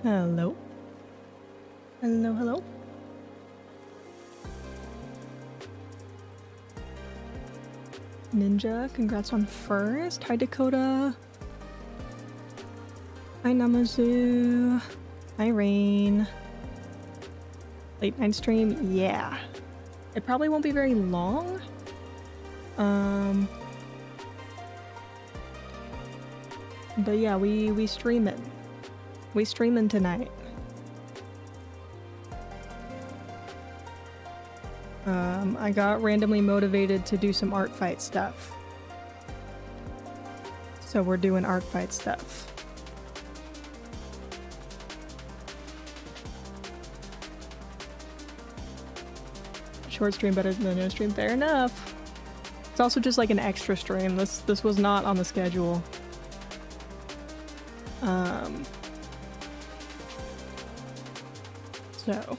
Hello. Hello, hello. Ninja, congrats on first. Hi, Dakota. Hi, Namazu. Hi, Rain. Late night stream? Yeah. It probably won't be very long. But yeah, we streaming. We streaming tonight. I got randomly motivated to do some art fight stuff. So we're doing art fight stuff. Short stream better than no stream, fair enough. It's also just like an extra stream. This was not on the schedule. So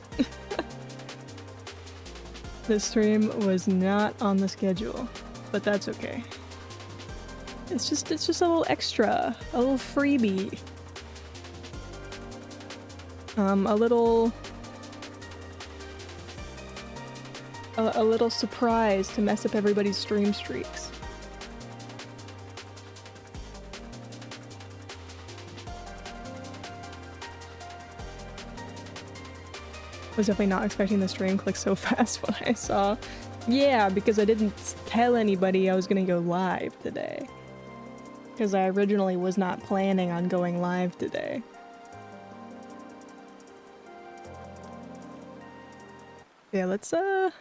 this stream was not on the schedule, but that's okay. It's just a little extra, a little freebie. A little surprise to mess up everybody's stream streaks. Was definitely not expecting the stream click so fast when I saw. Yeah, because I didn't tell anybody I was gonna go live today. Because I originally was not planning on going live today. Yeah, let's head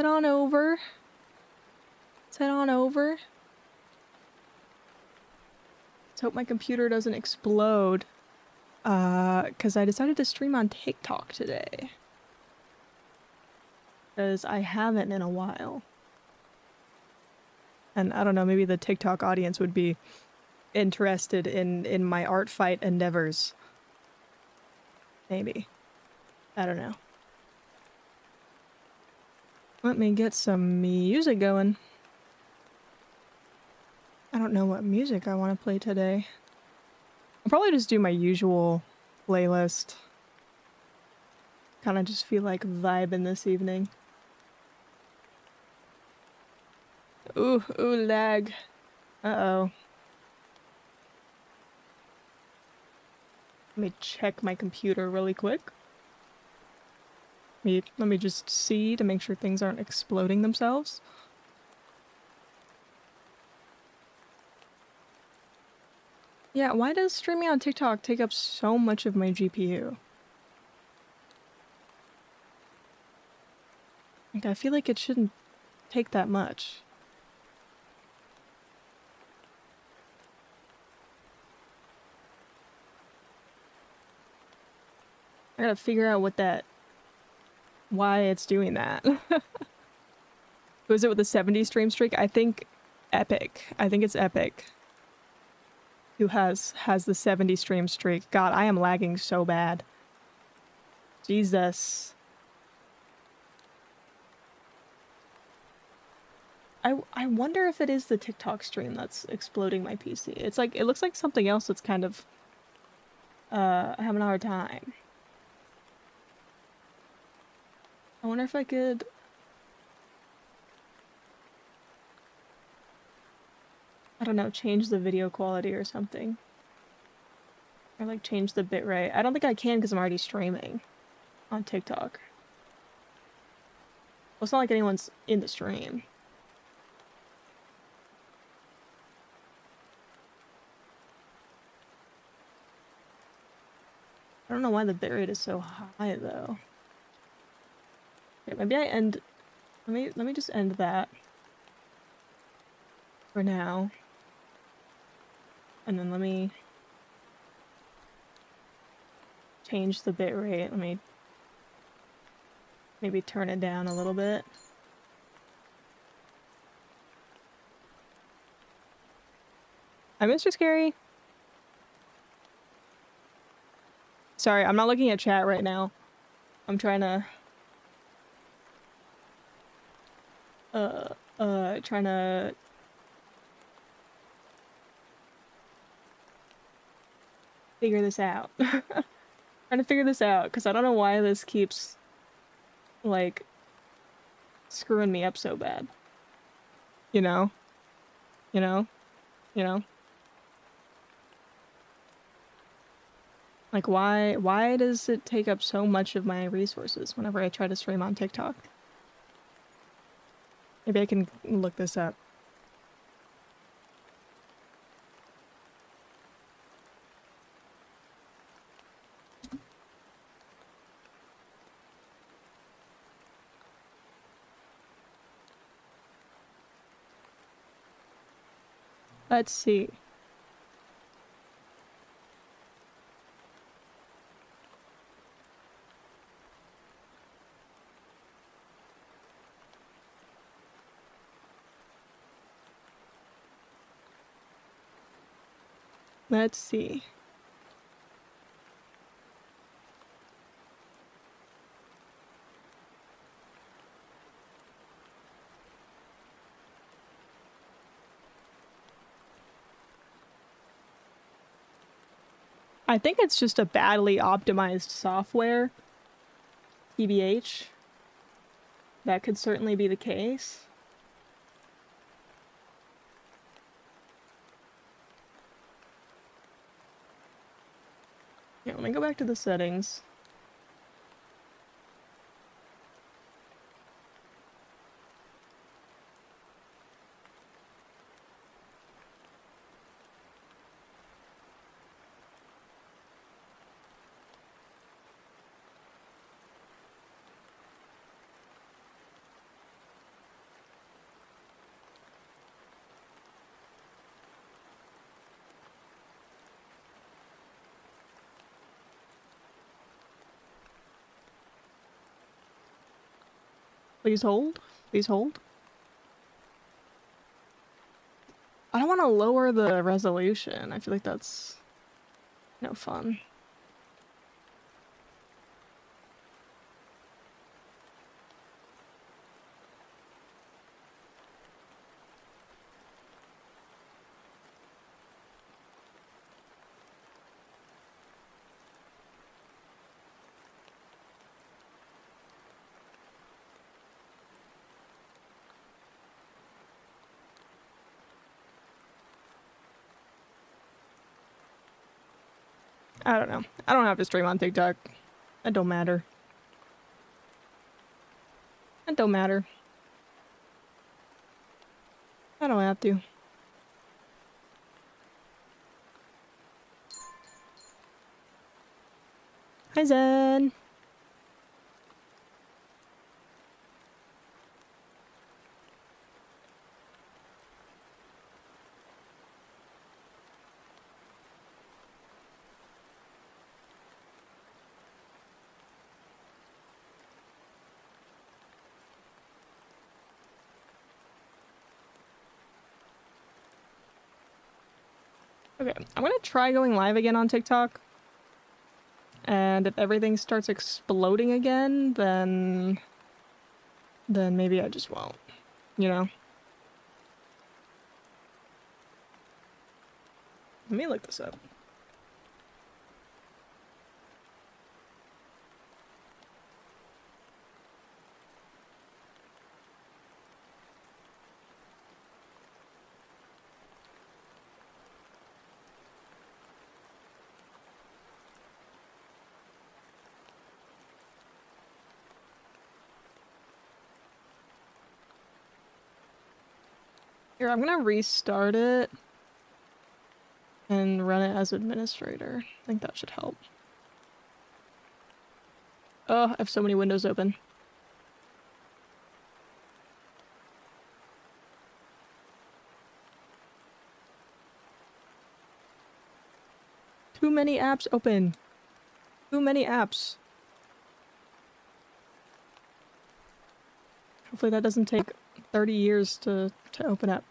on over. Let's head on over. Let's hope my computer doesn't explode. Because I decided to stream on TikTok today. Because I haven't in a while. And I don't know, maybe the TikTok audience would be interested in my art fight endeavors. Maybe. I don't know. Let me get some music going. I don't know what music I want to play today. I'll probably just do my usual playlist. Kind of just feel like vibing this evening. Ooh, lag. Uh-oh. Let me check my computer really quick. Let me just see to make sure things aren't exploding themselves. Yeah, why does streaming on TikTok take up so much of my GPU? Like, I feel like it shouldn't take that much. I gotta figure out why it's doing that. Was it with the 70 stream streak? I think Epic. I think it's Epic who has the 70 stream streak. God, I am lagging so bad. Jesus. I wonder if it is the TikTok stream that's exploding my PC. It's like, it looks like something else that's kind of having a hard time. I wonder if I could... I don't know, change the video quality or something. Or like change the bitrate. I don't think I can because I'm already streaming on TikTok. Well, it's not like anyone's in the stream. I don't know why the bitrate is so high though. Okay, maybe I end... Let me just end that. For now. And then let me... change the bitrate. Let me... maybe turn it down a little bit. Hi, Mr. Scary. Sorry, I'm not looking at chat right now. I'm trying to... trying to... figure this out. Trying to figure this out, because I don't know why this keeps, like, screwing me up so bad. You know? You know? You know? Like, why does it take up so much of my resources whenever I try to stream on TikTok? Maybe I can look this up. Let's see. Let's see. I think it's just a badly optimized software. TBH. That could certainly be the case. Yeah, let me go back to the settings. Please hold. Please hold. I don't want to lower the resolution. I feel like that's no fun. I don't know. I don't have to stream on TikTok. It don't matter. It don't matter. I don't have to. Hi, Zen. Okay, I'm gonna try going live again on TikTok. And if everything starts exploding again, then maybe I just won't, you know? Let me look this up. Here, I'm gonna restart it and run it as administrator. I think that should help. Oh, I have so many windows open. Too many apps open. Too many apps. Hopefully that doesn't take 30 years to open up.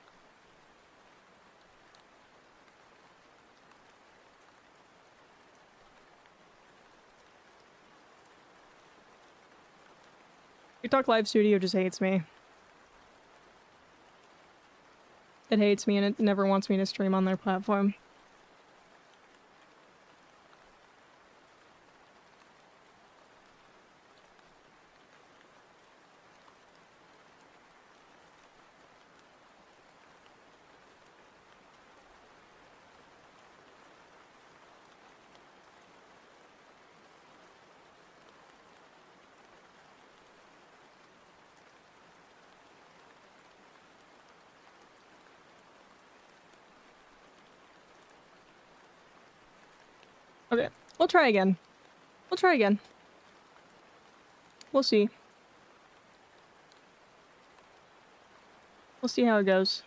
TikTok Live Studio just hates me. It hates me and it never wants me to stream on their platform. Okay, we'll try again. We'll try again. We'll see. We'll see how it goes.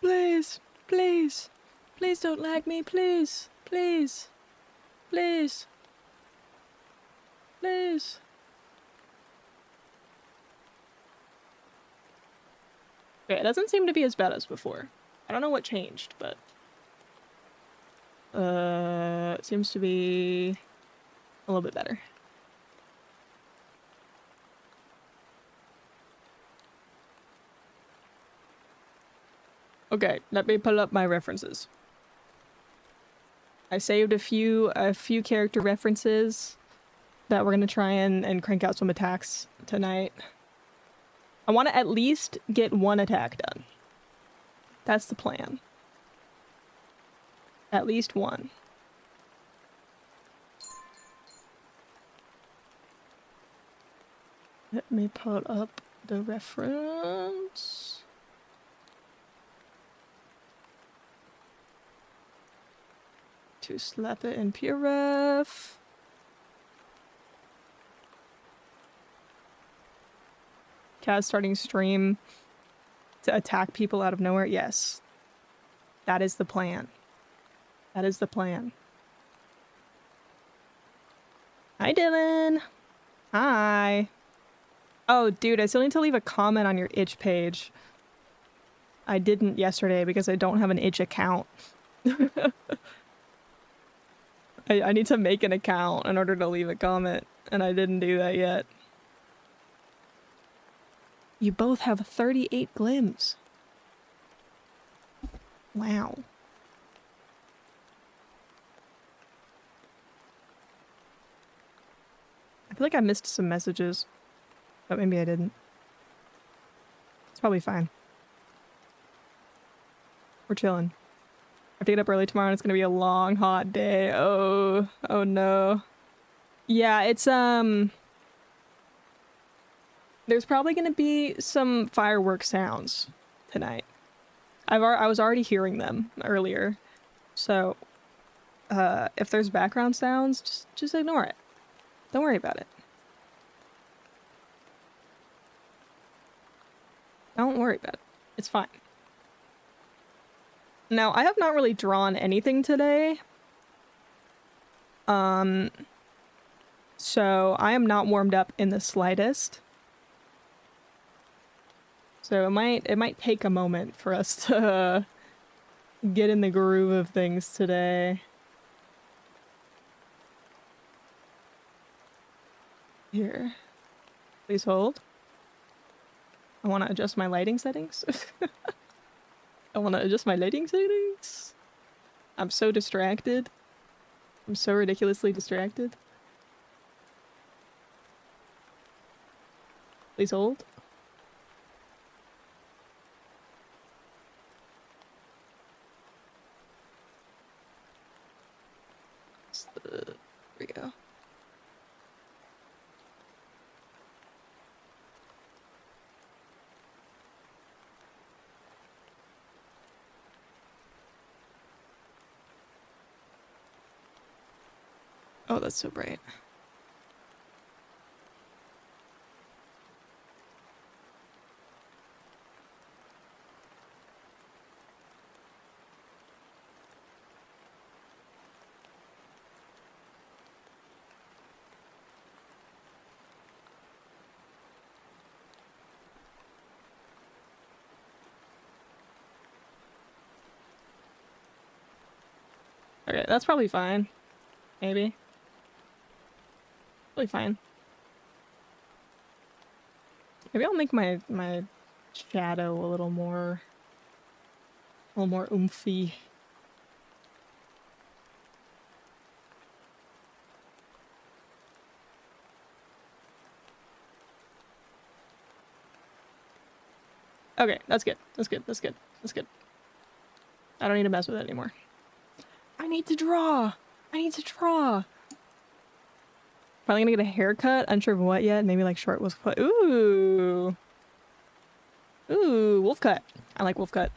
Please, please, please don't lag me, please, please, please, please. Okay, it doesn't seem to be as bad as before. I don't know what changed, but it seems to be a little bit better. Okay, let me pull up my references. I saved a few character references that we're gonna try and crank out some attacks tonight. I want to at least get one attack done. That's the plan. At least one. Let me pull up the reference. To slap it in pure ref. Kaz starting stream to attack people out of nowhere. Yes. That is the plan. That is the plan. Hi, Dylan. Hi. Oh, dude, I still need to leave a comment on your itch page. I didn't yesterday because I don't have an itch account. I need to make an account in order to leave a comment, and I didn't do that yet. You both have 38 glims. Wow. I feel like I missed some messages, but maybe I didn't. It's probably fine. We're chilling. I have to get up early tomorrow and it's gonna be a long, hot day. Oh no. Yeah, it's, there's probably gonna be some firework sounds tonight. I was already hearing them earlier. So, if there's background sounds, just ignore it. Don't worry about it. Don't worry about it. It's fine. Now, I have not really drawn anything today. So I am not warmed up in the slightest. So it might take a moment for us to get in the groove of things today. Here. Please hold. I want to adjust my lighting settings. I want to adjust my lighting settings. I'm so distracted. I'm so ridiculously distracted. Please hold. There we go. Oh, that's so bright. Okay, that's probably fine. Maybe. Probably fine. Maybe I'll make my shadow a little more oomphy. Okay, that's good. That's good. That's good. That's good. I don't need to mess with it anymore. I need to draw. I need to draw. Probably gonna get a haircut. Unsure of what yet. Maybe like short wolf cut. Ooh. Ooh, wolf cut. I like wolf cut.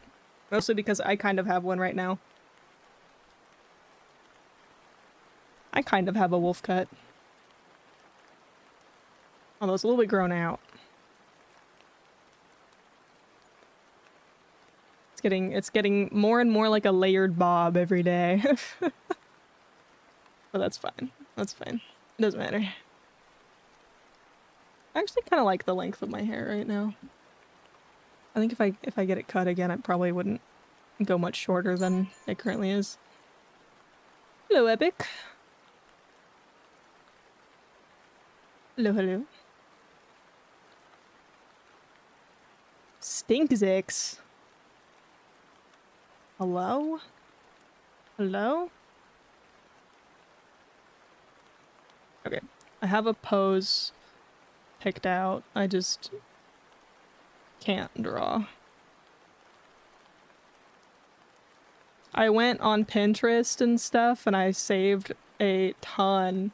Mostly because I kind of have one right now. I kind of have a wolf cut. Although it's a little bit grown out. It's getting more and more like a layered bob every day. But that's fine. That's fine. It doesn't matter. I actually kind of like the length of my hair right now. I think if I get it cut again, I probably wouldn't go much shorter than it currently is. Hello, Epic. Hello, hello. Stinkzix. Hello? Hello? Okay. I have a pose picked out. I just can't draw. I went on Pinterest and stuff and I saved a ton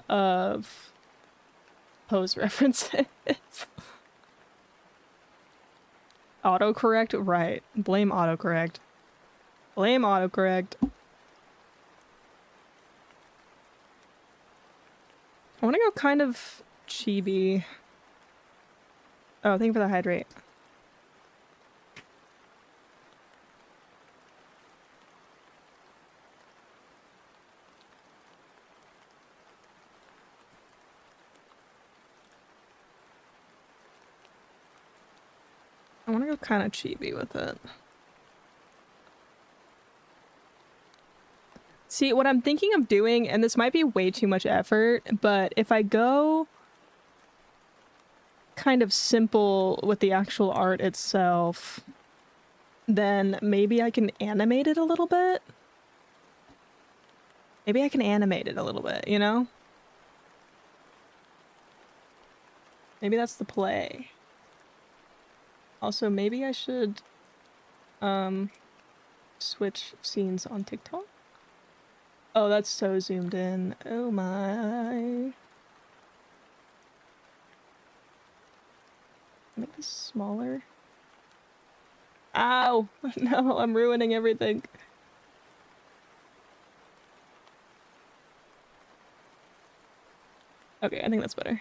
of pose references. Autocorrect? Right. Blame autocorrect. Blame autocorrect. I want to go kind of chibi. Oh, thank you for the hydrate. I want to go kind of chibi with it. See, what I'm thinking of doing, and this might be way too much effort, but if I go kind of simple with the actual art itself, then maybe I can animate it a little bit. Maybe I can animate it a little bit, you know? Maybe that's the play. Also, maybe I should switch scenes on TikTok. Oh, that's so zoomed in. Oh my. Make this smaller. Ow! No, I'm ruining everything. Okay, I think that's better.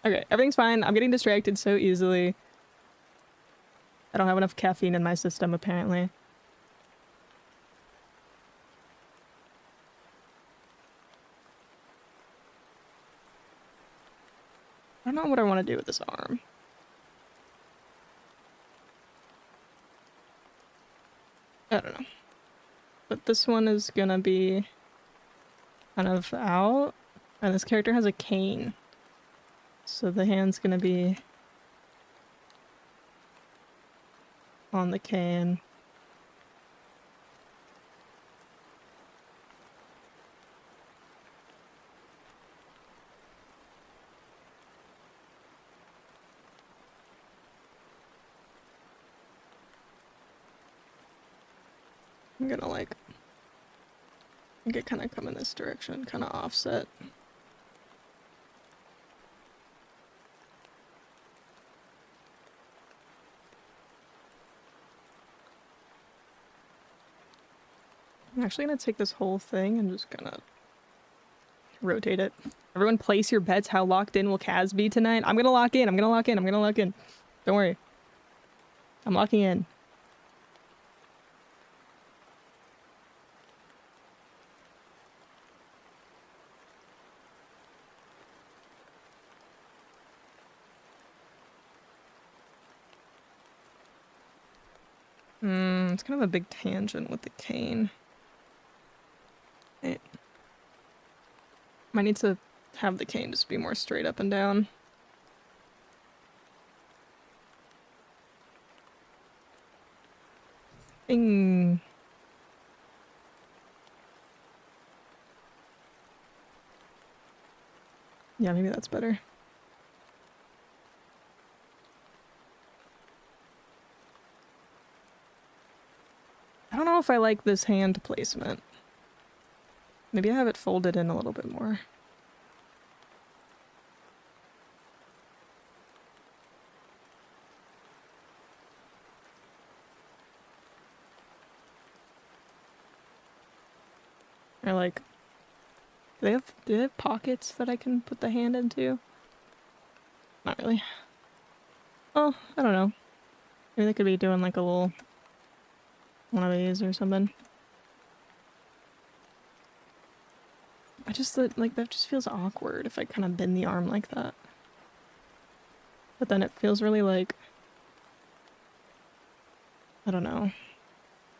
Okay, everything's fine. I'm getting distracted so easily. I don't have enough caffeine in my system, apparently. I don't know what I want to do with this arm. I don't know. But this one is gonna be kind of out. And this character has a cane. So the hand's gonna be on the cane. I'm gonna like make it kind of come in this direction, kind of offset. I'm actually gonna take this whole thing and just gonna rotate it. Everyone place your bets. How locked in will Kaz be tonight? I'm gonna lock in. I'm gonna lock in. I'm gonna lock in. Don't worry. I'm locking in. It's kind of a big tangent with the cane. It might need to have the cane just be more straight up and down. Bing. Yeah, maybe that's better. I don't know if I like this hand placement. Maybe I have it folded in a little bit more. Or like, do they have pockets that I can put the hand into? Not really. Oh, I don't know. Maybe they could be doing like a little one of these or something. I just like that just feels awkward if I kind of bend the arm like that. But then it feels really like, I don't know.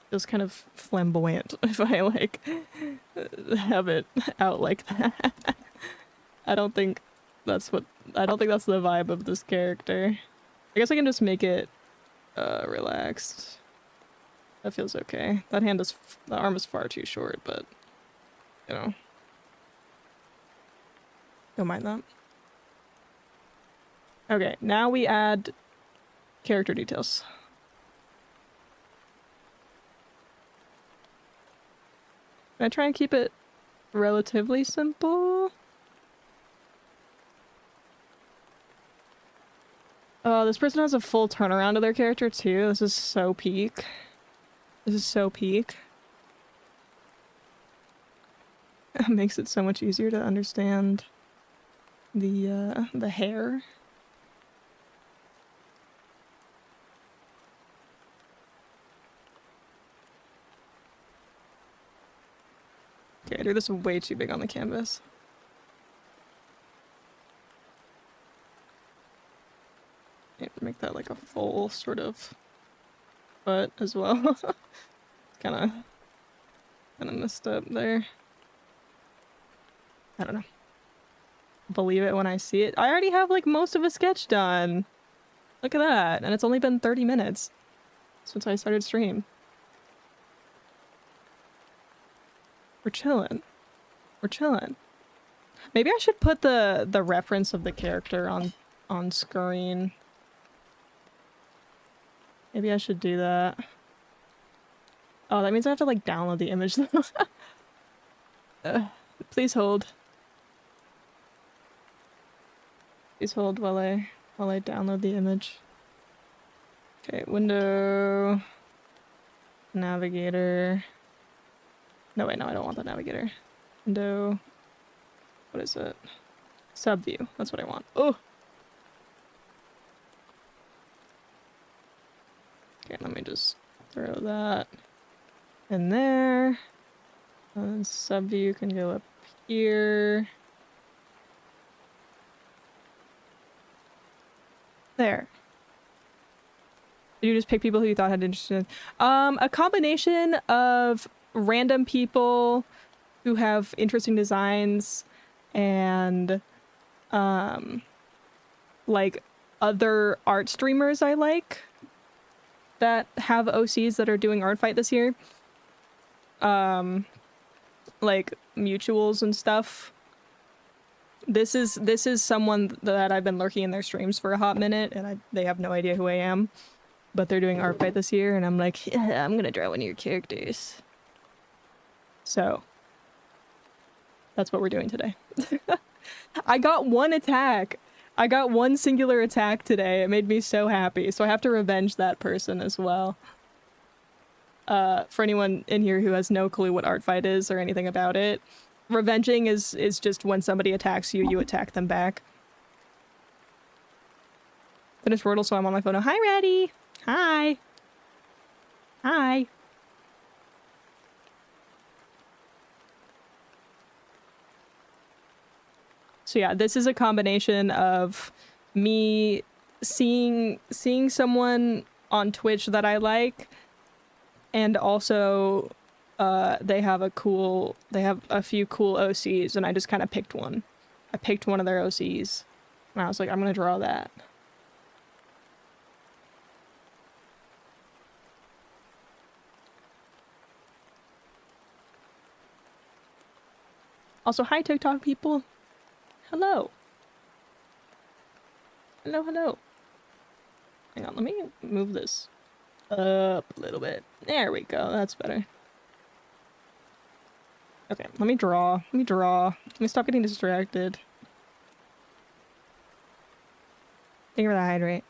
Feels kind of flamboyant if I like have it out like that. I don't think that's the vibe of this character. I guess I can just make it relaxed. That feels okay. The arm is far too short, but you know. Don't mind that. Okay, now we add character details. I try and keep it relatively simple. Oh, this person has a full turnaround of their character too. This is so peak. This is so peak. It makes it so much easier to understand the hair. Okay, I drew this way too big on the canvas. Make that like a full sort of foot as well. kind of messed up there. I don't know. Believe it when I see it. I already have like most of a sketch done. Look at that. And it's only been 30 minutes since I started stream. We're chilling. We're chilling. Maybe I should put the reference of the character on screen. Maybe I should do that. Oh, that means I have to like download the image though. Please hold. Please hold while I download the image. Okay, window. Navigator. No, wait, no, I don't want the navigator. Window. What is it? Subview. That's what I want. Oh! Okay, let me just throw that in there. And subview can go up here. There. Did you just pick people who you thought had interested? A combination of random people who have interesting designs and like other art streamers I like that have OCs that are doing art fight this year. Like mutuals and stuff. This is someone that I've been lurking in their streams for a hot minute, and they have no idea who I am, but they're doing art fight this year, and I'm like, yeah, I'm gonna draw one of your characters. So that's what we're doing today. I got one attack. I got one singular attack today. It made me so happy. So I have to revenge that person as well. For anyone in here who has no clue what art fight is or anything about it, revenging is just when somebody attacks you, you attack them back. Finished Wordle, so I'm on my phone. Oh, hi, Ratty! Hi! Hi! So yeah, this is a combination of me seeing someone on Twitch that I like, and also they have a few cool OCs, and I just kind of picked one. I picked one of their OCs, and I was like, I'm gonna draw that. Also, hi TikTok people. Hello. Hello, hello. Hang on, let me move this up a little bit. There we go, that's better. Okay, let me draw. Let me stop getting distracted. Thank you for the hydrate.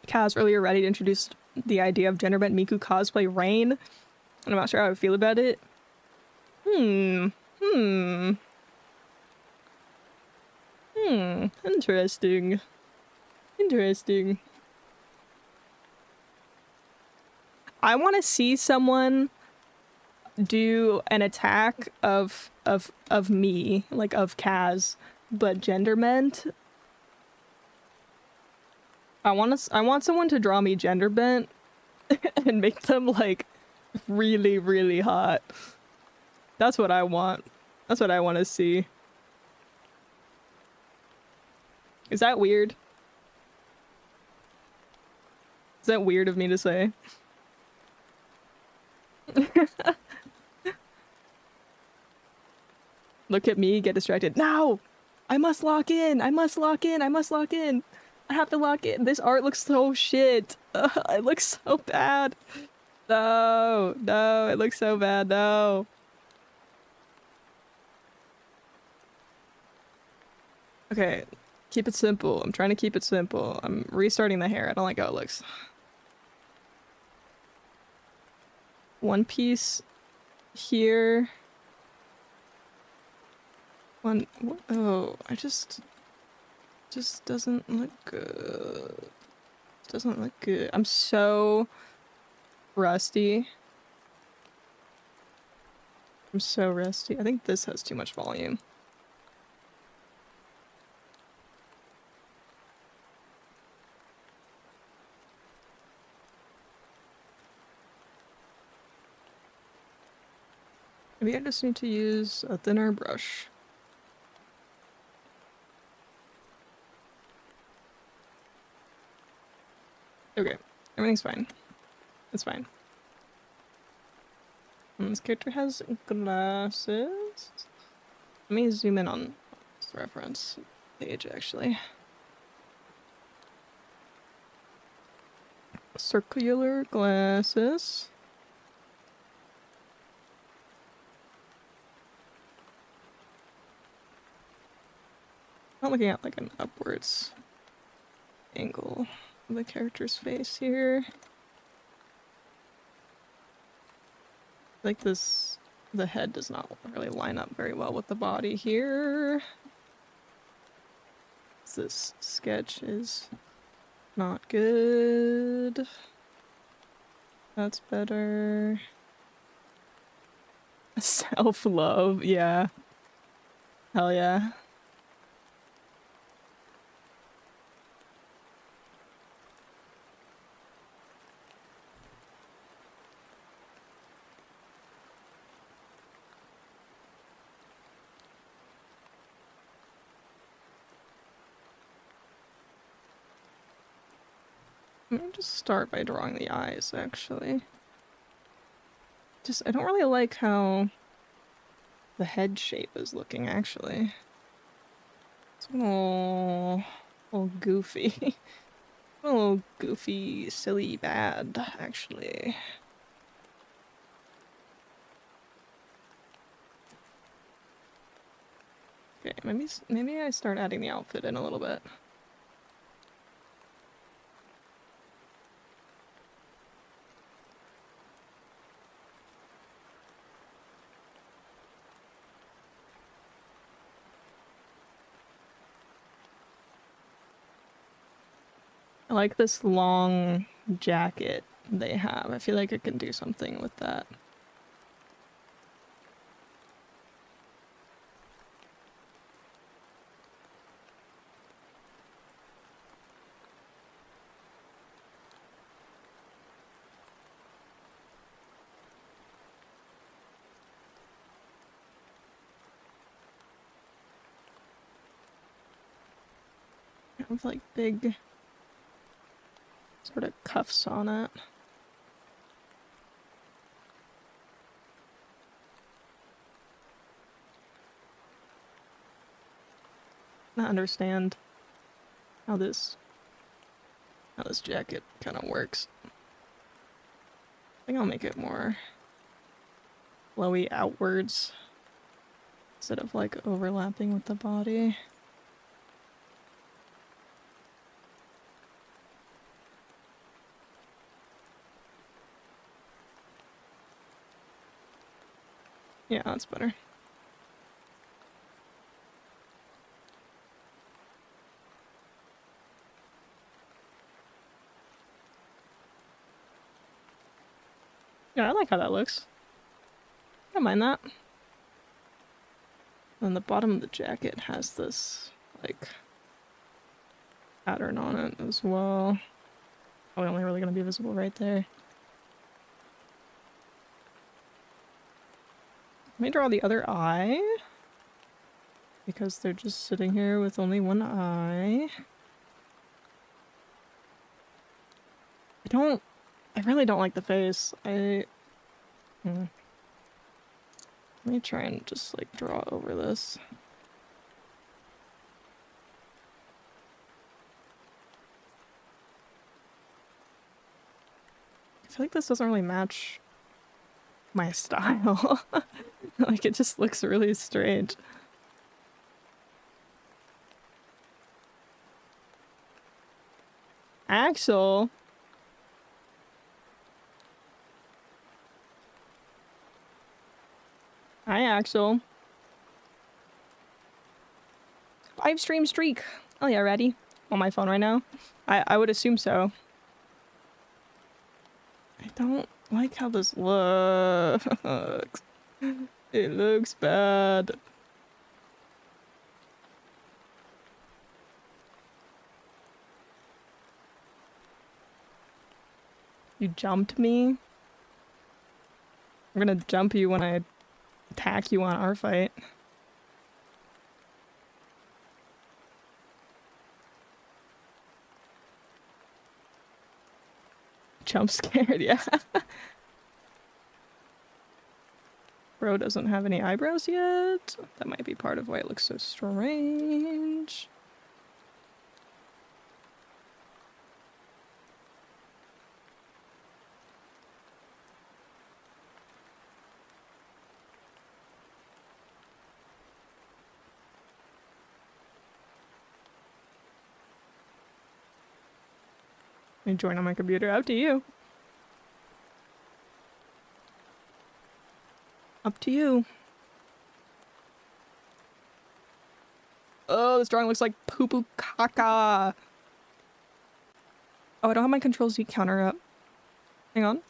Kaz earlier Reddit introduced the idea of gender bent Miku cosplay Rain, and I'm not sure how I feel about it. Interesting. Interesting. I want to see someone do an attack of me, like of Kaz, but gender bent. I want someone to draw me gender bent and make them like really, really hot. That's what I want. That's what I want to see. Is that weird? Is that weird of me to say? Look at me, get distracted. No! I must lock in! I must lock in! I must lock in! I have to lock in! This art looks so shit! It looks so bad! No! No! It looks so bad! No! Okay. Keep it simple. I'm trying to keep it simple. I'm restarting the hair. I don't like how it looks. One piece here. One. Oh, I just doesn't look good. Doesn't look good. I'm so rusty. I'm so rusty. I think this has too much volume. Maybe I just need to use a thinner brush. Okay, everything's fine. It's fine. And this character has glasses. Let me zoom in on this reference page, actually. Circular glasses. Not looking at like an upwards angle of the character's face here. Like this, the head does not really line up very well with the body here. This sketch is not good. That's better. Self-love, yeah. Hell yeah. I'm gonna just start by drawing the eyes, actually. I don't really like how the head shape is looking, actually. It's a little goofy. A little goofy, silly, bad, actually. Okay, maybe I start adding the outfit in a little bit. I like this long jacket they have. I feel like I can do something with that. I have like big sort of cuffs on it. I understand how this jacket kind of works. I think I'll make it more flowy outwards instead of like overlapping with the body. Yeah, that's better. Yeah, I like how that looks. I don't mind that. And the bottom of the jacket has this, like, pattern on it as well. Probably only really gonna be visible right there. Let me draw the other eye. Because they're just sitting here with only one eye. I really don't like the face. Let me try and just, like, draw over this. I feel like this doesn't really match my style. Like, it just looks really strange. Axel? Hi, Axel. 5-stream streak. Oh yeah, ready? On my phone right now? I would assume so. I don't like how this looks. It looks bad. You jumped me? I'm gonna jump you when I attack you on our fight. Jump scared, yeah. Bro doesn't have any eyebrows yet. That might be part of why it looks so strange. Let me join on my computer. Up to you. Up to you. Oh, this drawing looks like poo-poo caca. Oh, I don't have my Control Z counter up. Hang on.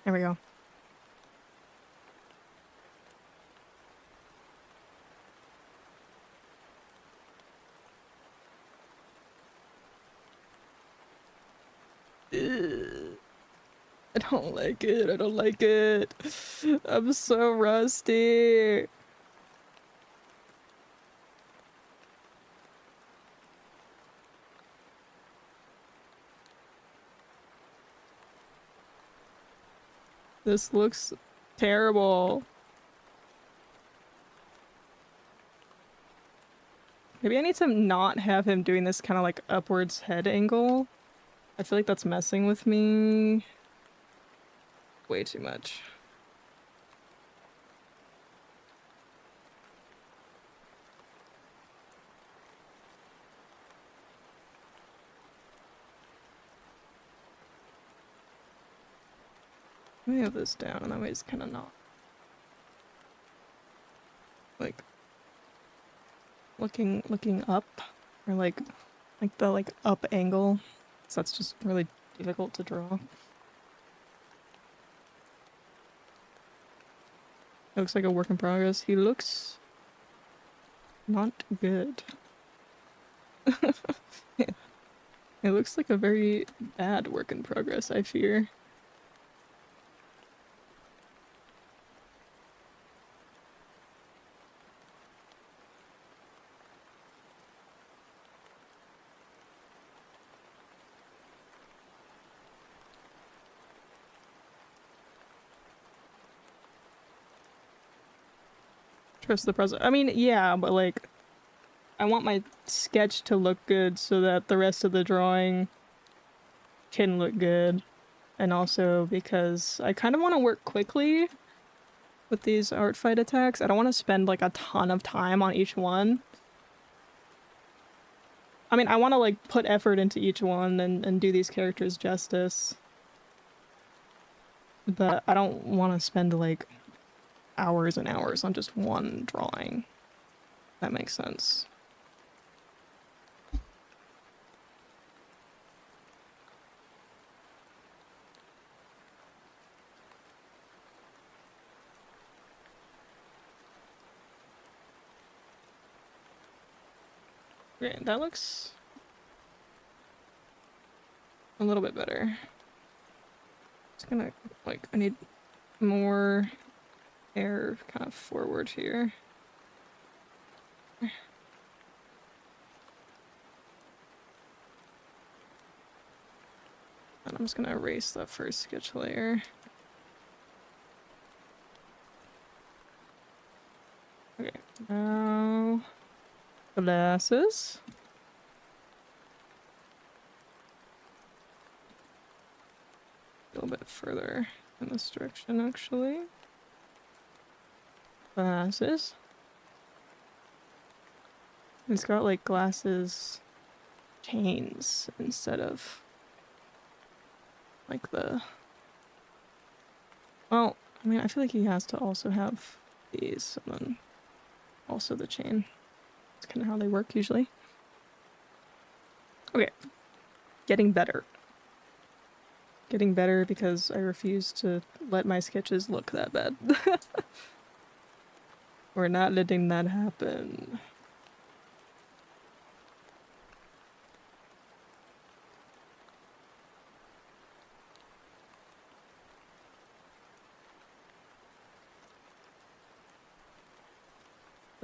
There we go. Ugh. I don't like it. I don't like it. I'm so rusty. This looks terrible. Maybe I need to not have him doing this kind of like upwards head angle. I feel like that's messing with me way too much. Let me have this down, and that way it's kind of not like looking up, or like the like up angle. So that's just really difficult to draw. It looks like a work in progress. He looks not good. It looks like a very bad work in progress, I fear. Trust the process. I mean, yeah, but like, I want my sketch to look good so that the rest of the drawing can look good. And also because I kind of want to work quickly with these art fight attacks. I don't want to spend like a ton of time on each one. I mean, I want to like put effort into each one and do these characters justice. but I don't want to spend like hours and hours on just one drawing. That makes sense. Okay, that looks a little bit better. It's gonna, like, I need more air kind of forward here. And I'm just gonna erase that first sketch layer. Okay, now glasses. A little bit further in this direction, actually. Glasses. It's got like glasses chains instead of like the. Well, I mean, I feel like he has to also have these and then also the chain. That's kind of how they work usually. Okay. Getting better. Getting better because I refuse to let my sketches look that bad. We're not letting that happen.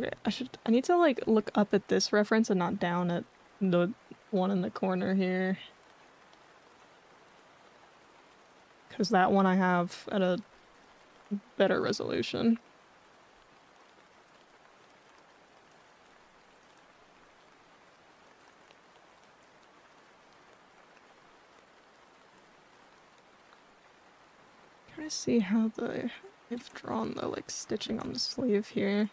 Okay, I need to like look up at this reference and not down at the one in the corner here. Because that one I have at a better resolution. Trying to see how I've drawn the like stitching on the sleeve here.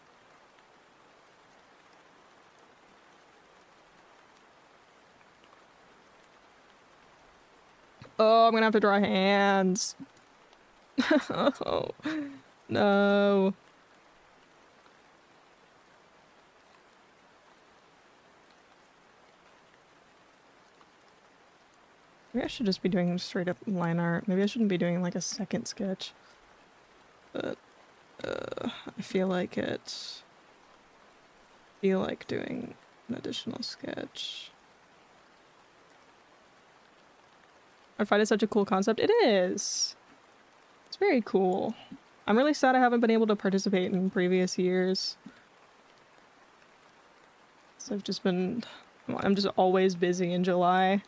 Oh, I'm gonna have to draw hands. Oh, no. Maybe I should just be doing straight up line art. Maybe I shouldn't be doing like a second sketch. But I feel like doing an additional sketch. I find it such a cool concept. It is. It's very cool. I'm really sad I haven't been able to participate in previous years. So I'm just always busy in July.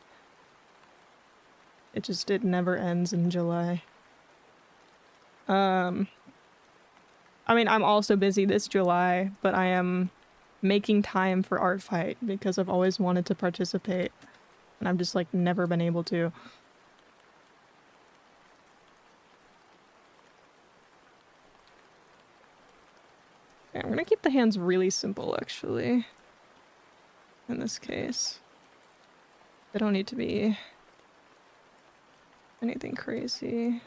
It never ends in July. I mean, I'm also busy this July, but I am making time for Art Fight because I've always wanted to participate, and I've just like never been able to. Okay, I'm gonna keep the hands really simple, actually. In this case. They don't need to be anything crazy.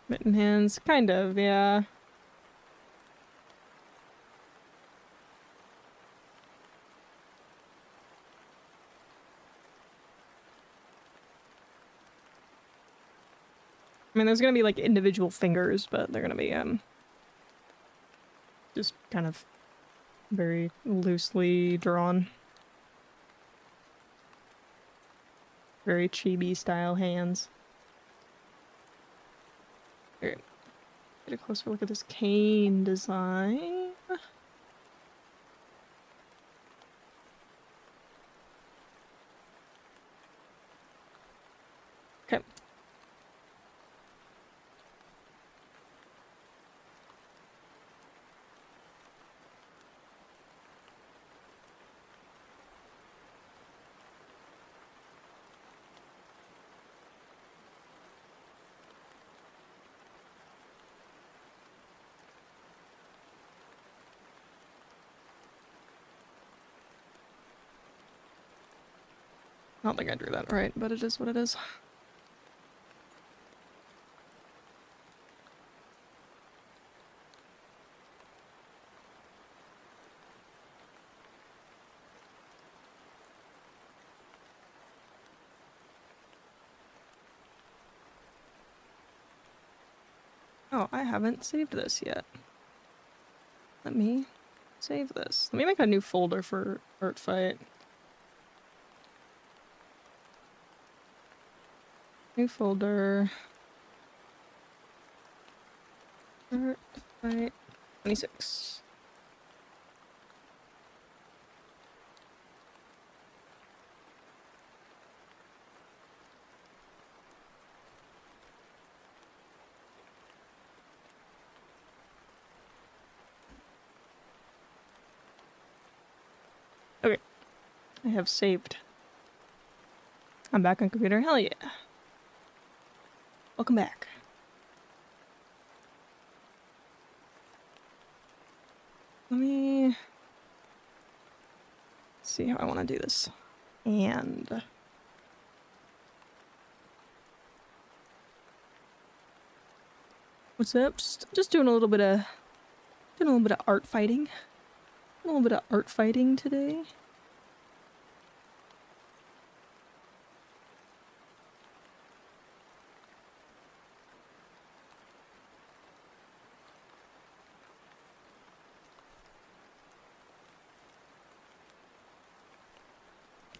Mitten hands, kind of, yeah. I mean, there's gonna be like individual fingers, but they're gonna be just kind of very loosely drawn. Very chibi style hands. Here, get a closer look at this cane design. Okay. I don't think I drew that right, but it is what it is. Oh, I haven't saved this yet. Let me save this. Let me make a new folder for Art Fight. New folder. Art Fight 26. Okay. I have saved. I'm back on computer. Hell yeah. Welcome back. Let me see how I want to do this. And what's up? Just doing a little bit of art fighting. A little bit of art fighting today.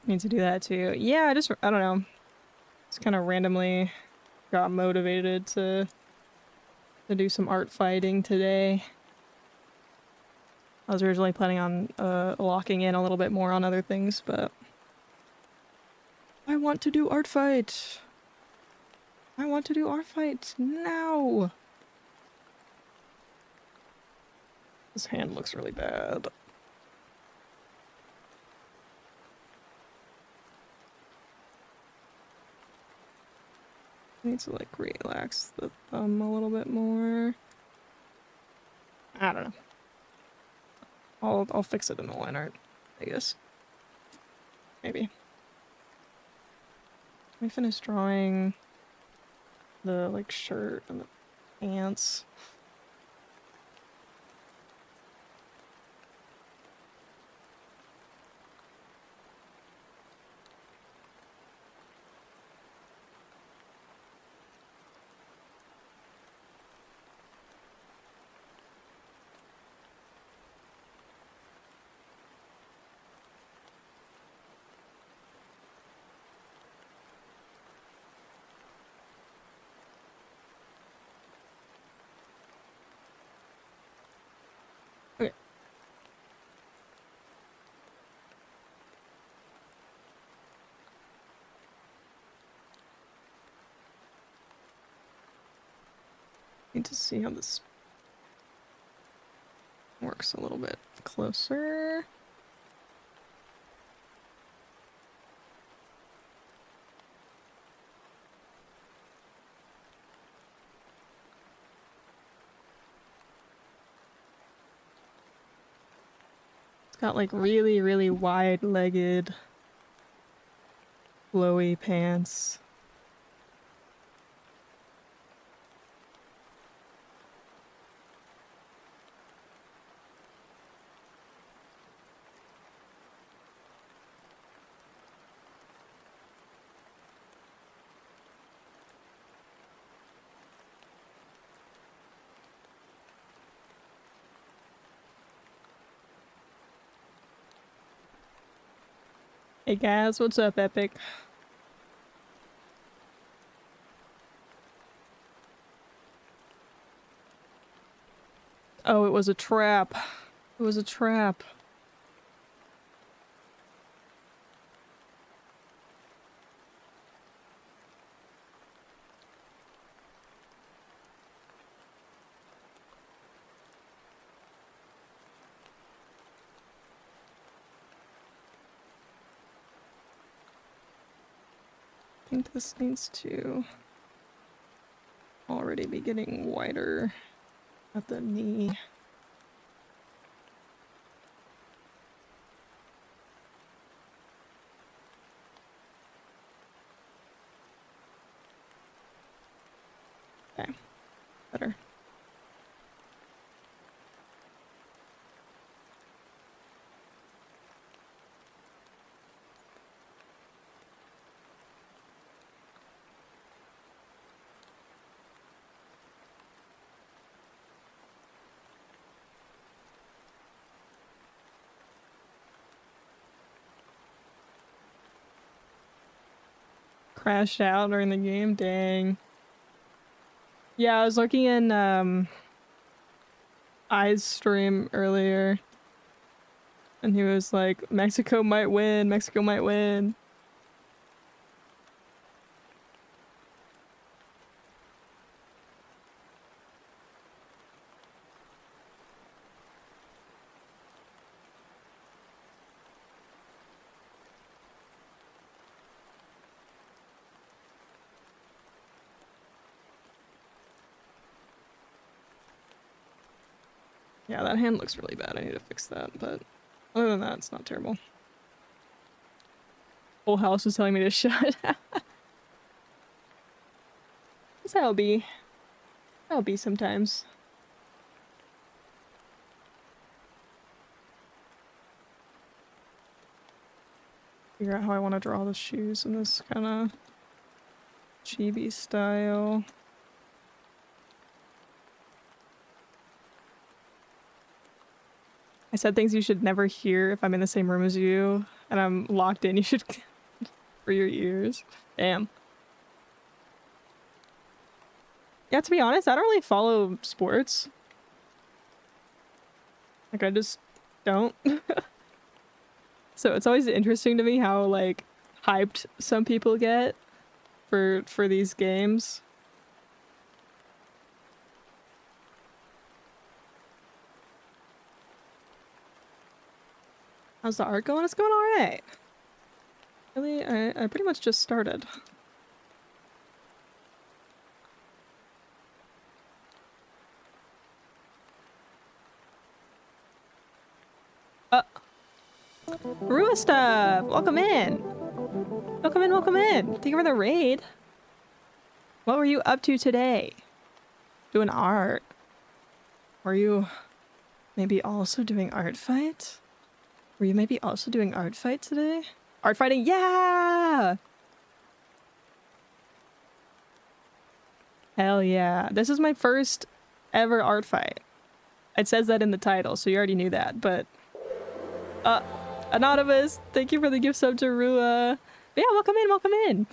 Need to do that too. Yeah, I don't know. Just kind of randomly got motivated to do some art fighting today. I was originally planning on locking in a little bit more on other things, but I want to do art fight. I want to do art fight now. This hand looks really bad. I need to like relax the thumb a little bit more. I don't know. I'll fix it in the line art, I guess. Maybe. Let me finish drawing the like shirt and the pants. Okay. Need to see how this works a little bit closer. It's got like really, really wide-legged, flowy pants. Hey guys, what's up, Epic? Oh, it was a trap. It was a trap. I think this needs to already be getting wider at the knee. Okay, better. Crashed out during the game, dang. Yeah, I was looking in I's stream earlier, and he was like, Mexico might win, Mexico might win. Yeah, that hand looks really bad. I need to fix that, but other than that, it's not terrible. Whole house was telling me to shut. That's how it'll be. That'll be sometimes. Figure out how I want to draw the shoes in this kind of chibi style. I said things you should never hear if I'm in the same room as you and I'm locked in. You should for your ears. Damn. Yeah, to be honest, I don't really follow sports. Like, I just don't. So it's always interesting to me how, like, hyped some people get for these games. How's the art going? It's going alright. Really, I pretty much just started. Rua stuff! Welcome in! Welcome in, welcome in! Thank you for the raid! What were you up to today? Doing art? Were you maybe also doing art fight? Were you maybe also doing art fight today? Art fighting? Yeah! Hell yeah. This is my first ever art fight. It says that in the title, so you already knew that, but... Anonymous, thank you for the gift sub to Rua. But yeah, welcome in, welcome in.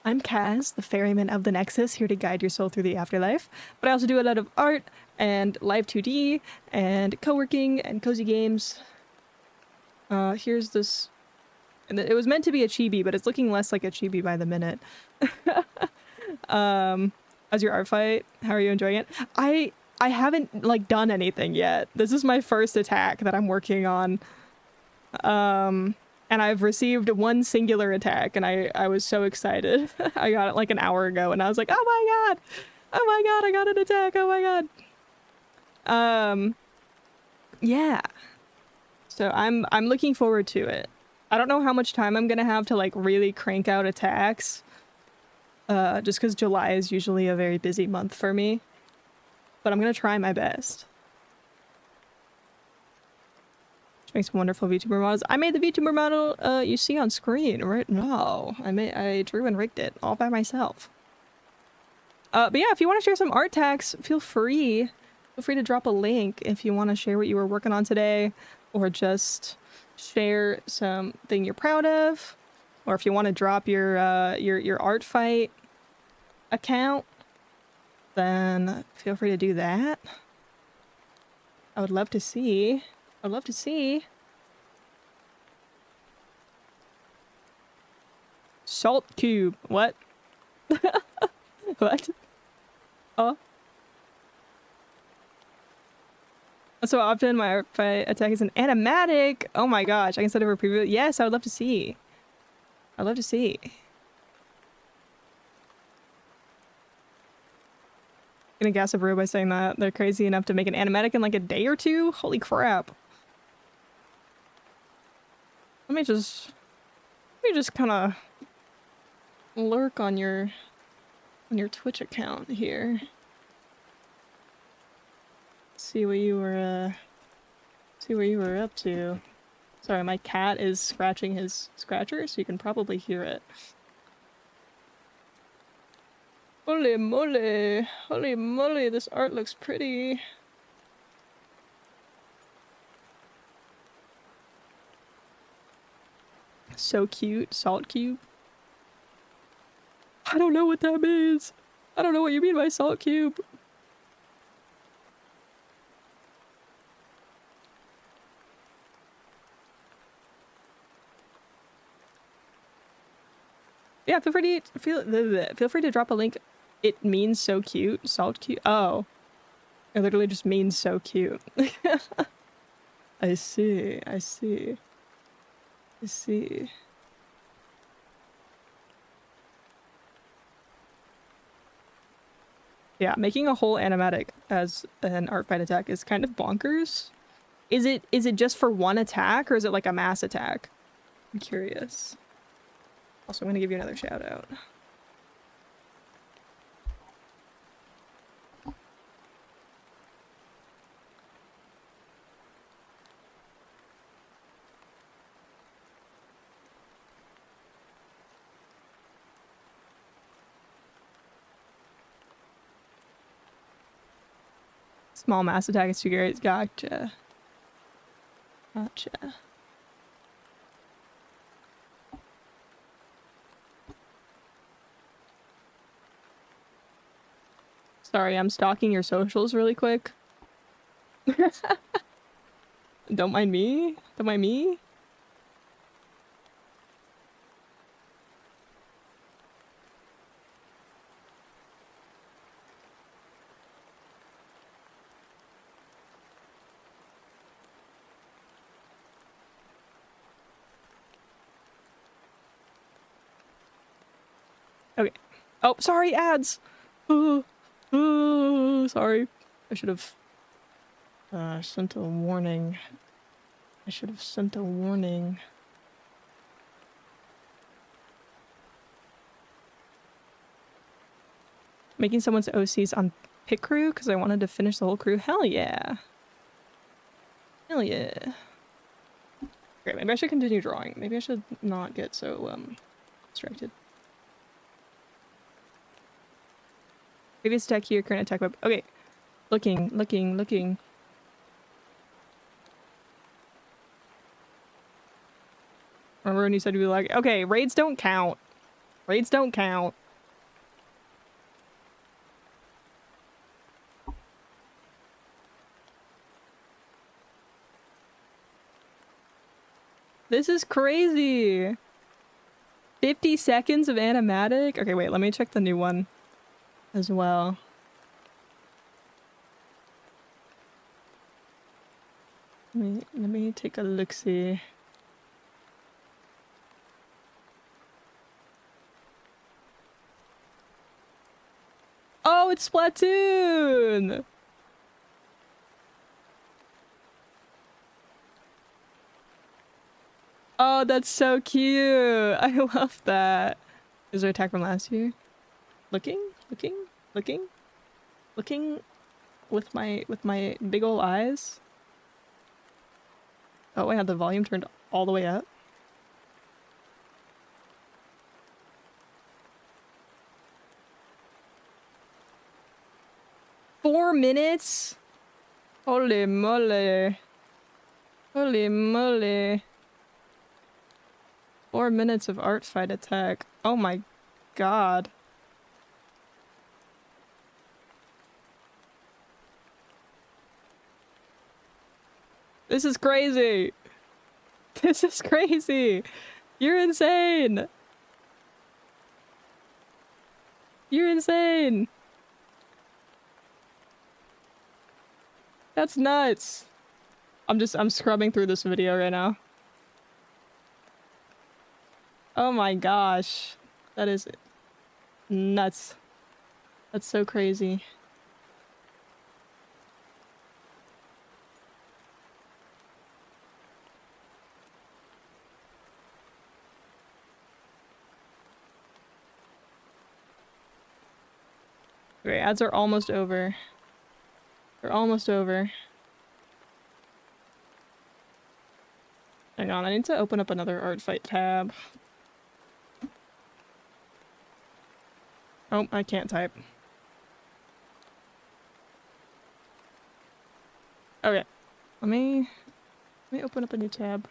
I'm Kaz, the ferryman of the Nexus, here to guide your soul through the afterlife. But I also do a lot of art and live 2D and co-working and cozy games. Here's this... And it was meant to be a chibi, but it's looking less like a chibi by the minute. How's your art fight? How are you enjoying it? I haven't, like, done anything yet. This is my first attack that I'm working on. And I've received one singular attack, and I was so excited. I got it like an hour ago, and I was like, oh my god! Oh my god, I got an attack! Oh my god! Yeah. So I'm looking forward to it. I don't know how much time I'm gonna have to, like, really crank out attacks. Just because July is usually a very busy month for me. But I'm gonna try my best. Makes wonderful VTuber models. I made the VTuber model you see on screen right now. I drew and rigged it all by myself. But yeah, if you want to share some art tags, feel free. Feel free to drop a link if you want to share what you were working on today, or just share something you're proud of, or if you want to drop your art fight account, then feel free to do that. I would love to see. I'd love to see. Salt cube. What? What? Oh. So often my art fight attack is an animatic. Oh my gosh. I can set up a preview. Yes, I would love to see. I'd love to see. Gonna gas up Rue by saying that they're crazy enough to make an animatic in like a day or two. Holy crap. Let me just kind of lurk on your Twitch account here. see what you were up to. Sorry, my cat is scratching his scratcher, so you can probably hear it. Holy moly! Holy moly, this art looks pretty. So cute. Salt cube. I don't know what that means. I don't know what you mean by salt cube. Yeah, feel free to drop a link. It means so cute. Salt cute. Oh. It literally just means so cute. I see. I see. I see. Yeah, making a whole animatic as an art fight attack is kind of bonkers. Is it just for one attack, or is it like a mass attack? I'm curious. Also, I'm gonna give you another shout out. Small mass attack is 2 Garrett's. Gotcha. Gotcha. Sorry, I'm stalking your socials really quick. Don't mind me. Don't mind me. Okay. Oh, sorry, ads. Oh, sorry. I should have sent a warning. I should have sent a warning. Making someone's OCs on pit crew because I wanted to finish the whole crew. Hell yeah. Hell yeah. Okay, maybe I should continue drawing. Maybe I should not get so distracted. Previous attack here, current attack web. Okay. Looking. Remember when you said you'd be like, okay, raids don't count. Raids don't count. This is crazy. 50 seconds of animatic? Okay, wait, let me check the new one as well. Let me take a look-see. Oh, it's Splatoon! Oh, that's so cute! I love that. Is there attack from last year? Looking with my big ol' eyes. Oh, I had the volume turned all the way up. Four minutes? Holy moly. Holy moly. 4 minutes of art fight attack. Oh my god. This is crazy. This is crazy. You're insane. You're insane. That's nuts. I'm scrubbing through this video right now. Oh my gosh. That is nuts. That's so crazy. Okay, ads are almost over. We're almost over. Hang on, I need to open up another art fight tab. Oh, I can't type. Okay. Let me open up a new tab.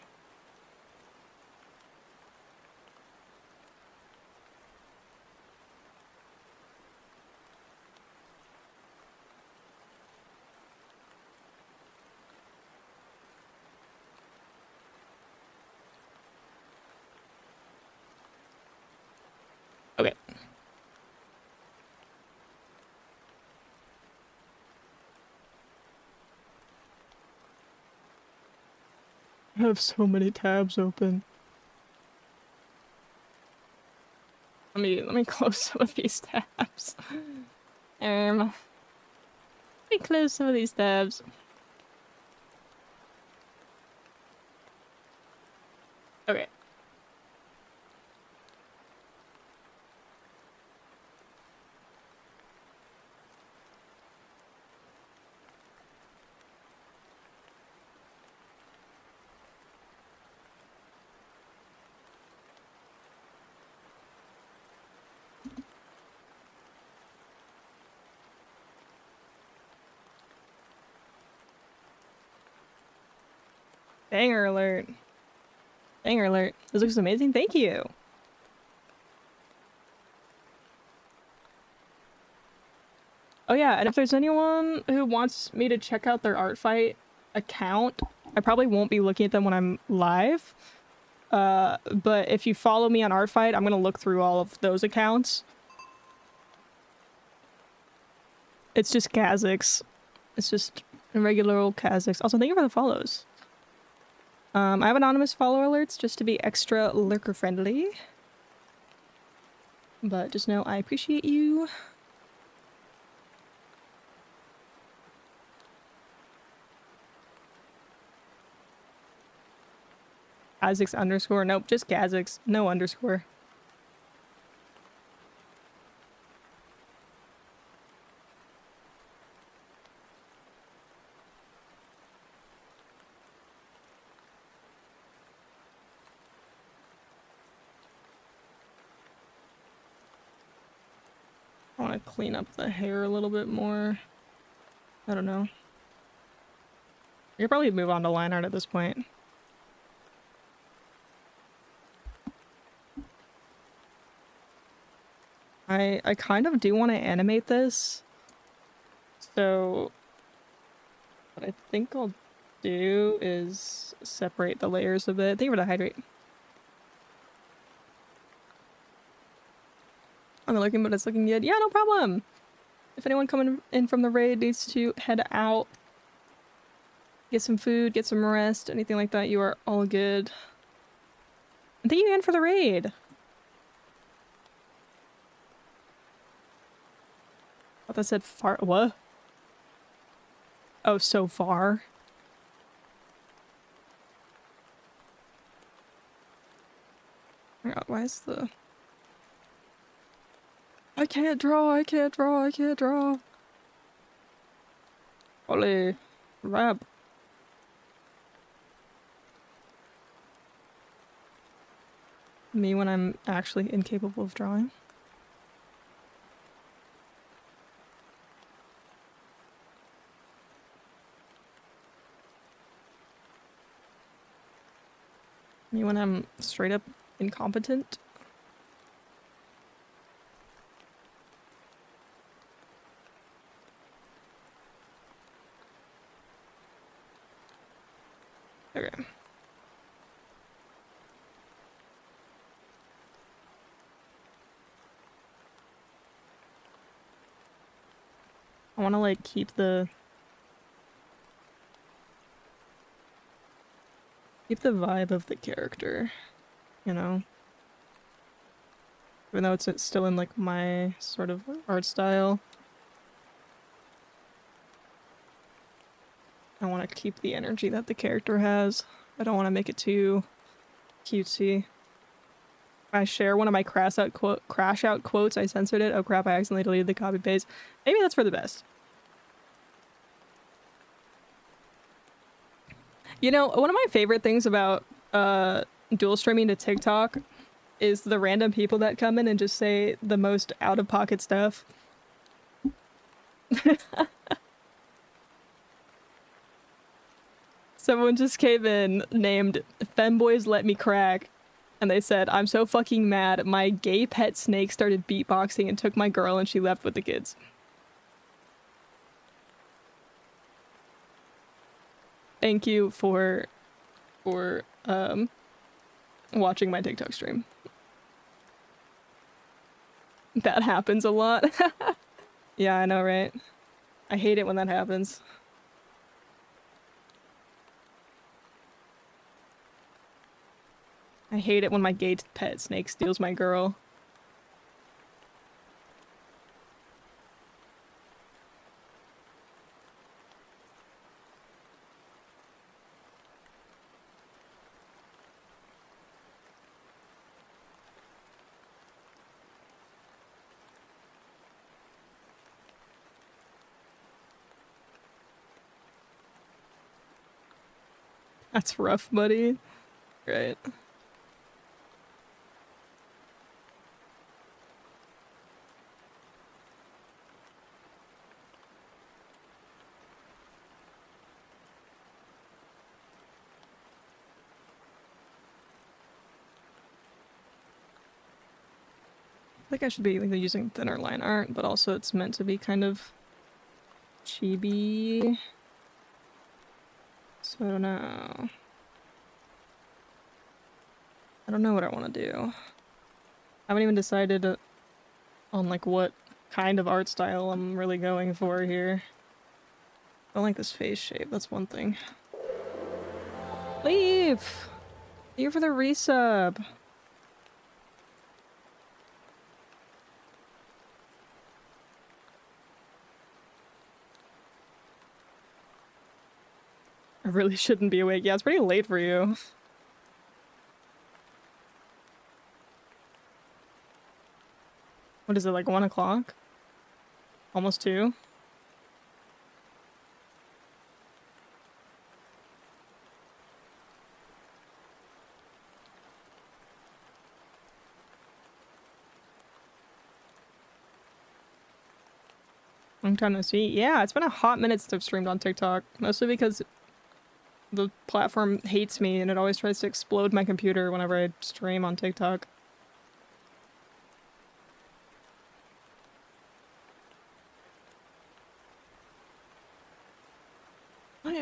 Okay. I have so many tabs open. Let me close some of these tabs. Let me close some of these tabs. Okay. Banger alert. Banger alert. This looks amazing. Thank you. Oh yeah, and if there's anyone who wants me to check out their art fight account, I probably won't be looking at them when I'm live. But if you follow me on Artfight, I'm gonna look through all of those accounts. It's just Kha'Zix. It's just regular old Kha'Zix. Also, thank you for the follows. I have anonymous follower alerts just to be extra lurker friendly. But just know I appreciate you. Kha'Zix underscore. Nope, just Kha'Zix. No underscore. I want to clean up the hair a little bit more. I don't know. You could probably move on to line art at this point. I kind of do want to animate this. So what I think I'll do is separate the layers a bit. Thank you for the hydrate. I'm looking, but it's looking good. Yeah, no problem. If anyone coming in from the raid needs to head out, get some food, get some rest, anything like that, you are all good. And thank you again for the raid. I thought that said far. What? Oh, so far. Oh my god, why is the... I can't draw, I can't draw, I can't draw. Holy rap. Me when I'm actually incapable of drawing. Me when I'm straight up incompetent. Okay. I want to like keep the vibe of the character, you know? Even though it's still in like my sort of art style. I want to keep the energy that the character has. I don't want to make it too cutesy. I share one of my crash out quotes. I censored it. Oh crap, I accidentally deleted the copy paste. Maybe that's for the best. You know, one of my favorite things about dual streaming to TikTok is the random people that come in and just say the most out-of-pocket stuff. Someone just came in named Femboys Let Me Crack, and they said, I'm so fucking mad. My gay pet snake started beatboxing and took my girl and she left with the kids. Thank you for watching my TikTok stream. That happens a lot. Yeah, I know, right? I hate it when that happens. I hate it when my gay pet snake steals my girl. That's rough, buddy. Right. I think I should be like, using thinner line art, but also it's meant to be kind of chibi. So I don't know. I don't know what I want to do. I haven't even decided on like what kind of art style I'm really going for here. I don't like this face shape, that's one thing. Leave! Thank you for the resub. I really shouldn't be awake. Yeah, it's pretty late for you. What is it, like 1 o'clock? Almost 2? Long time no see. Yeah, it's been a hot minute since I've streamed on TikTok. Mostly because the platform hates me and it always tries to explode my computer whenever I stream on TikTok.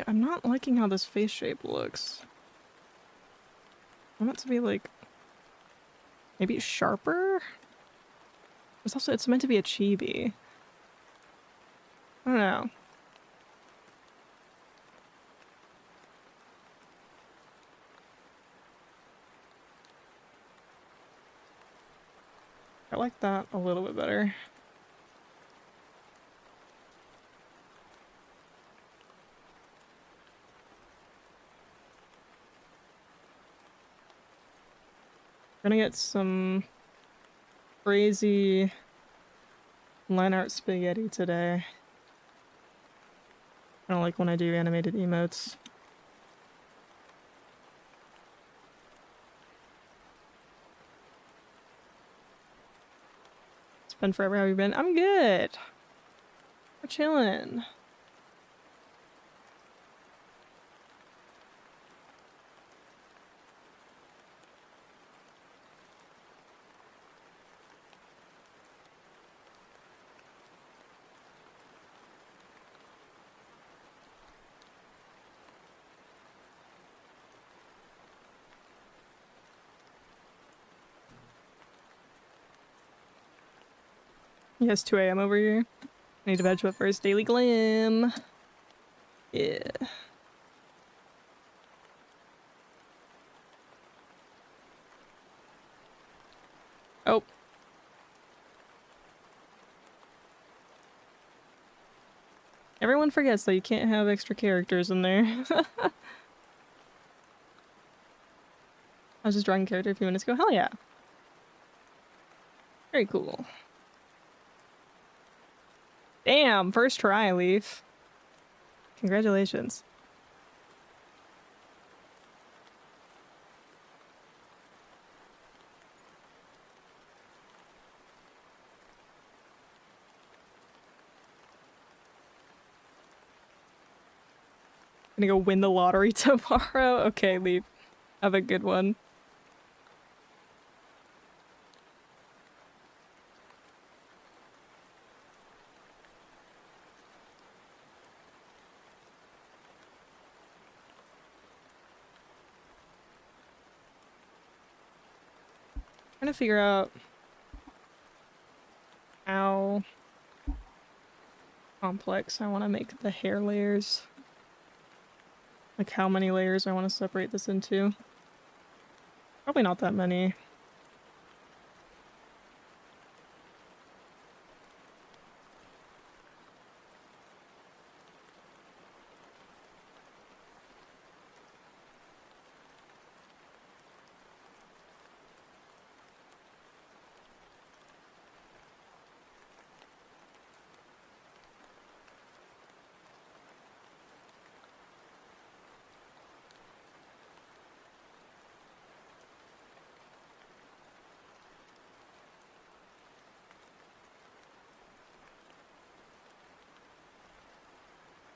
I'm not liking how this face shape looks. I want it to be like maybe sharper? It's meant to be a chibi. I don't know. I like that a little bit better. We're gonna get some crazy line art spaghetti today. I don't like when I do animated emotes. It's been forever. How have you been? I'm good. We're chilling. Yes, 2 a.m. over here. I need to veg up first. Daily Glam. Yeah. Oh. Everyone forgets that you can't have extra characters in there. I was just drawing a character a few minutes ago. Hell yeah. Very cool. Damn, first try, Leaf. Congratulations. Gonna go win the lottery tomorrow. Okay, leave. Have a good one. Trying to figure out how complex I want to make the hair layers. Like how many layers I want to separate this into. Probably not that many.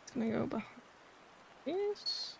It's gonna go behind this.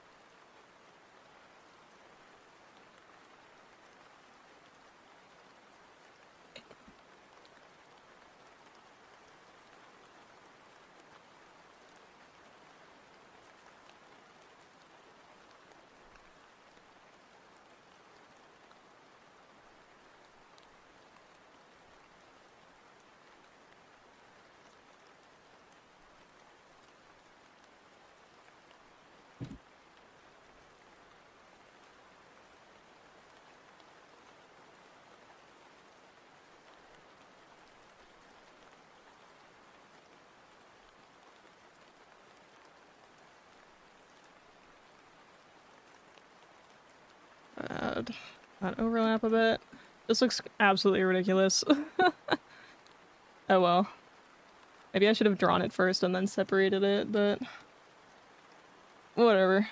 Add that overlap a bit. This looks absolutely ridiculous. Oh well. Maybe I should have drawn it first and then separated it, but whatever.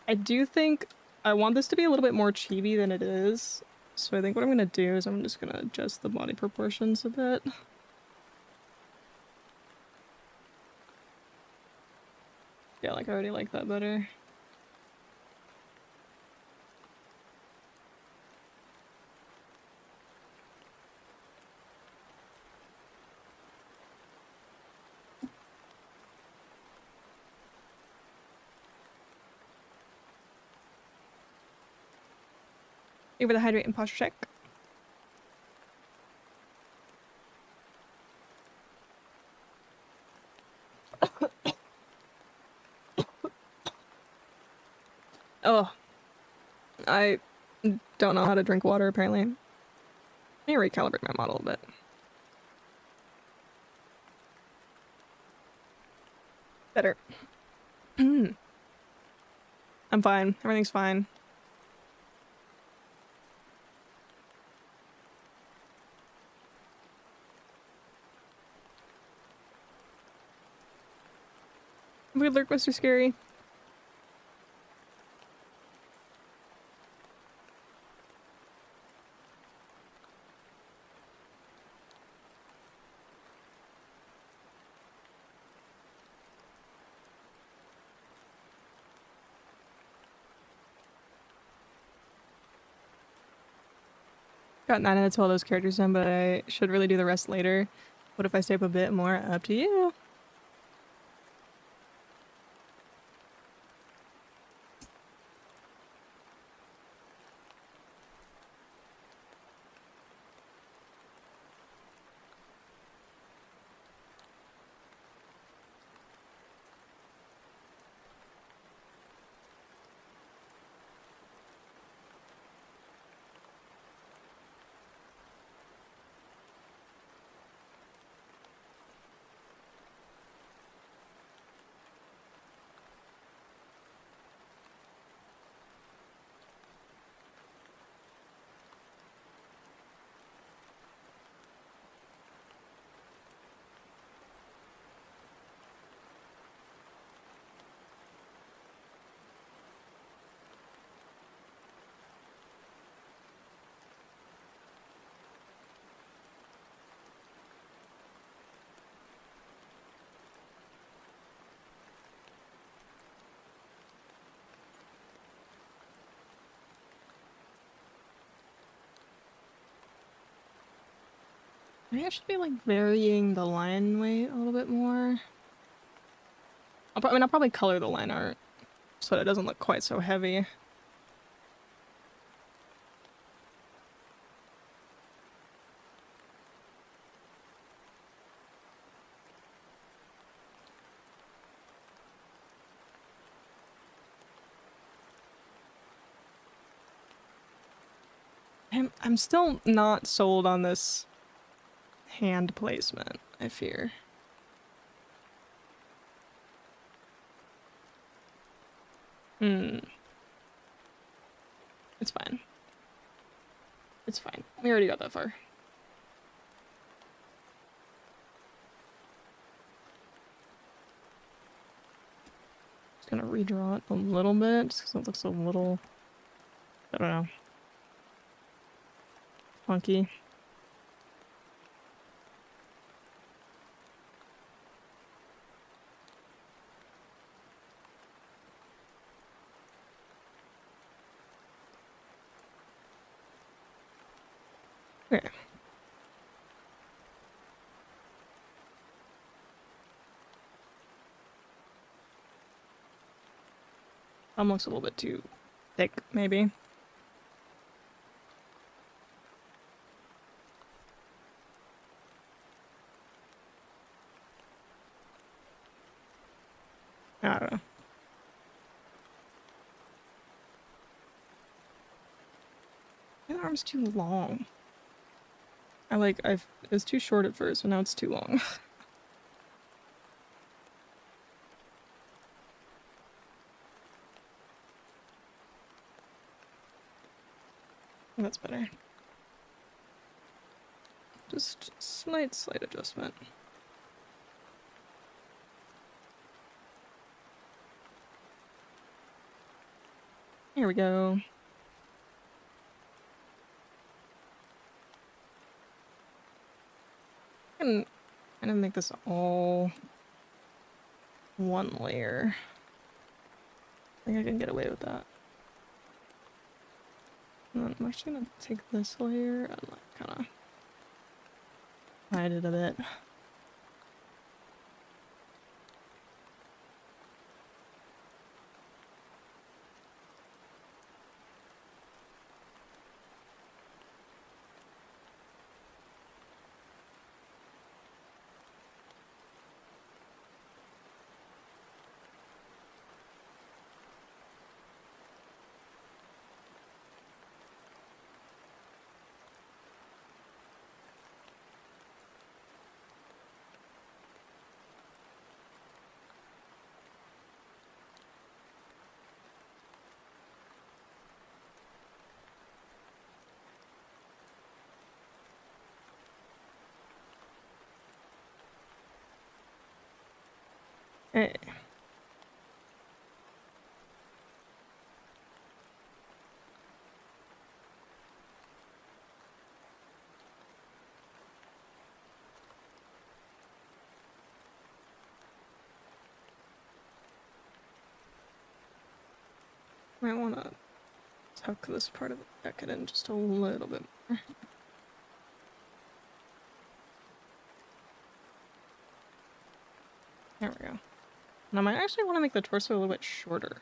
I do think I want this to be a little bit more chibi than it is. So I think what I'm gonna do is I'm just gonna adjust the body proportions a bit. Yeah, like I already like that better. Over the hydrate and posture check. Oh, I don't know how to drink water apparently. Let me recalibrate my model a bit. Better. I'm fine. Everything's fine. Good lurk, Mr. Scary. Got 9 out of 12 of those characters done, but I should really do the rest later. What if I stay up a bit more? Up to you. Maybe I should be like varying the line weight a little bit more. I mean, I'll probably color the line art so that it doesn't look quite so heavy. I'm still not sold on this hand placement, I fear. Hmm. It's fine. It's fine. We already got that far. Just gonna redraw it a little bit, just because it looks a little, I don't know, funky. Okay. Looks a little bit too thick, maybe. I don't know. My arm's too long. It was too short at first, and now it's too long. That's better. Just slight adjustment. Here we go. I can kind of make this all one layer. I think I can get away with that. And then I'm actually gonna take this layer and like kind of hide it a bit. Eh. Might want to tuck this part of the jacket in just a little bit more. There we go. And I might actually want to make the torso a little bit shorter.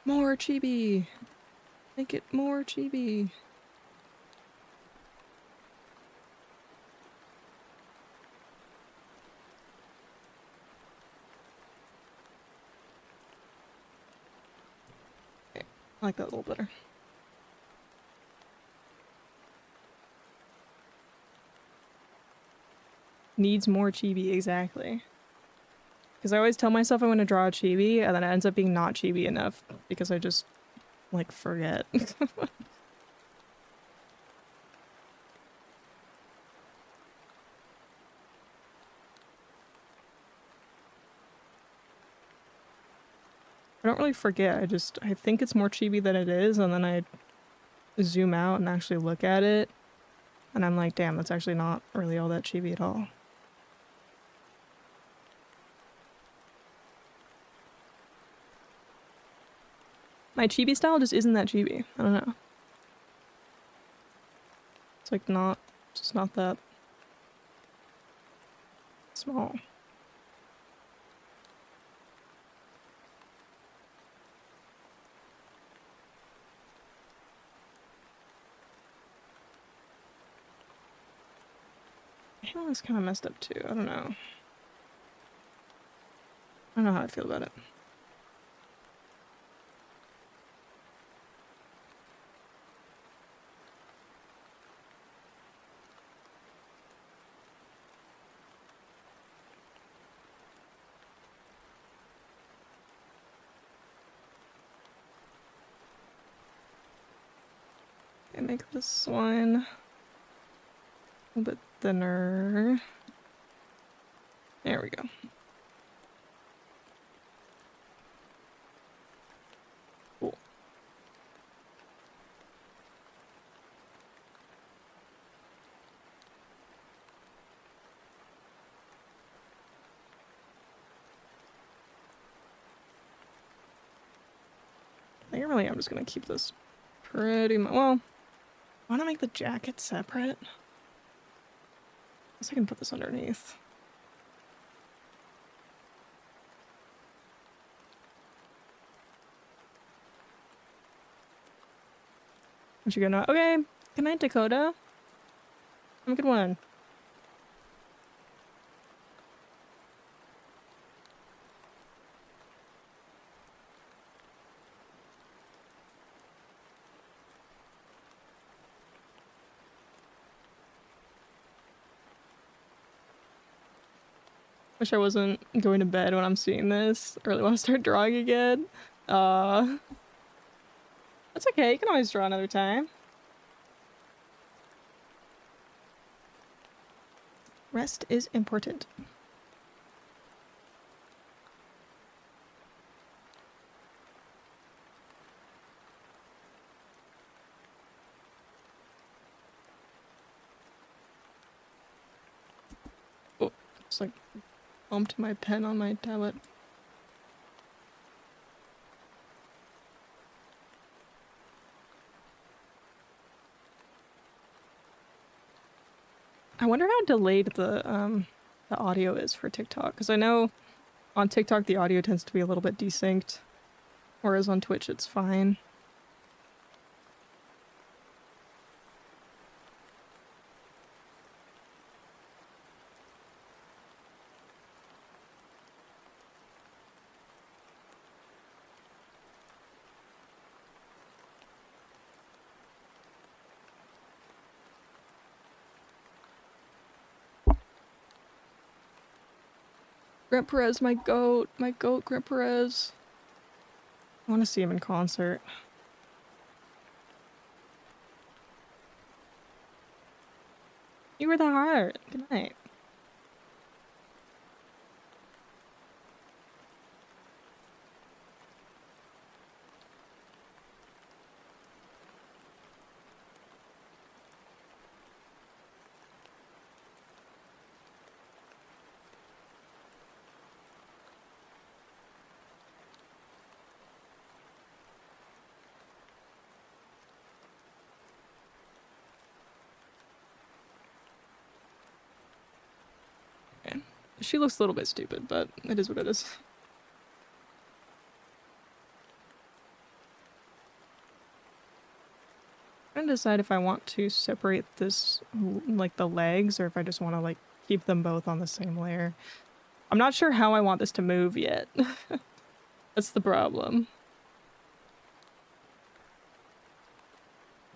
More chibi! Make it more chibi! Okay, I like that a little better. Needs more chibi, exactly. Because I always tell myself I'm going to draw a chibi, and then it ends up being not chibi enough, because I just, like, forget. I don't really forget, I think it's more chibi than it is, and then I zoom out and actually look at it, and I'm like, damn, that's actually not really all that chibi at all. My chibi style just isn't that chibi. I don't know. It's like not, just not that small. I think that's kind of messed up too. I don't know. I don't know how I feel about it. Okay, make this one a little bit thinner. There we go. Cool. I think really I'm just gonna keep this pretty much. Well, I want to make the jacket separate. I guess I can put this underneath. What you gonna? Okay. Good night, Dakota. Have a good one. Wish I wasn't going to bed when I'm seeing this. I really want to start drawing again. That's okay. You can always draw another time. Rest is important. Oh, just like bumped my pen on my tablet. I wonder how delayed the audio is for TikTok, because I know on TikTok the audio tends to be a little bit desynced, whereas on Twitch it's fine. Grant Perez, my goat, Grant Perez. I want to see him in concert. You were the heart. Good night. Okay. She looks a little bit stupid, but it is what it is. I'm trying to decide if I want to separate this, like the legs, or if I just want to like keep them both on the same layer. I'm not sure how I want this to move yet. That's the problem.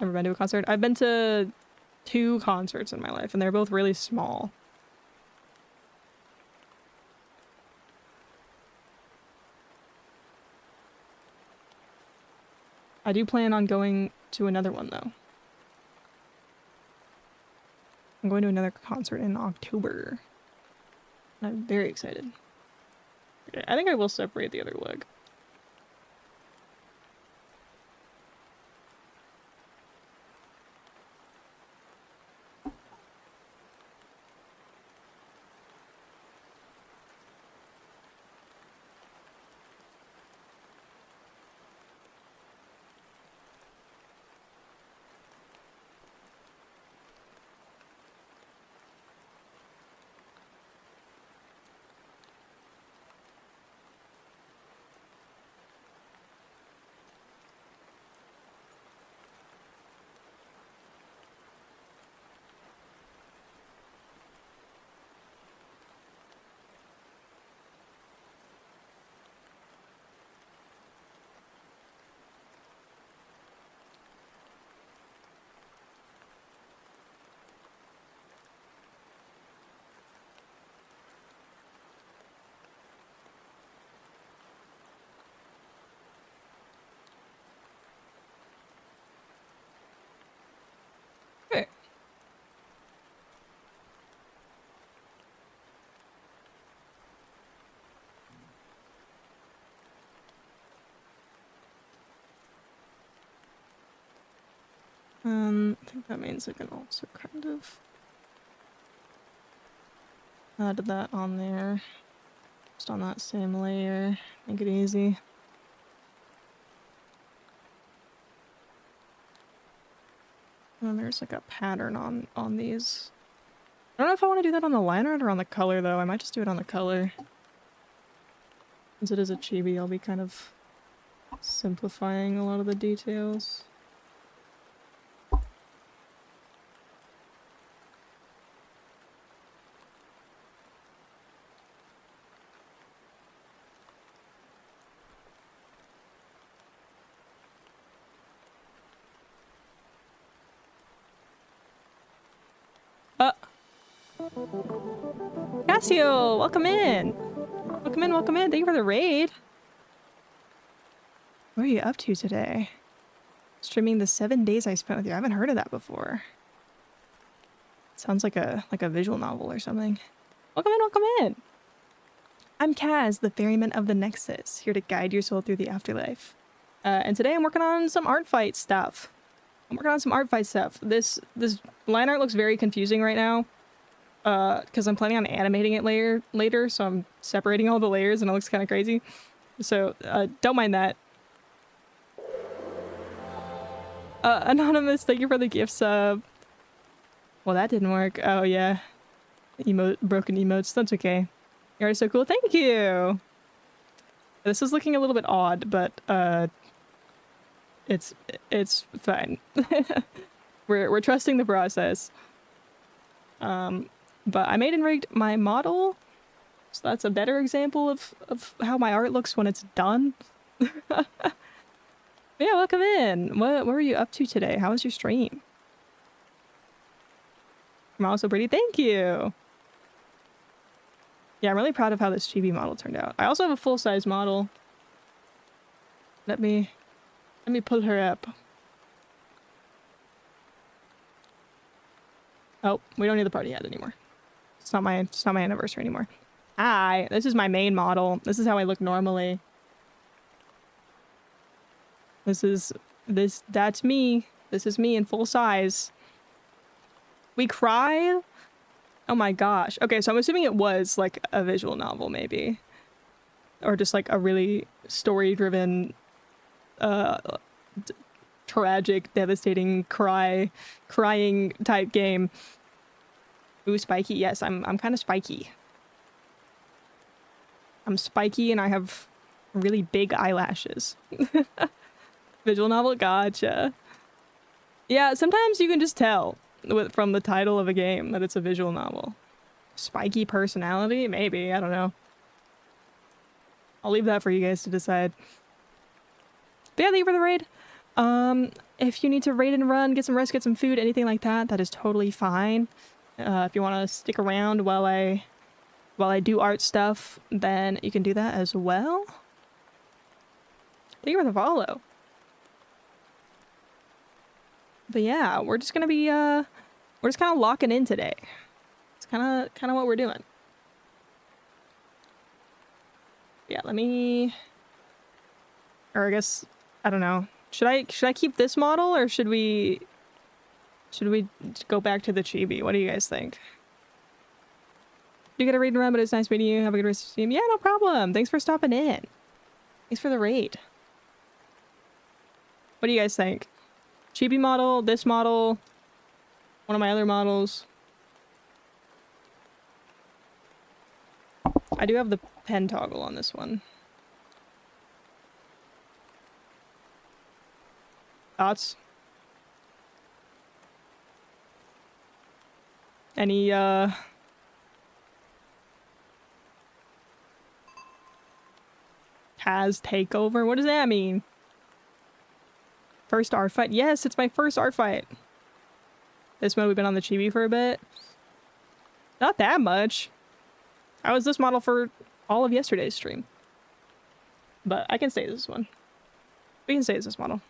Never been to a concert. I've been to 2 concerts in my life, and they're both really small. I do plan on going to another one, though. I'm going to another concert in October. I'm very excited. Okay, I think I will separate the other leg. I think that means I can also kind of add that on there. Just on that same layer. Make it easy. And there's like a pattern on these. I don't know if I want to do that on the line art or on the color though. I might just do it on the color. Since it is a chibi, I'll be kind of simplifying a lot of the details. Cassio, welcome in. Welcome in, welcome in. Thank you for the raid. What are you up to today? Streaming the 7 days I spent with you. I haven't heard of that before. Sounds like a visual novel or something. Welcome in, welcome in. I'm Kaz, the ferryman of the Nexus, here to guide your soul through the afterlife. And today I'm working on some art fight stuff. This line art looks very confusing right now. Because I'm planning on animating it later, so I'm separating all the layers and it looks kind of crazy. So, don't mind that. Anonymous, thank you for the gift sub. Well, that didn't work. Oh, yeah. Broken emotes, that's okay. You are so cool, thank you! This is looking a little bit odd, but, it's fine. We're trusting the process. But I made and rigged my model, so that's a better example of how my art looks when it's done. Yeah, welcome in. What were you up to today? How was your stream? I'm also pretty, thank you! Yeah, I'm really proud of how this chibi model turned out. I also have a full-size model. Let me pull her up. Oh, we don't need the party hat anymore. It's not my anniversary anymore. Hi, this is my main model. This is how I look normally. That's me. This is me in full size. We cry? Oh my gosh. Okay, so I'm assuming it was like a visual novel maybe. Or just like a really story-driven, tragic, devastating, crying type game. Ooh, spiky. Yes, I'm kind of spiky. I'm spiky and I have really big eyelashes. Visual novel? Gotcha. Yeah, sometimes you can just tell from the title of a game that it's a visual novel. Spiky personality? Maybe. I don't know. I'll leave that for you guys to decide. But yeah, thank you for the raid. If you need to raid and run, get some rest, get some food, anything like that, that is totally fine. If you want to stick around while I do art stuff, then you can do that as well. Thank you for the follow. But yeah, we're just gonna be we're just kind of locking in today. It's kind of what we're doing. Yeah, or I guess I don't know. Should I keep this model or should we go back to the chibi? What do you guys think? You get a raid and run, but it's nice meeting you. Have a good rest of the stream. Yeah, no problem. Thanks for stopping in. Thanks for the raid. What do you guys think? Chibi model, this model, one of my other models. I do have the pen toggle on this one. Thoughts? Any, Kaz takeover? What does that mean? First art fight? Yes, it's my first art fight. This mode, we've been on the chibi for a bit. Not that much. I was this model for all of yesterday's stream. But I can say this one. We can say it's this model.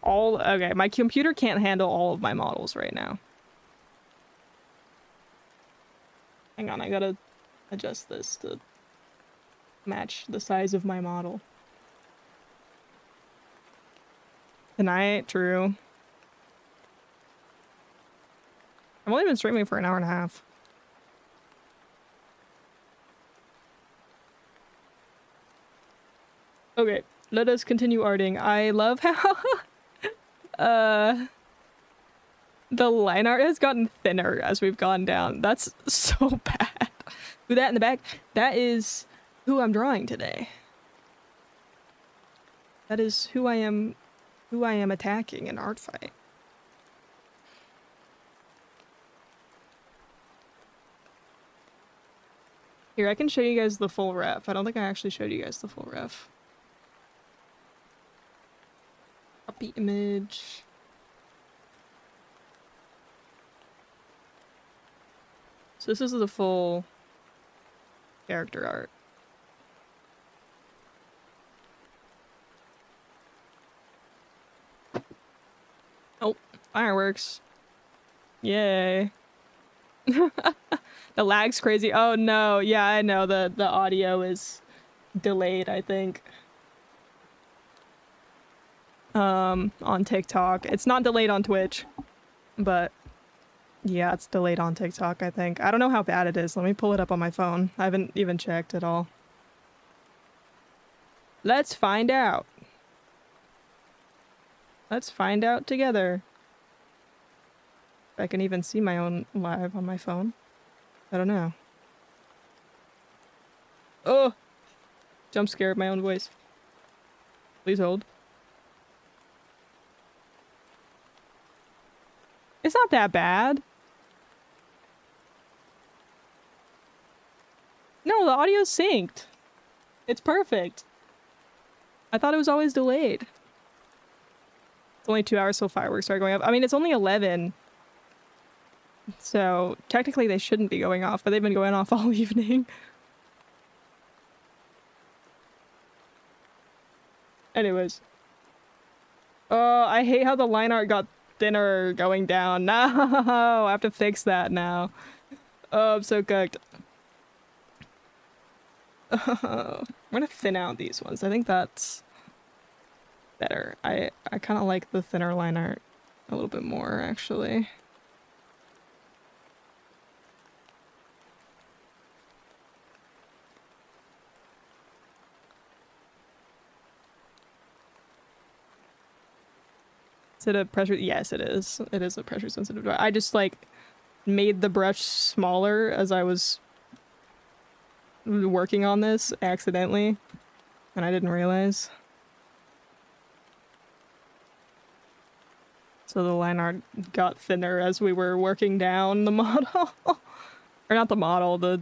Okay, my computer can't handle all of my models right now. Hang on, I gotta adjust this to match the size of my model. Tonight, true. I've only been streaming for an hour and a half. Okay, let us continue arting. I love how the line art has gotten thinner as we've gone down. That's so bad. Who that in the back? That is who I'm drawing today. That is who I am attacking in art fight. Here, I can show you guys the full ref. I don't think I actually showed you guys the full ref. Copy image. So this is the full character art. Oh, fireworks. Yay. The lag's crazy. Oh no, yeah, I know the audio is delayed, I think. On TikTok. It's not delayed on Twitch, but yeah, it's delayed on TikTok, I think. I don't know how bad it is. Let me pull it up on my phone. I haven't even checked at all. Let's find out. Let's find out together. If I can even see my own live on my phone. I don't know. Oh! Jump scare of my own voice. Please hold. It's not that bad. No, the audio's synced. It's perfect. I thought it was always delayed. It's only 2 hours till fireworks are going up. I mean, it's only 11. So, technically they shouldn't be going off, but they've been going off all evening. Anyways. Oh, I hate how the line art got thinner going down. No! I have to fix that now. Oh, I'm so cooked. I'm gonna thin out these ones. I think that's better. I kind of like the thinner line art a little bit more, actually. Is it a pressure? Yes, it is. It is a pressure sensitive drawing. I just like made the brush smaller as I was working on this accidentally, and I didn't realize. So the line art got thinner as we were working down the model. Or not the model, the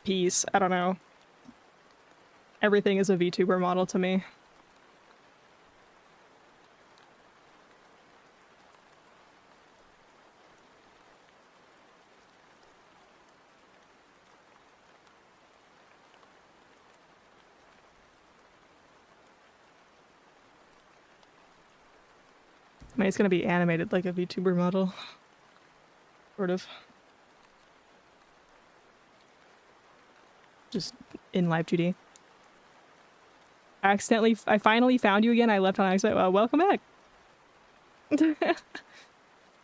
piece. I don't know. Everything is a VTuber model to me. I mean, it's gonna be animated like a VTuber model. Sort of. Just in live 2D. I finally found you again. I left on accident. Well, welcome back.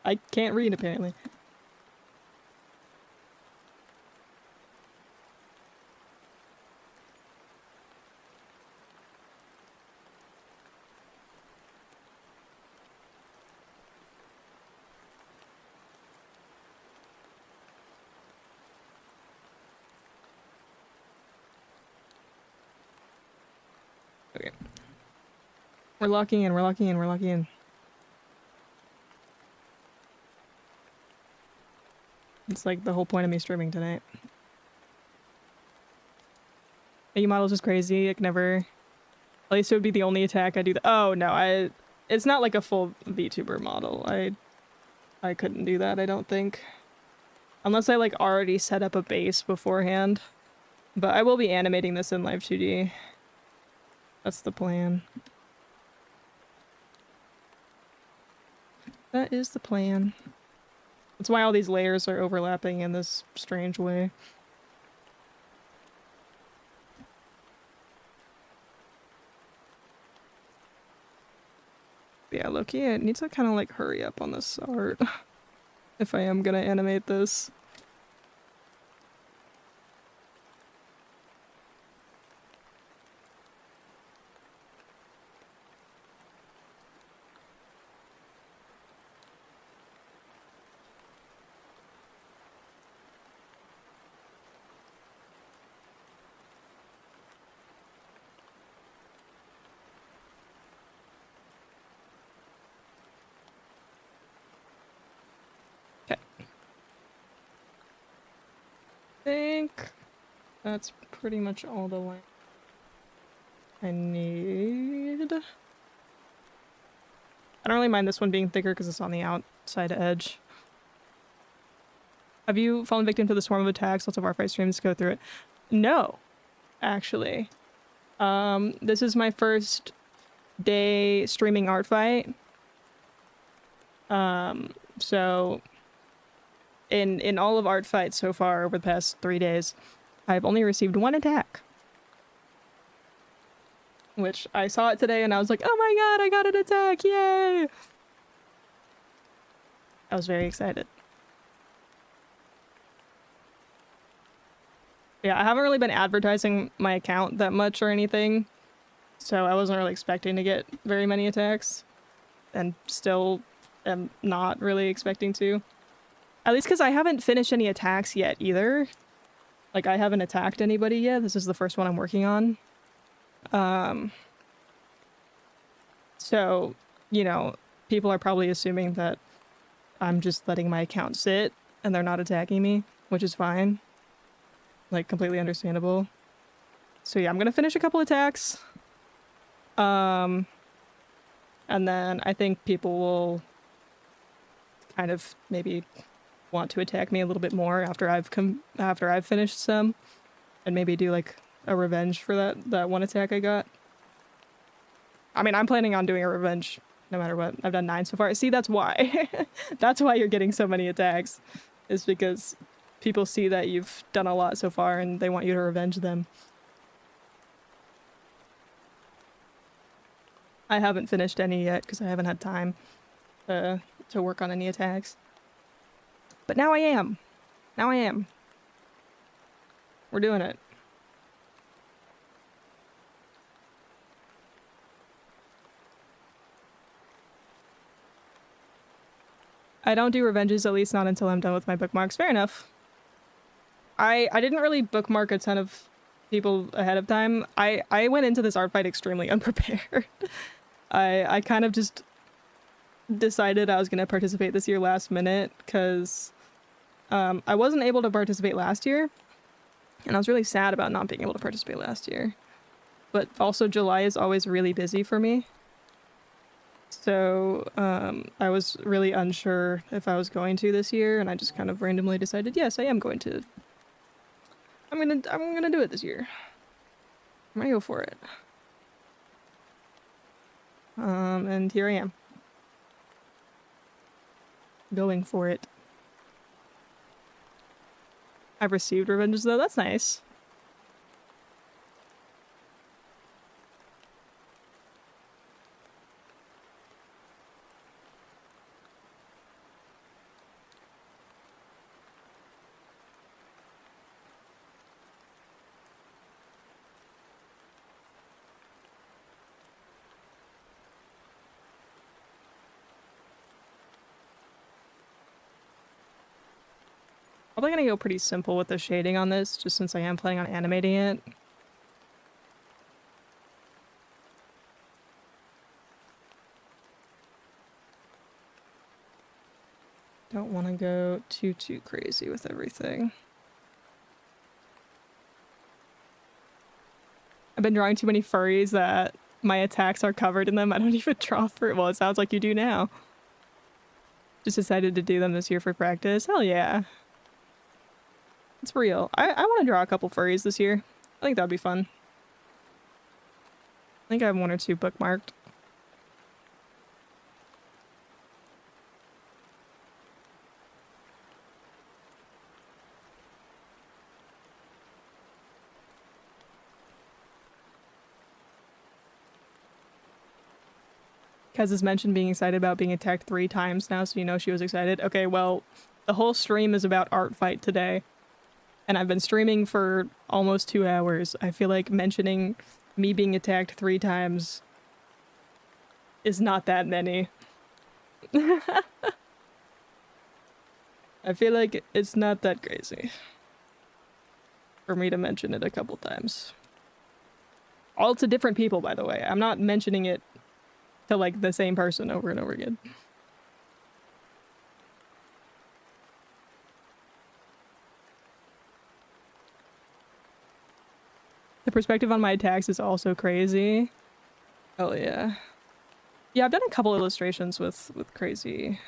I can't read, apparently. Okay. We're locking in, we're locking in, we're locking in. It's like the whole point of me streaming tonight. Making models is crazy. I can never... At least it would be the only attack I do. Oh, no, it's not like a full VTuber model. I couldn't do that, I don't think. Unless I, like, already set up a base beforehand. But I will be animating this in Live 2D. That's the plan. That is the plan. That's why all these layers are overlapping in this strange way. Yeah, Loki, it needs to kind of like hurry up on this art. if I am gonna animate this. Okay. I think that's pretty much all the line I need. I don't really mind this one being thicker because it's on the outside edge. Have you fallen victim to the swarm of attacks? Lots of R5 streams go through it. No, actually. This is my first day streaming art fight. So in all of art fights so far over the past 3 days, I've only received 1 attack. Which I saw it today and I was like, oh my god, I got an attack, yay! I was very excited. Yeah, I haven't really been advertising my account that much or anything, so I wasn't really expecting to get very many attacks, and still am not really expecting to. At least because I haven't finished any attacks yet either. Like, I haven't attacked anybody yet. This is the first one I'm working on. So, you know, people are probably assuming that I'm just letting my account sit and they're not attacking me, which is fine. Like, completely understandable. So yeah, I'm gonna finish a couple attacks. And then I think people will kind of maybe want to attack me a little bit more after I've finished some, and maybe do like a revenge for that 1 attack I got. I mean, I'm planning on doing a revenge no matter what. I've done 9 so far. See, that's why. That's why you're getting so many attacks, is because people see that you've done a lot so far and they want you to revenge them. I haven't finished any yet because I haven't had time to work on any attacks. But now I am. Now I am. We're doing it. I don't do revenges, at least not until I'm done with my bookmarks. Fair enough. I didn't really bookmark a ton of people ahead of time. I went into this art fight extremely unprepared. I kind of just decided I was going to participate this year last minute because I wasn't able to participate last year, and I was really sad about not being able to participate last year. But also July is always really busy for me. So I was really unsure if I was going to this year, and I just kind of randomly decided, yes, I am going to. I'm gonna do it this year. I'm gonna go for it. And here I am. Going for it. I've received revenges though, that's nice. Probably gonna go pretty simple with the shading on this, just since I am planning on animating it. Don't want to go too crazy with everything. I've been drawing too many furries that my attacks are covered in them. I don't even draw fur. Well, it sounds like you do now. Just decided to do them this year for practice. Hell yeah. It's real. I want to draw a couple furries this year. I think that'd be fun. I think I have 1 or 2 bookmarked. Kez has mentioned being excited about being attacked 3 times now, so you know she was excited. Okay, well, the whole stream is about Art Fight today. And I've been streaming for almost 2 hours. I feel like mentioning me being attacked 3 times is not that many. I feel like it's not that crazy for me to mention it a couple times. All to different people, by the way. I'm not mentioning it to, like, the same person over and over again. The perspective on my attacks is also crazy. Oh yeah. Yeah, I've done a couple illustrations with crazy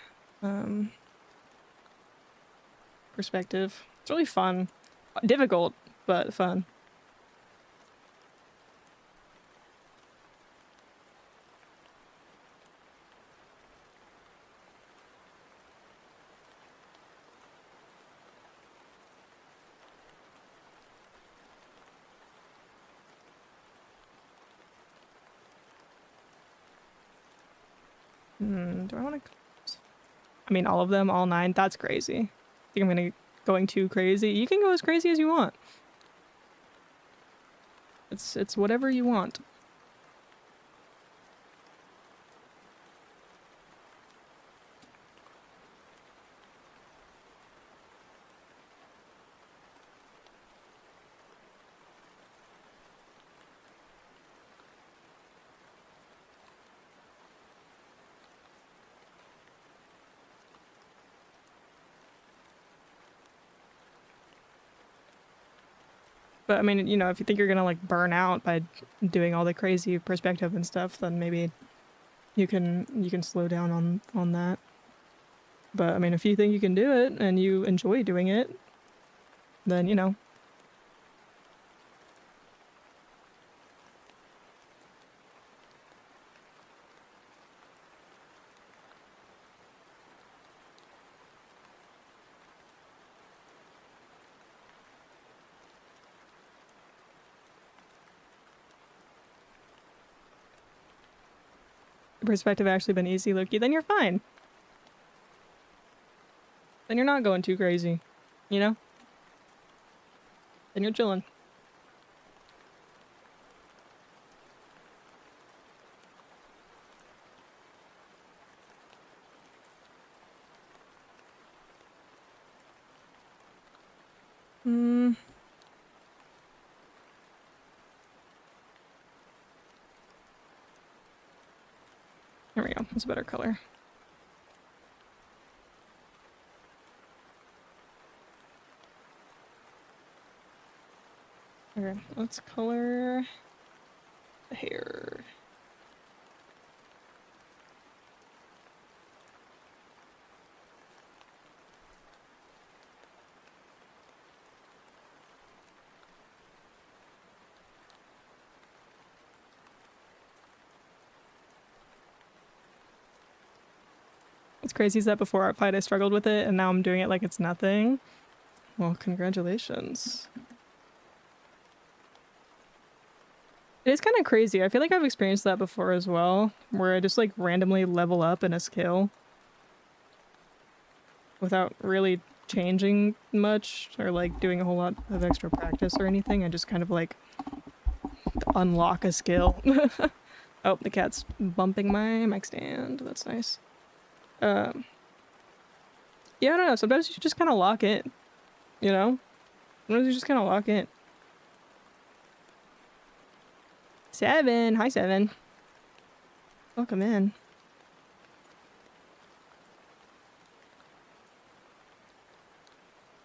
perspective. It's really fun. Difficult, but fun. Do I want to... I mean, all of them, all 9. That's crazy. I think I'm going too crazy. You can go as crazy as you want. It's whatever you want. But I mean, you know, if you think you're gonna like burn out by doing all the crazy perspective and stuff, then maybe you can slow down on that. But I mean, if you think you can do it and you enjoy doing it, then you know. Perspective actually been easy, Loki, then you're fine. Then you're not going too crazy, you know? Then you're chilling. There we go. That's a better color. Okay, let's color the hair. What's crazy is that before Art Fight I struggled with it, and now I'm doing it like it's nothing. Well, congratulations. It is kind of crazy. I feel like I've experienced that before as well, where I just like randomly level up in a skill without really changing much or like doing a whole lot of extra practice or anything. I just kind of like unlock a skill. Oh, the cat's bumping my mic stand. That's nice. Yeah, I don't know. Sometimes you just kind of lock in, you know? Sometimes you just kind of lock in. 7. Hi, 7. Welcome in.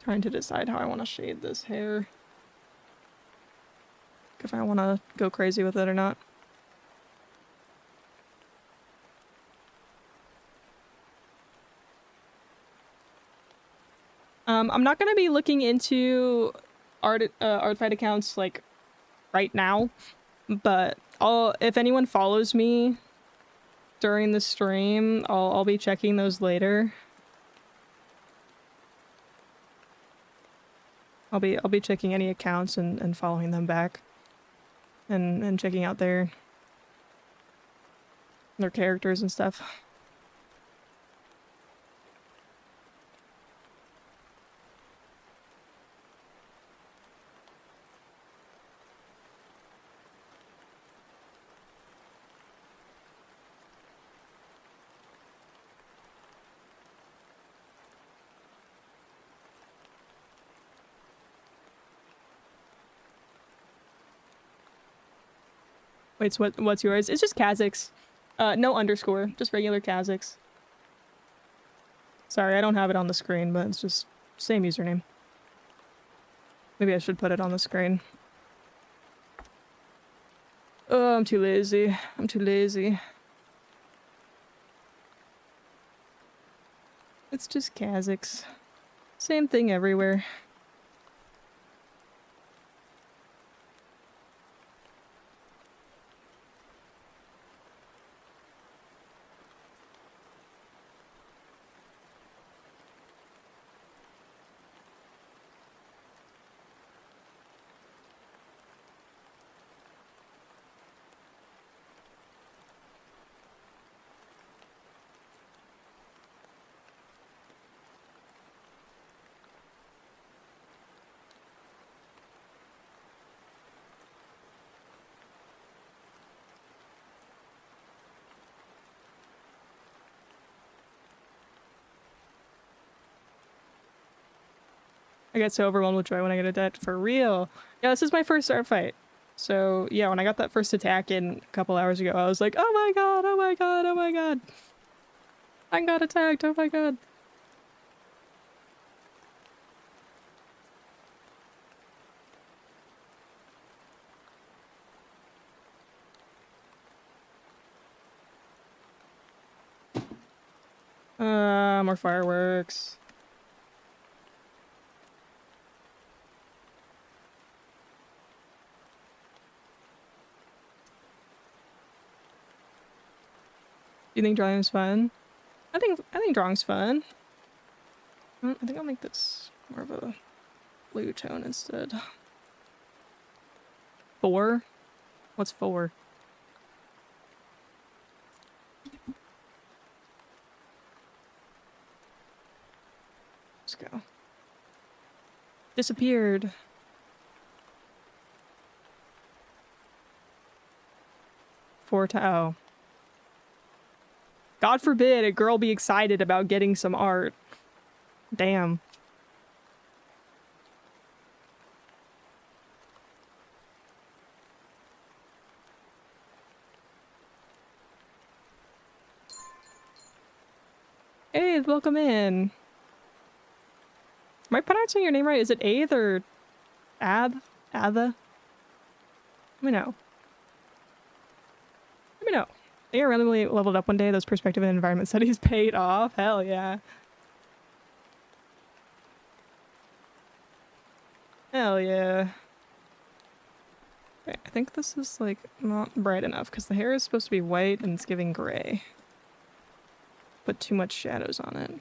Trying to decide how I want to shade this hair. If I want to go crazy with it or not. I'm not gonna be looking into art fight accounts like right now, but if anyone follows me during the stream, I'll be checking those later. I'll be checking any accounts and following them back and checking out their Their characters and stuff. Wait, so what's yours? It's just Kazakhs. No underscore, just regular Kazakhs. Sorry, I don't have it on the screen, but it's just same username. Maybe I should put it on the screen. Oh, I'm too lazy. I'm too lazy. It's just Kazakhs. Same thing everywhere. I get so overwhelmed with joy when I get a debt. For real. Yeah, this is my first start fight. So, yeah, when I got that first attack in a couple hours ago, I was like, oh my god, oh my god, oh my god. I got attacked, oh my god. More fireworks. Do you think drawing's fun? I think drawing's fun. I think I'll make this more of a blue tone instead. 4? What's 4? Let's go. Disappeared. Oh. God forbid a girl be excited about getting some art. Damn. Hey, welcome in. Am I pronouncing your name right? Is it Ath or Ab? Atha? Let me know. Let me know. I think I randomly leveled up one day. Those perspective and environment studies paid off. Hell yeah. Hell yeah. Okay, I think this is like not bright enough because the hair is supposed to be white and it's giving gray. Put too much shadows on it.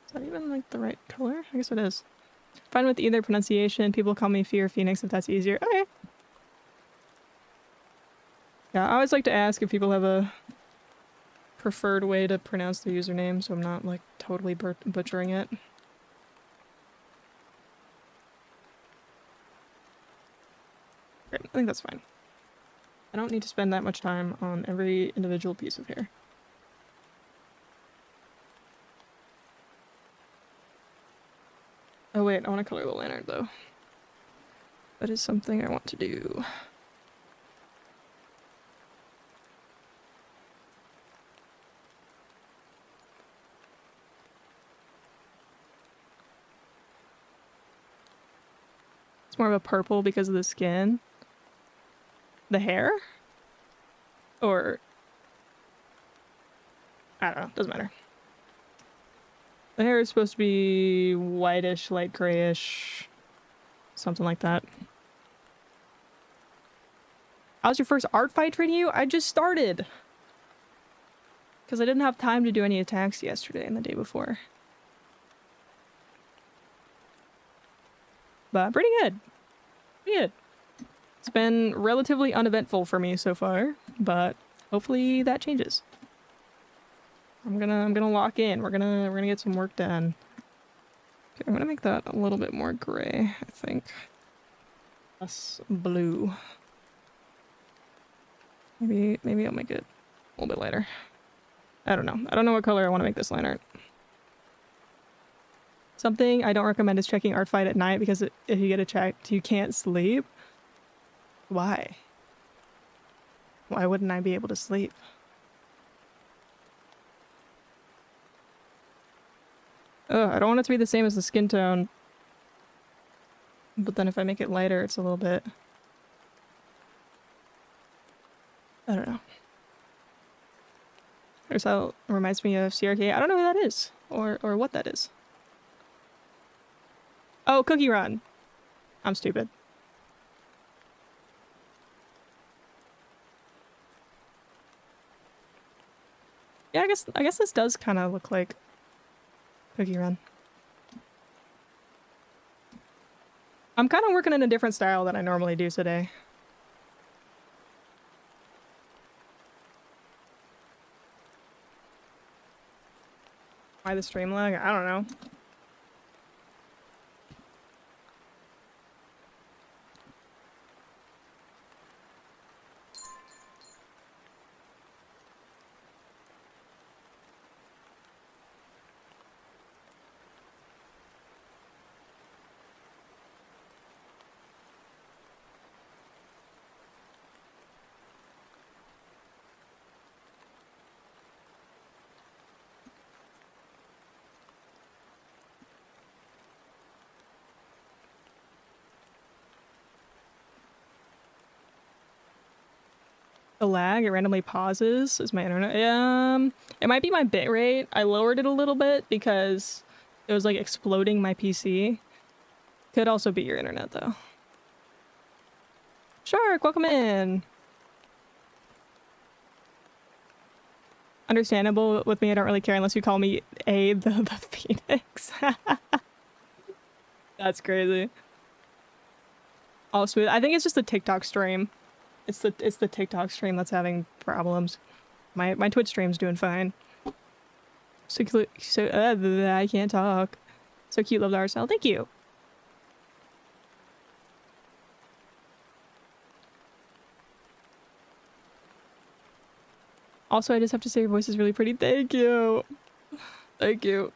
Is that even like the right color? I guess it is. Fine with either pronunciation. People call me Fear Phoenix if that's easier. Okay. Yeah, I always like to ask if people have a preferred way to pronounce their username so I'm not like totally butchering it. Great, I think that's fine. I don't need to spend that much time on every individual piece of hair. Oh wait, I want to color the lantern though. That is something I want to do. It's more of a purple because of the skin. The hair? Or... I don't know, doesn't matter. The hair is supposed to be whitish, light grayish. Something like that. How's your first art fight treating you? I just started! Because I didn't have time to do any attacks yesterday and the day before. But pretty good. Pretty good. It's been relatively uneventful for me so far, but hopefully that changes. I'm gonna lock in. We're gonna get some work done. Okay, I'm gonna make that a little bit more gray, I think. Less blue. Maybe I'll make it a little bit lighter. I don't know. I don't know what color I want to make this line art. Something I don't recommend is checking Artfight at night because if you get it checked, you can't sleep. Why? Why wouldn't I be able to sleep? Ugh, I don't want it to be the same as the skin tone. But then if I make it lighter, it's a little bit... I don't know. Ursa reminds me of CRK. I don't know who that is. Or what that is. Oh, Cookie Run. I'm stupid. Yeah, I guess this does kind of look like Cookie Run. I'm kind of working in a different style than I normally do today. Why the stream lag? I don't know. The lag, it randomly pauses. Is my internet? It might be my bitrate. I lowered it a little bit because it was like exploding my PC. Could also be your internet though. Shark, welcome in. Understandable with me, I don't really care unless you call me the Phoenix. That's crazy. All smooth. I think it's just the TikTok stream. It's the TikTok stream that's having problems. My Twitch stream's doing fine. So I can't talk. So cute, loved our style. Thank you. Also, I just have to say your voice is really pretty. Thank you. Thank you.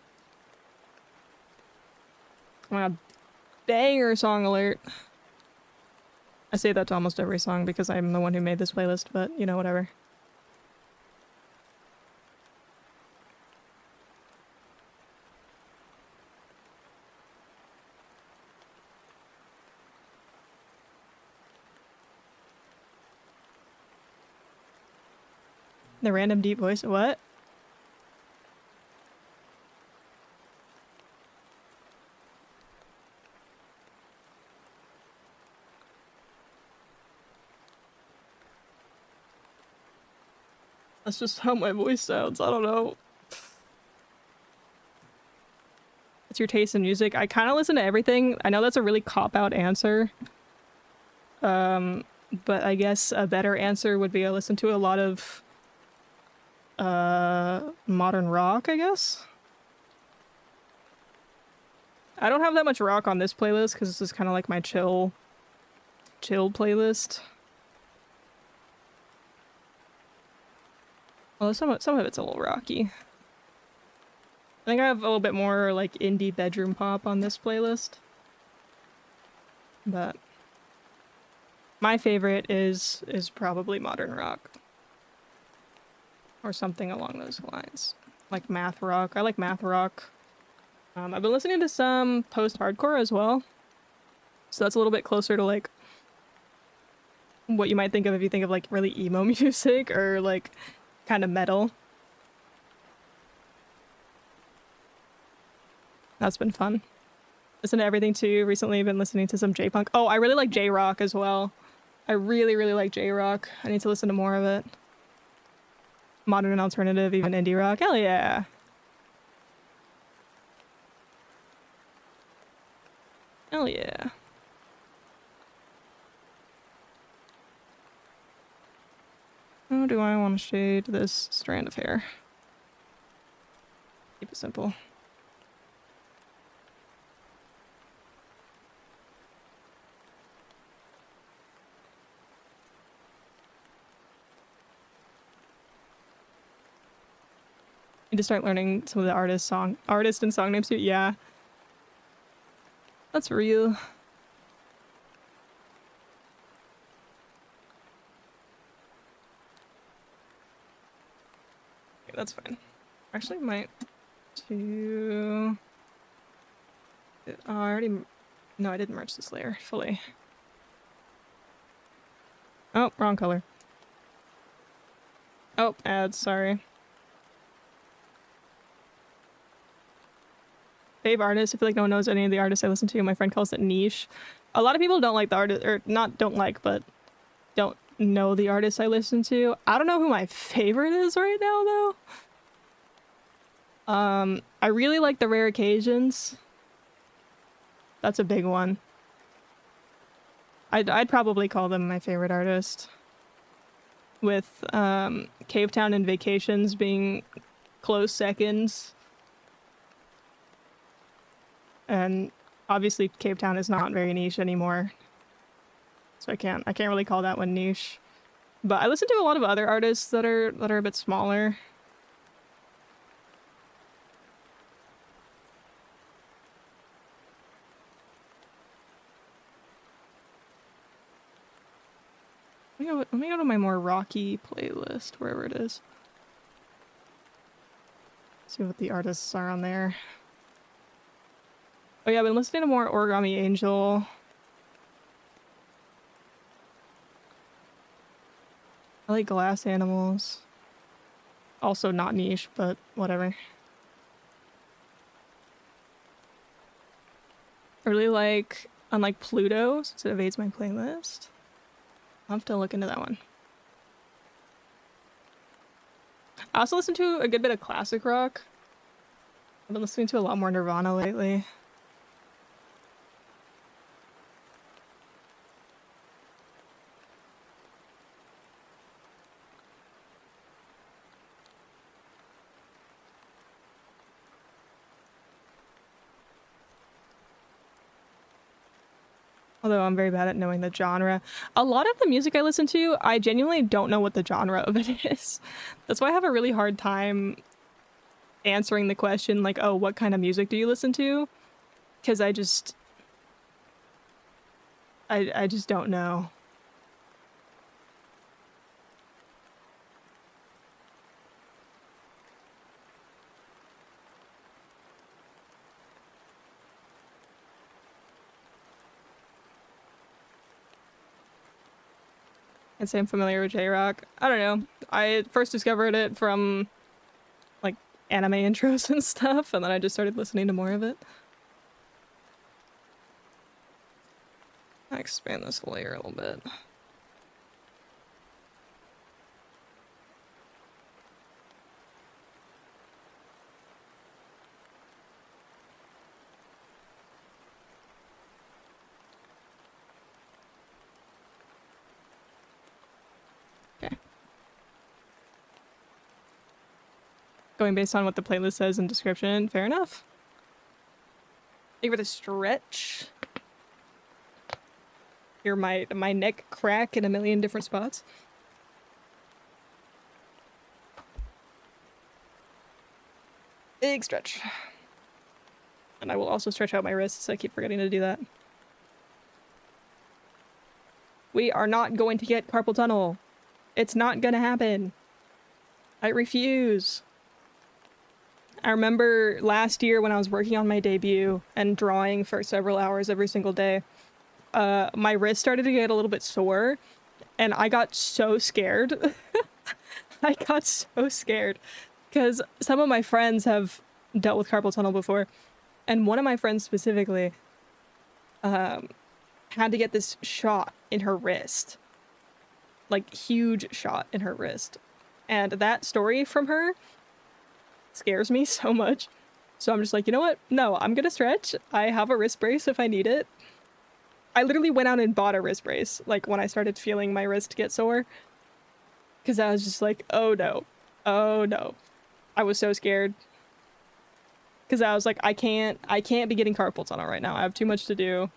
Oh my god. Banger song alert. I say that to almost every song because I'm the one who made this playlist, but you know, whatever. The random deep voice, what? That's just how my voice sounds. I don't know. What's your taste in music? I kind of listen to everything. I know that's a really cop-out answer. But I guess a better answer would be I listen to a lot of modern rock, I guess. I don't have that much rock on this playlist because this is kind of like my chill playlist. Although some of it's a little rocky. I think I have a little bit more like indie bedroom pop on this playlist. But my favorite is probably modern rock. Or something along those lines. Like math rock. I like math rock. I've been listening to some post-hardcore as well. So that's a little bit closer to like what you might think of if you think of like really emo music or like kind of metal. That's been fun. Listen to everything too. Recently been listening to some J-punk. Oh, I really like J-rock as well. I really, really like J-rock. I need to listen to more of it. Modern and alternative, even indie rock. Hell yeah. Hell yeah. do I want to shade this strand of hair? Keep it simple. Need to start learning some of the artist and song names too. Yeah, that's real. Okay, that's fine. Actually, might to. I already. No, I didn't merge this layer fully. Oh, wrong color. Oh, ads. Sorry. Fave artist. I feel like no one knows any of the artists I listen to. My friend calls it niche. A lot of people don't like the artist, or not don't like, but don't know the artists I listen to. I don't know who my favorite is right now, though. I really like the Rare Occasions. That's a big one. I'd probably call them my favorite artist. With Cavetown and Vacations being close seconds. And obviously Cavetown is not very niche anymore. So I can't really call that one niche. But I listen to a lot of other artists that are a bit smaller. Let me go to my more rocky playlist, wherever it is. See what the artists are on there. Oh yeah, I've been listening to more Origami Angel. I like Glass Animals. Also not niche, but whatever. I really like Unlike Pluto, since it evades my playlist. I'll have to look into that one. I also listen to a good bit of classic rock. I've been listening to a lot more Nirvana lately. Although I'm very bad at knowing the genre. A lot of the music I listen to, I genuinely don't know what the genre of it is. That's why I have a really hard time answering the question, like, oh, what kind of music do you listen to? Because I just don't know. I'd say I'm familiar with J-Rock. I don't know. I first discovered it from, like, anime intros and stuff, and then I just started listening to more of it. I expand this layer a little bit. Going based on what the playlist says in description. Fair enough. Thank you for the stretch. Hear my neck crack in a million different spots. Big stretch. And I will also stretch out my wrists. I keep forgetting to do that. We are not going to get carpal tunnel. It's not gonna happen. I refuse. I remember last year when I was working on my debut and drawing for several hours every single day, my wrist started to get a little bit sore, and I got so scared. I got so scared because some of my friends have dealt with carpal tunnel before, and one of my friends specifically had to get this shot in her wrist, like huge shot in her wrist, and that story from her scares me so much. So I'm just like, you know what? No, I'm gonna stretch. I have a wrist brace if I need it. I literally went out and bought a wrist brace, like when I started feeling my wrist get sore. Because I was just like, oh no. Oh no. I was so scared. Because I was like, I can't be getting carpal tunnel right now. I have too much to do.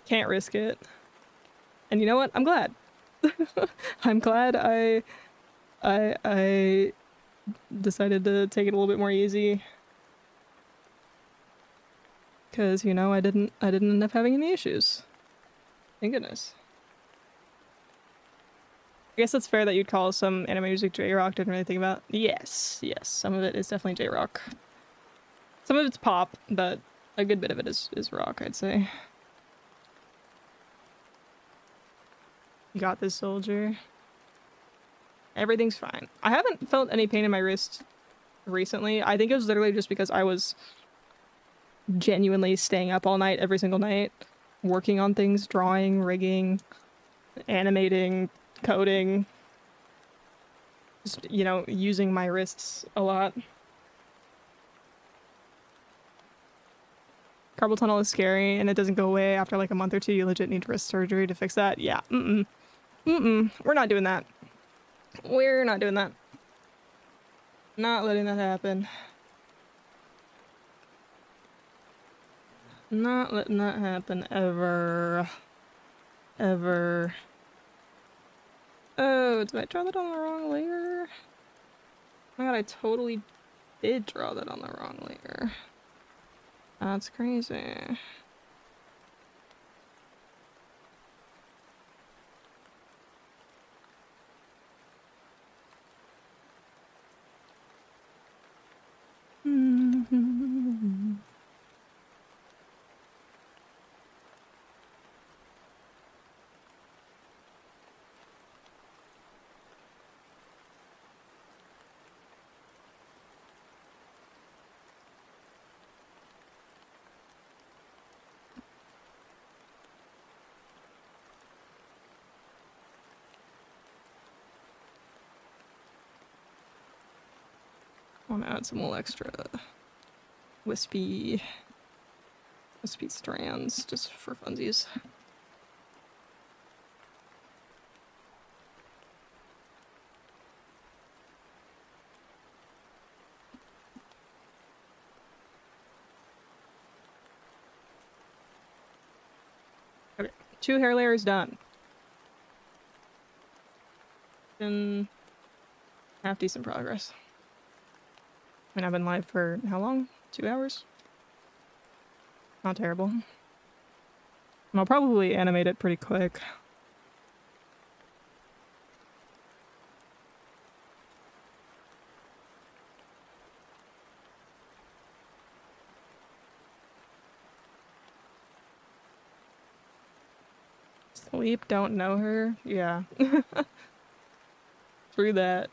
Can't risk it. And you know what? I'm glad. I'm glad I decided to take it a little bit more easy. Because, you know, I didn't end up having any issues. Thank goodness. I guess it's fair that you'd call some anime music J-rock. Didn't really think about. Yes, yes, some of it is definitely J-rock. Some of it's pop, but a good bit of it is rock, I'd say. You got this, soldier. Everything's fine. I haven't felt any pain in my wrist recently. I think it was literally just because I was genuinely staying up all night, every single night, working on things, drawing, rigging, animating, coding. Just, you know, using my wrists a lot. Carpal tunnel is scary and it doesn't go away after like a month or two. You legit need wrist surgery to fix that. Yeah. We're not doing that. We're not doing that. Not letting that happen. Not letting that happen ever. Ever. Oh, did I draw that on the wrong layer? Oh my god, I totally did draw that on the wrong layer. That's crazy. I want to add some little extra wispy strands just for funsies. Okay, 2 hair layers done. Been half decent progress. I mean, I've been live for how long? 2 hours? Not terrible. And I'll probably animate it pretty quick. Sleep, don't know her? Yeah. Through that.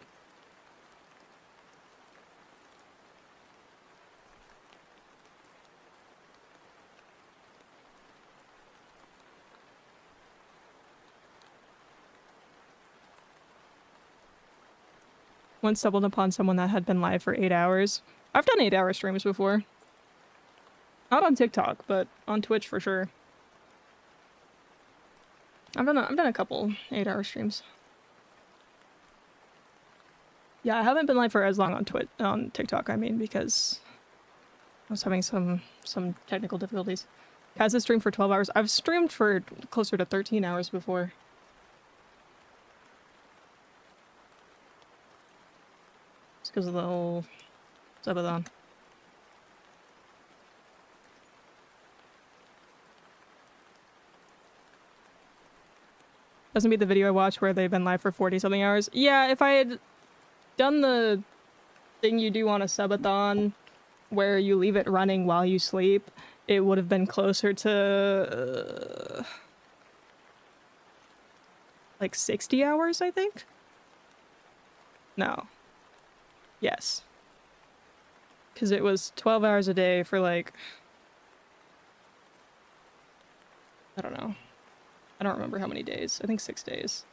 Once stumbled upon someone that had been live for 8 hours. I've done 8-hour streams before. Not on TikTok, but on Twitch for sure. I've done a couple 8-hour streams. Yeah, I haven't been live for as long on TikTok, I mean, because I was having some technical difficulties. Has this streamed for 12 hours? I've streamed for closer to 13 hours before. It's because of the whole subathon. Doesn't beat the video I watched where they've been live for 40-something hours. Yeah, if I had done the thing you do on a subathon where you leave it running while you sleep, it would have been closer to like 60 hours, I think? No. Yes. Because it was 12 hours a day for like, I don't know. I don't remember how many days. I think 6 days.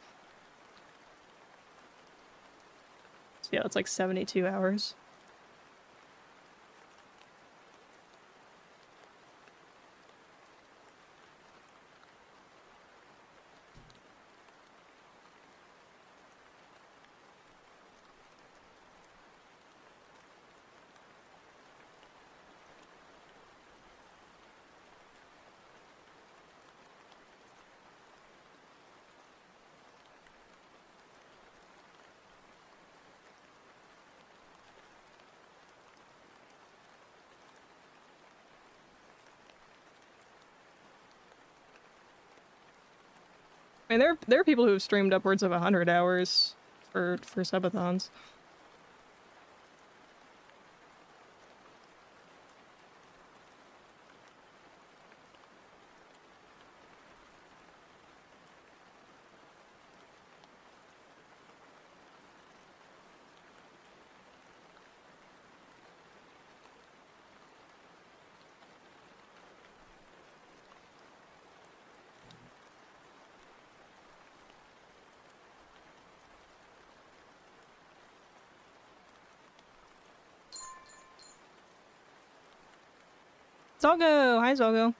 So yeah, it's like 72 hours. I mean, there are people who have streamed upwards of 100 hours for subathons. Zoggo! Hi, Zoggo.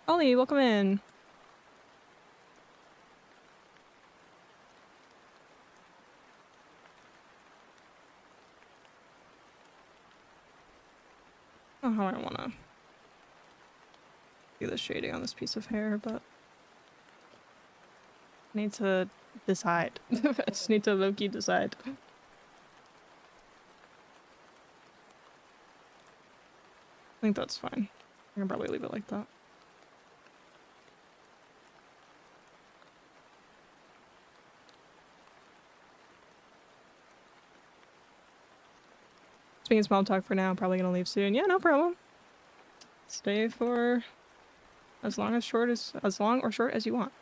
Ollie, welcome in. Oh, I don't want to do the shading on this piece of hair, but I need to decide. I just need to low-key decide. I think that's fine. I can probably leave it like that. Speaking small talk for now, I'm probably gonna leave soon. Yeah, no problem. Stay for as long or short as you want.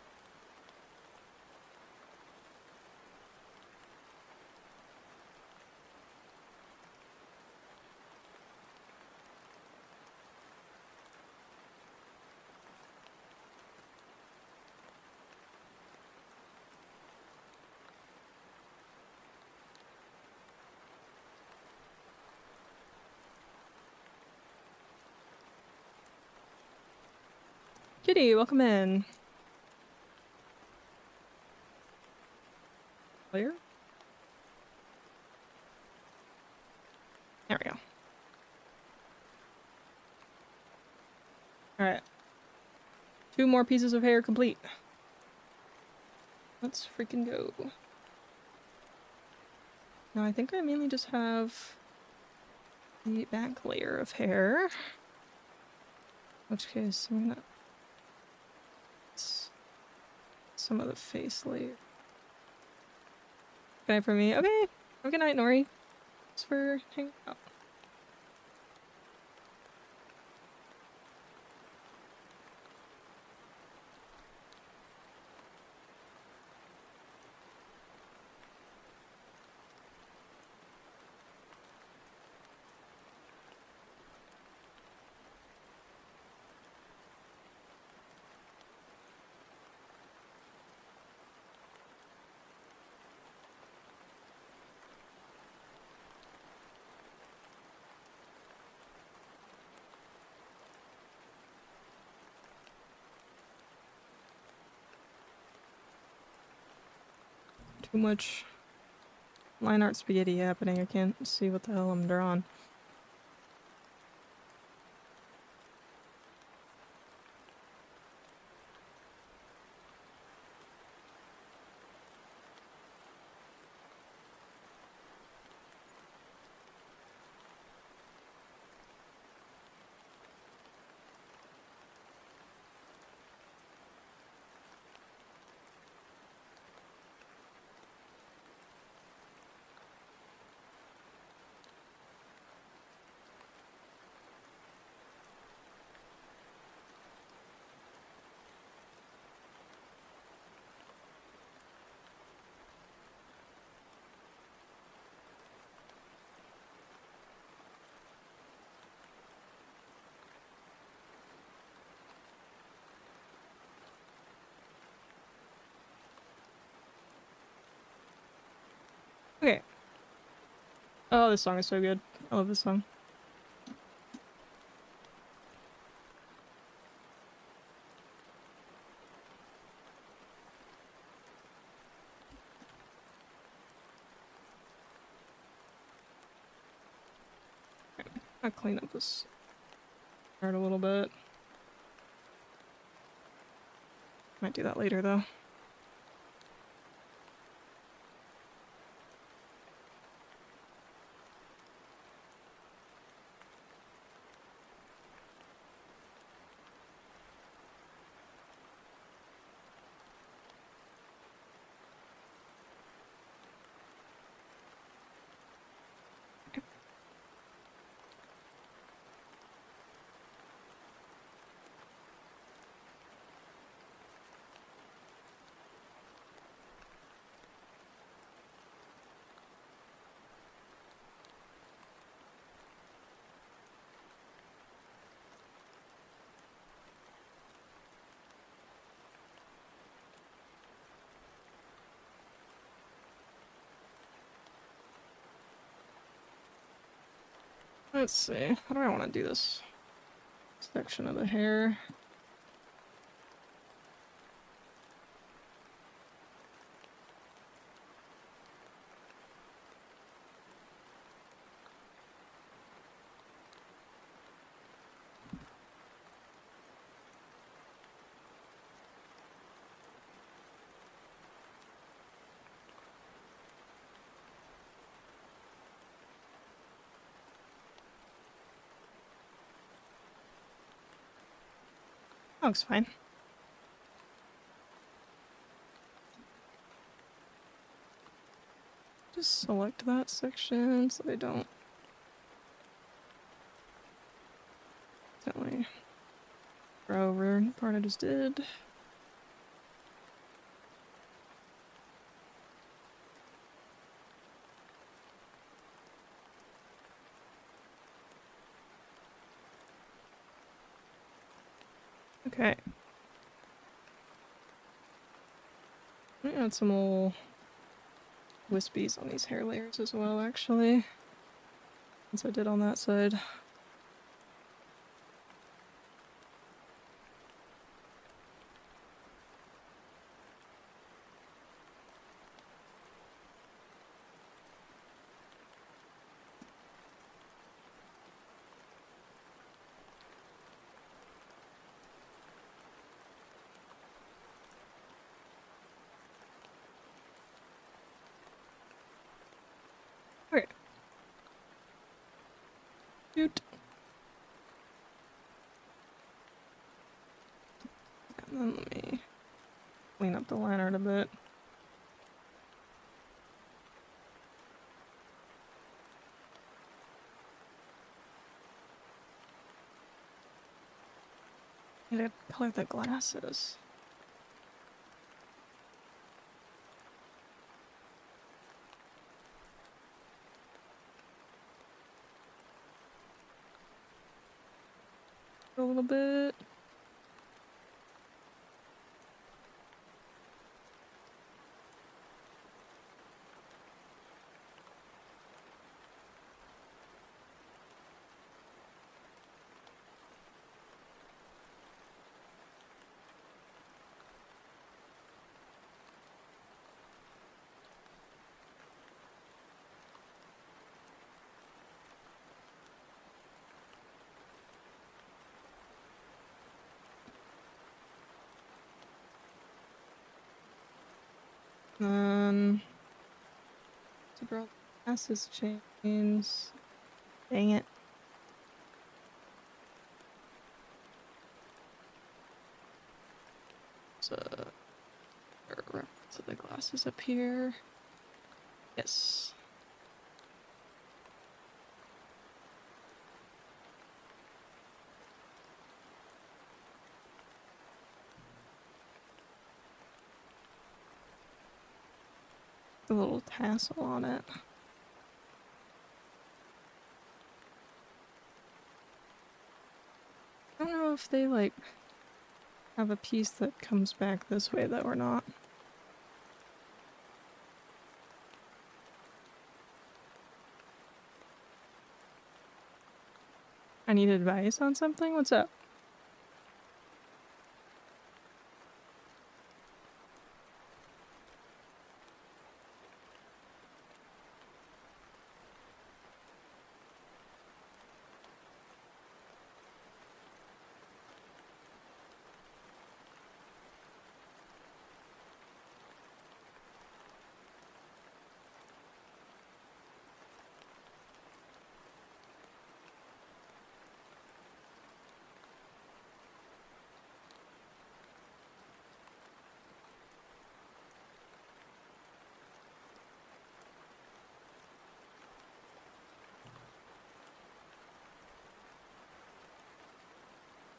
Kitty, welcome in. Clear? There we go. Alright. 2 more pieces of hair complete. Let's freaking go. Now I think I mainly just have the back layer of hair. In which case I'm gonna... some of the face layer. Good night for me. Okay. Have a good night, Nori. Thanks for hanging out. Too much line art spaghetti happening. I can't see what the hell I'm drawing. Okay. Oh, this song is so good. I love this song. I'll clean up this art a little bit. Might do that later though. Let's see. How do I want to do this section of the hair? Looks fine. Just select that section so they don't accidentally throw over the part I just did. Okay. I'm gonna add some more wispies on these hair layers as well, actually. Since I did on that side. Okay. Shoot. And then let me clean up the liner a bit. I gotta color the glasses. A little bit. To draw glasses chains. Dang it. So, reference of the glasses up here. Yes. A little tassel on it. I don't know if they like have a piece that comes back this way though or not. I need advice on something? What's up?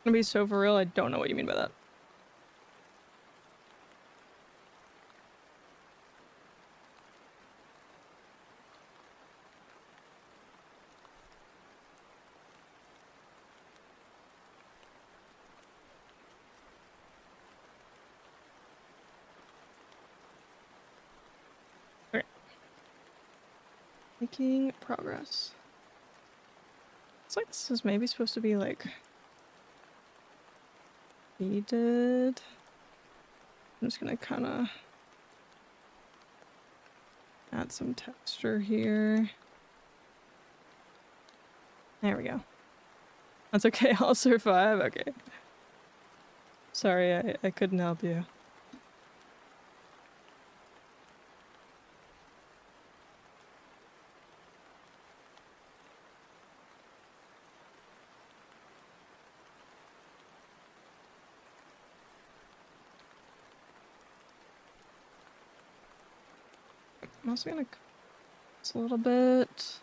I'm gonna be so for real, I don't know what you mean by that. Okay. Making progress. It's like this is maybe supposed to be like beaded. I'm just gonna kind of add some texture here. There we go. That's okay, I'll survive. Okay. Sorry, I couldn't help you. I'm also gonna cut this a little bit.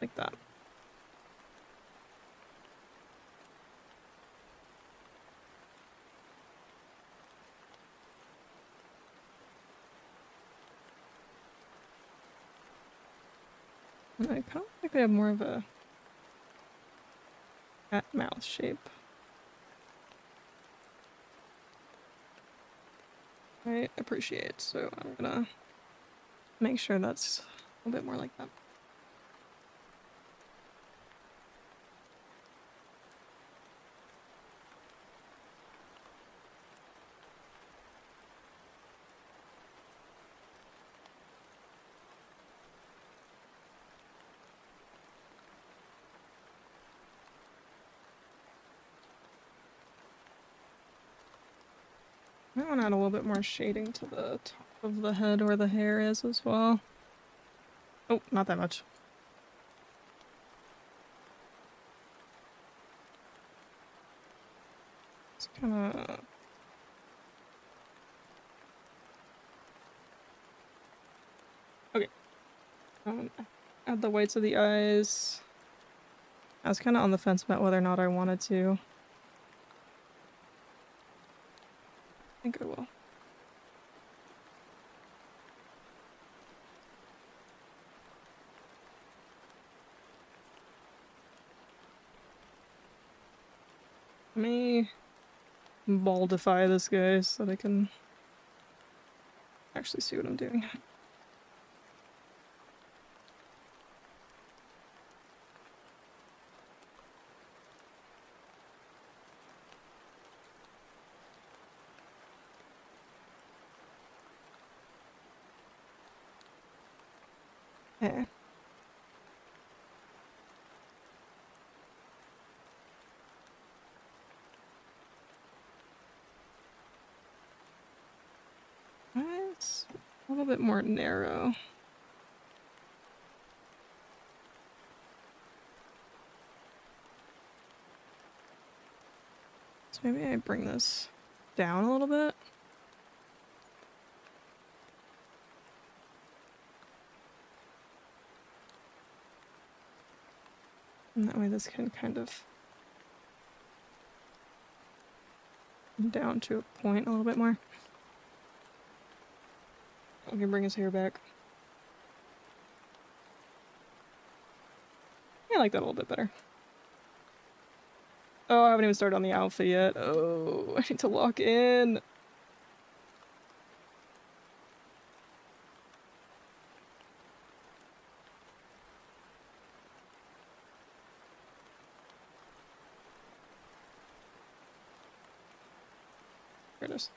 Like that. And I kind of like they have more of a cat mouth shape. I appreciate, so I'm gonna make sure that's a little bit more like that. I want to add a little bit more shading to the top of the head where the hair is as well. Oh, not that much. It's kind of... Okay. Add the whites of the eyes. I was kind of on the fence about whether or not I wanted to. I think I will. Let me baldify this guy so that I can actually see what I'm doing. Okay. It's a little bit more narrow. So maybe I bring this down a little bit. And that way this can kind of come down to a point a little bit more. I can bring his hair back. I like that a little bit better. Oh, I haven't even started on the outfit yet. Oh, I need to lock in. There it is.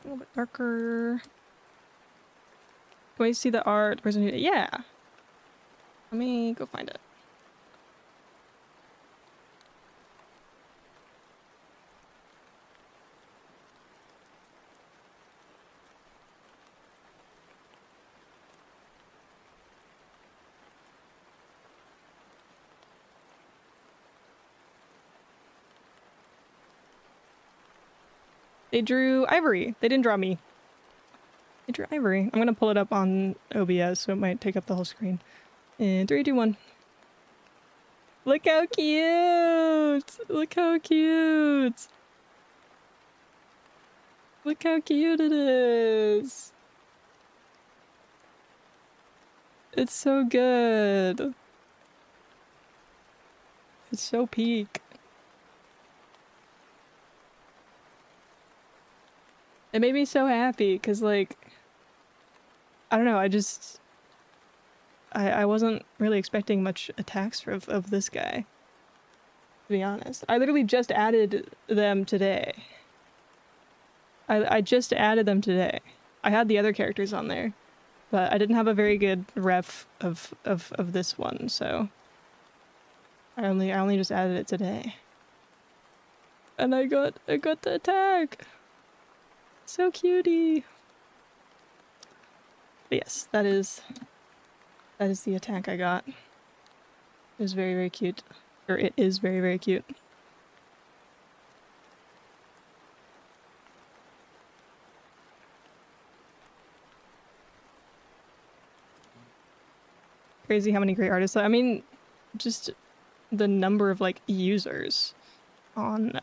A little bit darker. Can we see the art? The person who... Yeah! Let me go find it. They drew Ivory. They didn't draw me. They drew Ivory. I'm gonna pull it up on OBS, so it might take up the whole screen. In 3, 2, 1. Look how cute! Look how cute! Look how cute it is! It's so good. It's so peak. It made me so happy because, like, I don't know, I wasn't really expecting much attacks of this guy, to be honest. I literally just added them today. I just added them today. I had the other characters on there, but I didn't have a very good ref of this one, so I only just added it today. And I got the attack. So cutie. But yes, that is the attack I got. It was very, very cute. Or it is very, very cute. Crazy how many great artists. I mean, just the number of like users on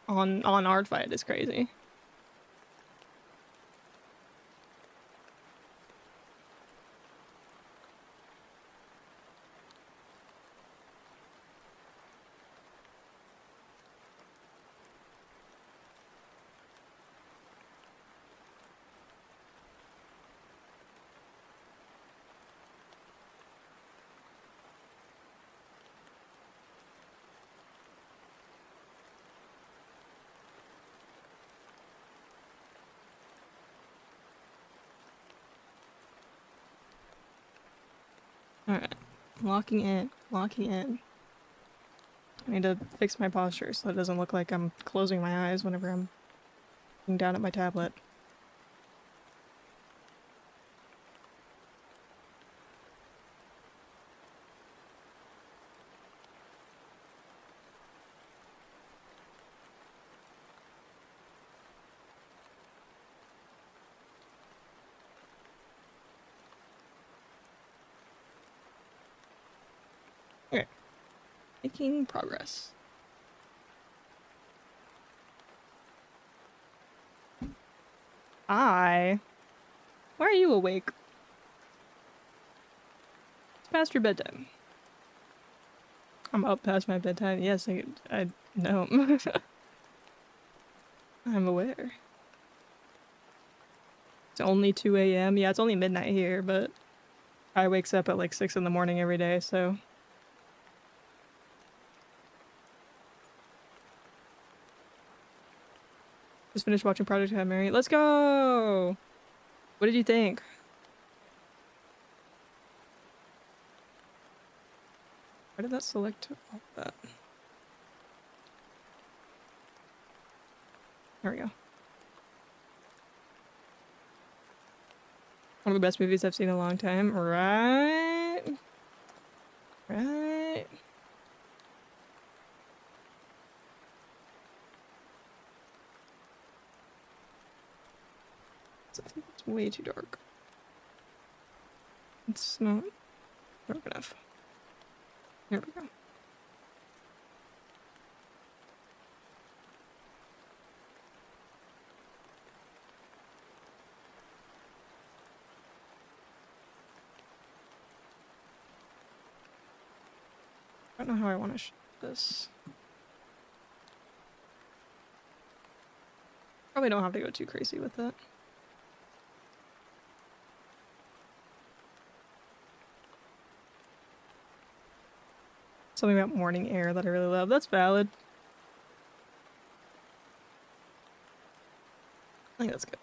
Artfight is crazy. Alright. Locking in. Locking in. I need to fix my posture so it doesn't look like I'm closing my eyes whenever I'm looking down at my tablet. Okay. Making progress. Why are you awake? It's past your bedtime. I'm up past my bedtime. Yes, I know. I'm aware. It's only 2 a.m. Yeah, it's only midnight here, but I wakes up at like 6 in the morning every day, so. Just finished watching Project Hail Mary. Let's go! What did you think? Why did that select all that? There we go. One of the best movies I've seen in a long time. Right? Right? I think it's way too dark. It's not dark enough. There we go. I don't know how I want to shoot this. Probably don't have to go too crazy with it. Something about morning air that I really love. That's valid. I think that's good.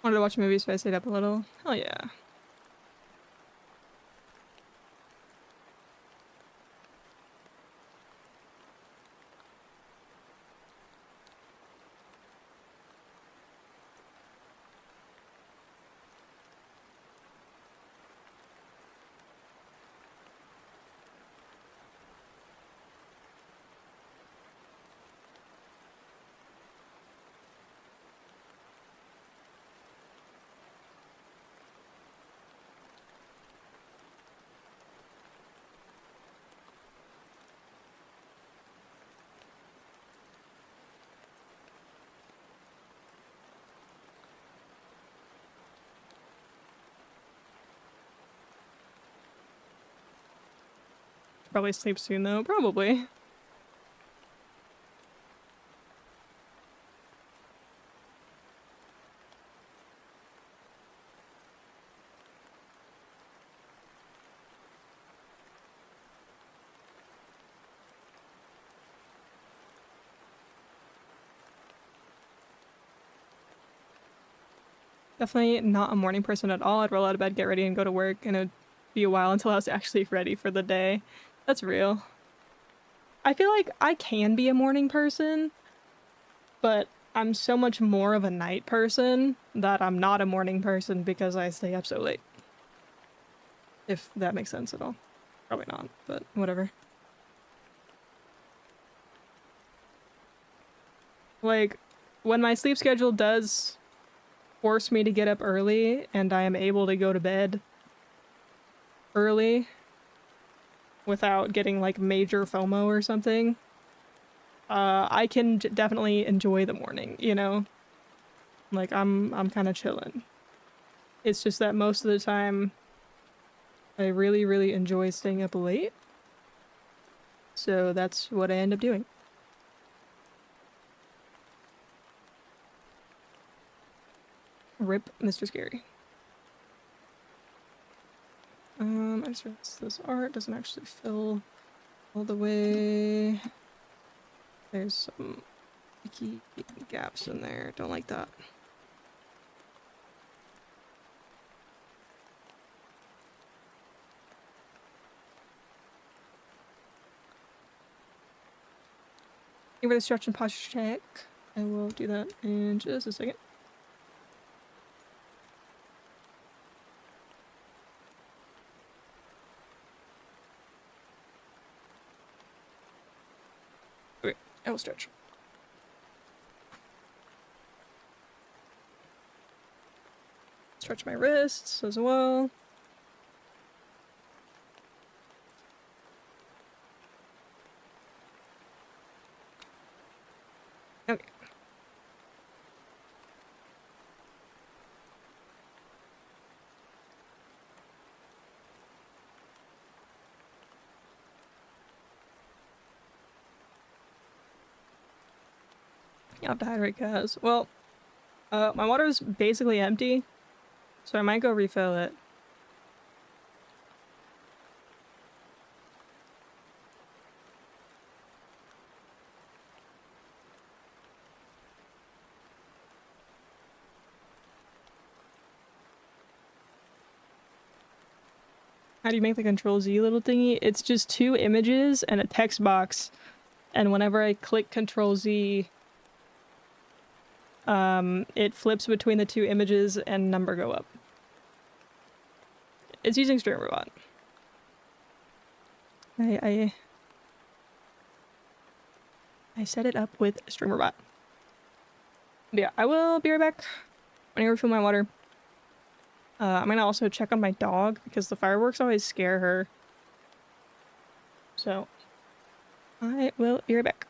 Wanted to watch movies, so I stayed up a little. Hell yeah. Probably sleep soon though. Probably. Definitely not a morning person at all. I'd roll out of bed, get ready, and go to work, and it'd be a while until I was actually ready for the day. That's real. I feel like I can be a morning person, but I'm so much more of a night person that I'm not a morning person because I stay up so late. If that makes sense at all. Probably not, but whatever. Like, when my sleep schedule does force me to get up early and I am able to go to bed early without getting like major FOMO or something, I can definitely enjoy the morning, you know? Like I'm kind of chilling. It's just that most of the time I really, really enjoy staying up late. So that's what I end up doing. Rip Mr. Scary. I just realized this art doesn't actually fill all the way. There's some icky gaps in there. Don't like that. Give it a stretch and posture check. I will do that in just a second. Okay, I will stretch. Stretch my wrists as well. Okay. You have to hydrate, cuz. Well, my water is basically empty, so I might go refill it. How do you make the Control Z little thingy? It's just two images and a text box, and whenever I click Control Z, it flips between the two images and number go up. It's using StreamRobot. I set it up with StreamRobot. Yeah, I will be right back when I refill my water. I'm gonna also check on my dog because the fireworks always scare her. So, I will be right back.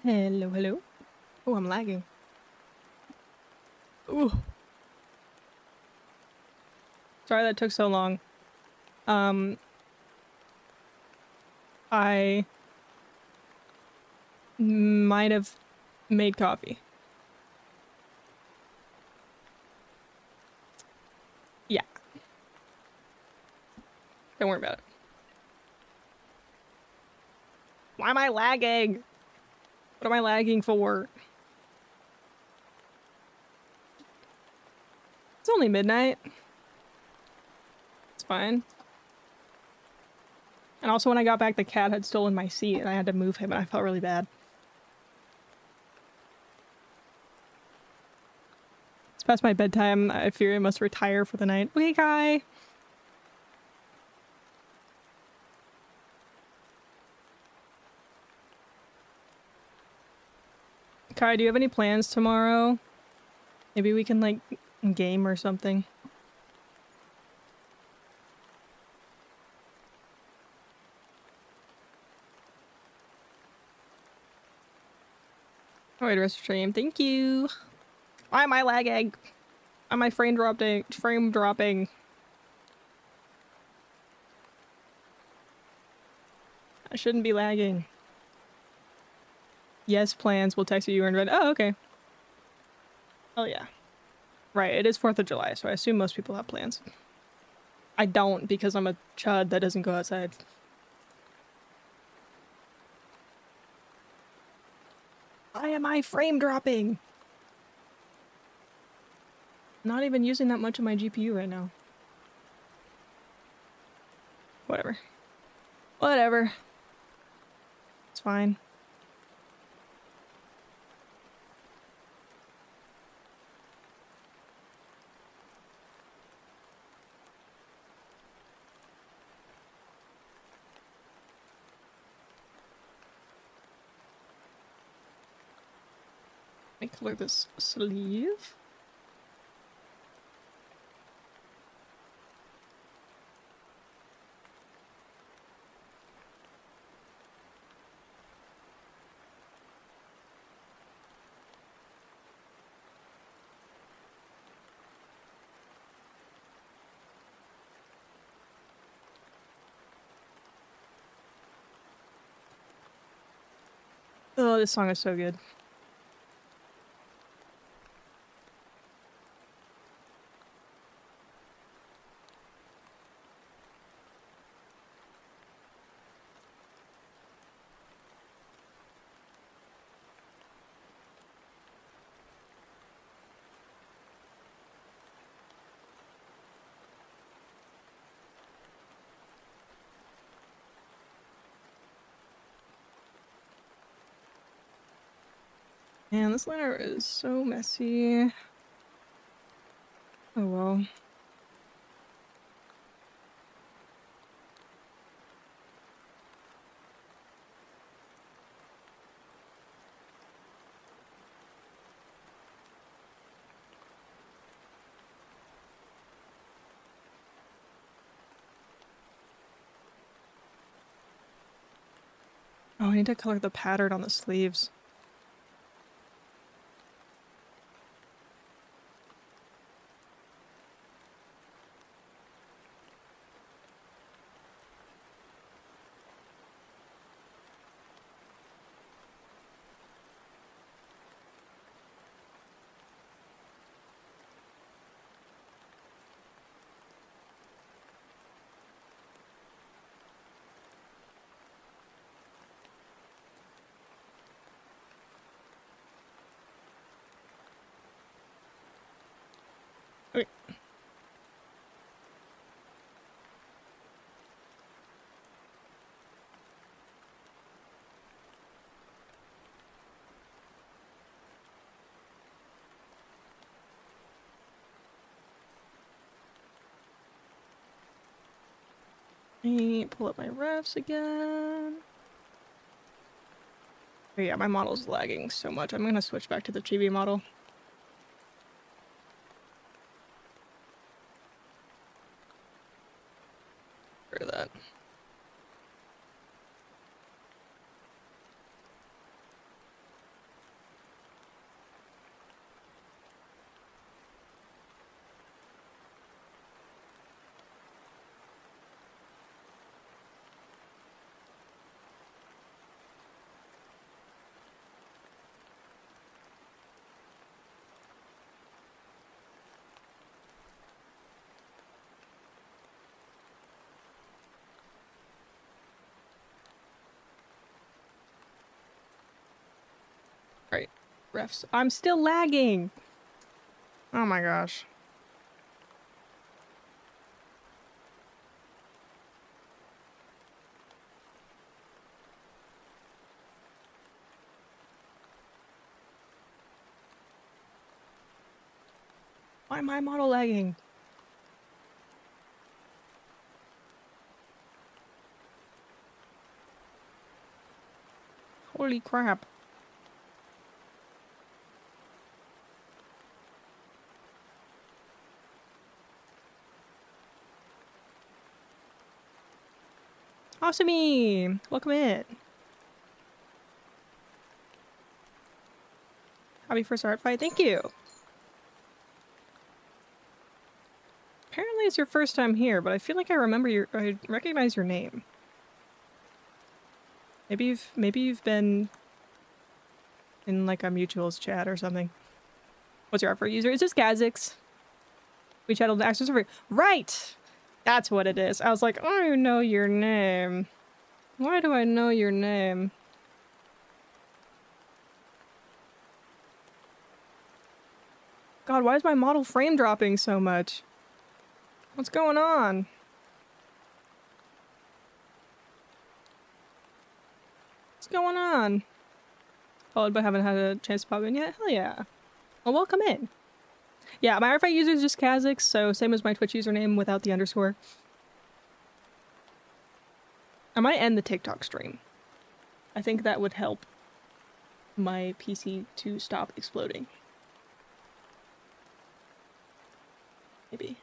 Hello, hello. Oh, I'm lagging. Ooh. Sorry that took so long. I might have made coffee. Yeah, don't worry about it. Why am I lagging? What am I lagging for? It's only midnight. It's fine. And also when I got back, the cat had stolen my seat and I had to move him and I felt really bad. It's past my bedtime. I fear I must retire for the night. Okay, Kai. Kai, do you have any plans tomorrow? Maybe we can, like, game or something. Alright, rest stream. Thank you. Why am I lagging? Why am I frame dropping? Frame dropping. I shouldn't be lagging. Yes, plans. We'll text you in red. Oh, okay. Oh, yeah. Right, it is 4th of July, so I assume most people have plans. I don't, because I'm a chud that doesn't go outside. Why am I frame dropping? Not even using that much of my GPU right now. Whatever. Whatever. It's fine. Let me color this sleeve. Oh, this song is so good. Man, this liner is so messy. Oh well. Oh, I need to color the pattern on the sleeves. Okay. Let me pull up my refs again. Oh yeah, my model's lagging so much. I'm gonna switch back to the chibi model. For that. Refs. I'm still lagging. Oh my gosh. Why am I model lagging? Holy crap. Awesome! Welcome in. Happy first art fight. Thank you. Apparently it's your first time here, but I feel like I recognize your name. Maybe you've been in like a mutuals chat or something. What's your art fight user? Is this Kha'Zix? We chatted the access over. Right! That's what it is. I was like, I know your name. Why do I know your name? God, why is my model frame dropping so much? What's going on? What's going on? Followed but haven't had a chance to pop in yet? Hell yeah. Well, welcome in. Yeah, my RFI user is just Kha'Zix, so same as my Twitch username without the underscore. I might end the TikTok stream. I think that would help my PC to stop exploding. Maybe.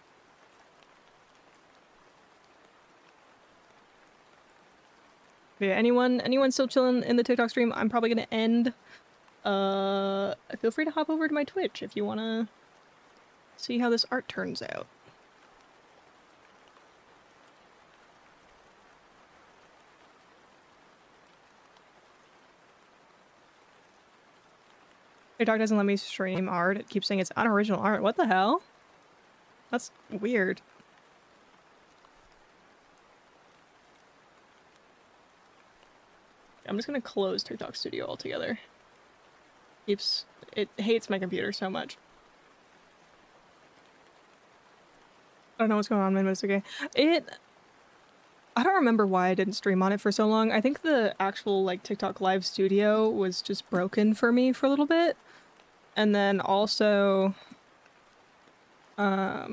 Yeah, anyone still chilling in the TikTok stream? I'm probably gonna end. Feel free to hop over to my Twitch if you wanna see how this art turns out. TikTok doesn't let me stream art. It keeps saying it's unoriginal art. What the hell? That's weird. I'm just gonna close TikTok Studio altogether. It hates my computer so much. I don't know what's going on, man, but it's okay. I don't remember why I didn't stream on it for so long. I think the actual, like, TikTok Live Studio was just broken for me for a little bit. And then also, I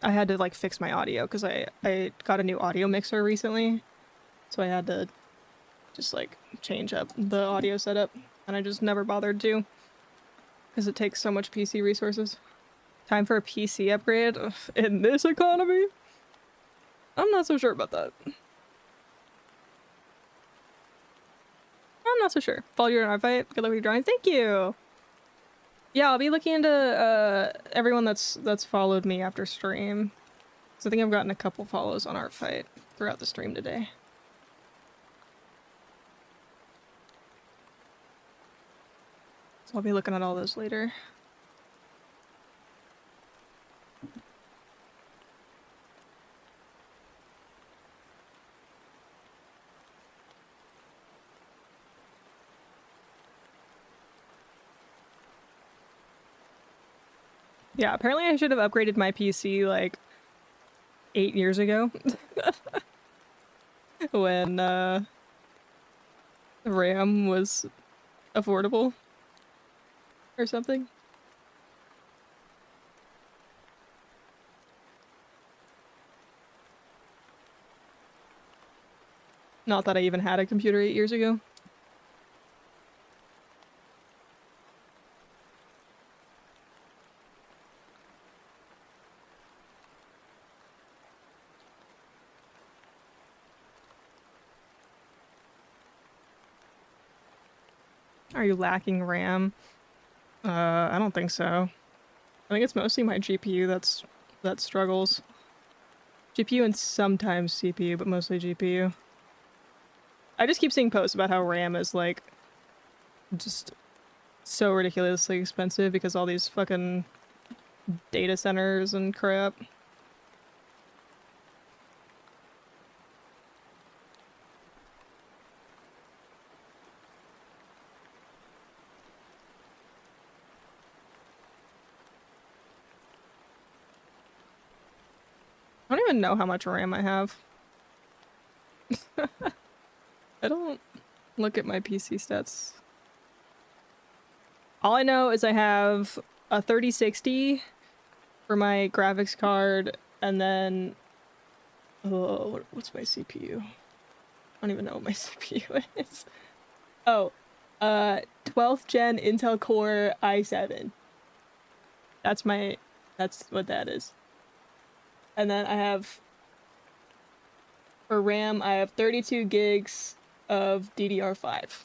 had to, like, fix my audio because I got a new audio mixer recently. So I had to just, like, change up the audio setup. And I just never bothered to because it takes so much PC resources. Time for a PC upgrade? Ugh, in this economy? I'm not so sure about that. I'm not so sure. Follow your art fight. Good luck with your drawing. Thank you! Yeah, I'll be looking into everyone that's followed me after stream. So I think I've gotten a couple follows on art fight throughout the stream today. So I'll be looking at all those later. Yeah, apparently I should have upgraded my PC like 8 years ago. When RAM was affordable or something. Not that I even had a computer 8 years ago. Are you lacking RAM? I don't think so. I think it's mostly my GPU that struggles. GPU and sometimes CPU, but mostly GPU. I just keep seeing posts about how RAM is like just so ridiculously expensive because all these fucking data centers and crap. I don't even know how much RAM I have. I don't look at my PC stats. All I know is I have a 3060 for my graphics card, and then what's my CPU? I don't even know what my CPU is. Oh, 12th gen Intel Core i7. That's what that is. And then I have, for RAM, I have 32 gigs of DDR5.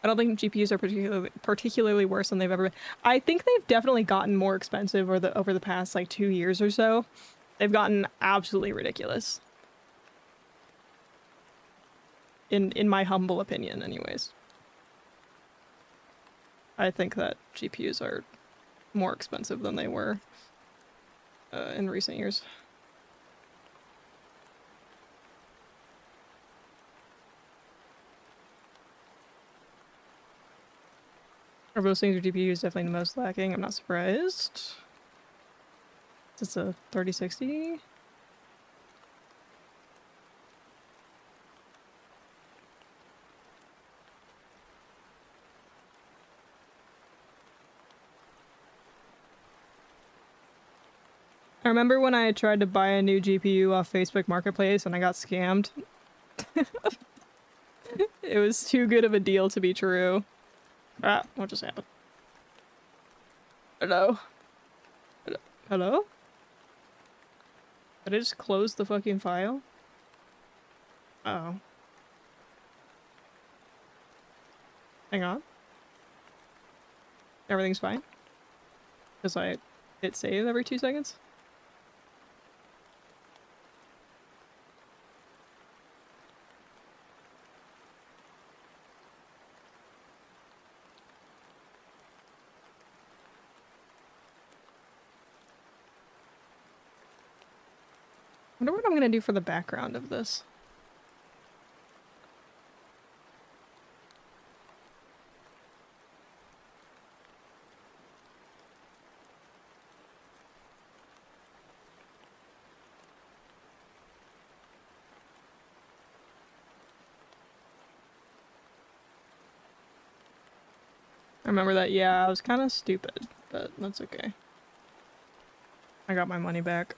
I don't think GPUs are particularly worse than they've ever been. I think they've definitely gotten more expensive over the past like 2 years or so. They've gotten absolutely ridiculous. In my humble opinion, anyways. I think that GPUs are more expensive than they were in recent years. Of those things, your GPU is definitely the most lacking. I'm not surprised. It's a 3060. I remember when I tried to buy a new GPU off Facebook Marketplace and I got scammed. It was too good of a deal to be true. Ah, what just happened? Hello? Hello? Did I just close the fucking file? Uh oh. Hang on. Everything's fine? Because I hit save every 2 seconds? I wonder what I'm gonna do for the background of this. I remember that, yeah, I was kind of stupid, but that's okay. I got my money back.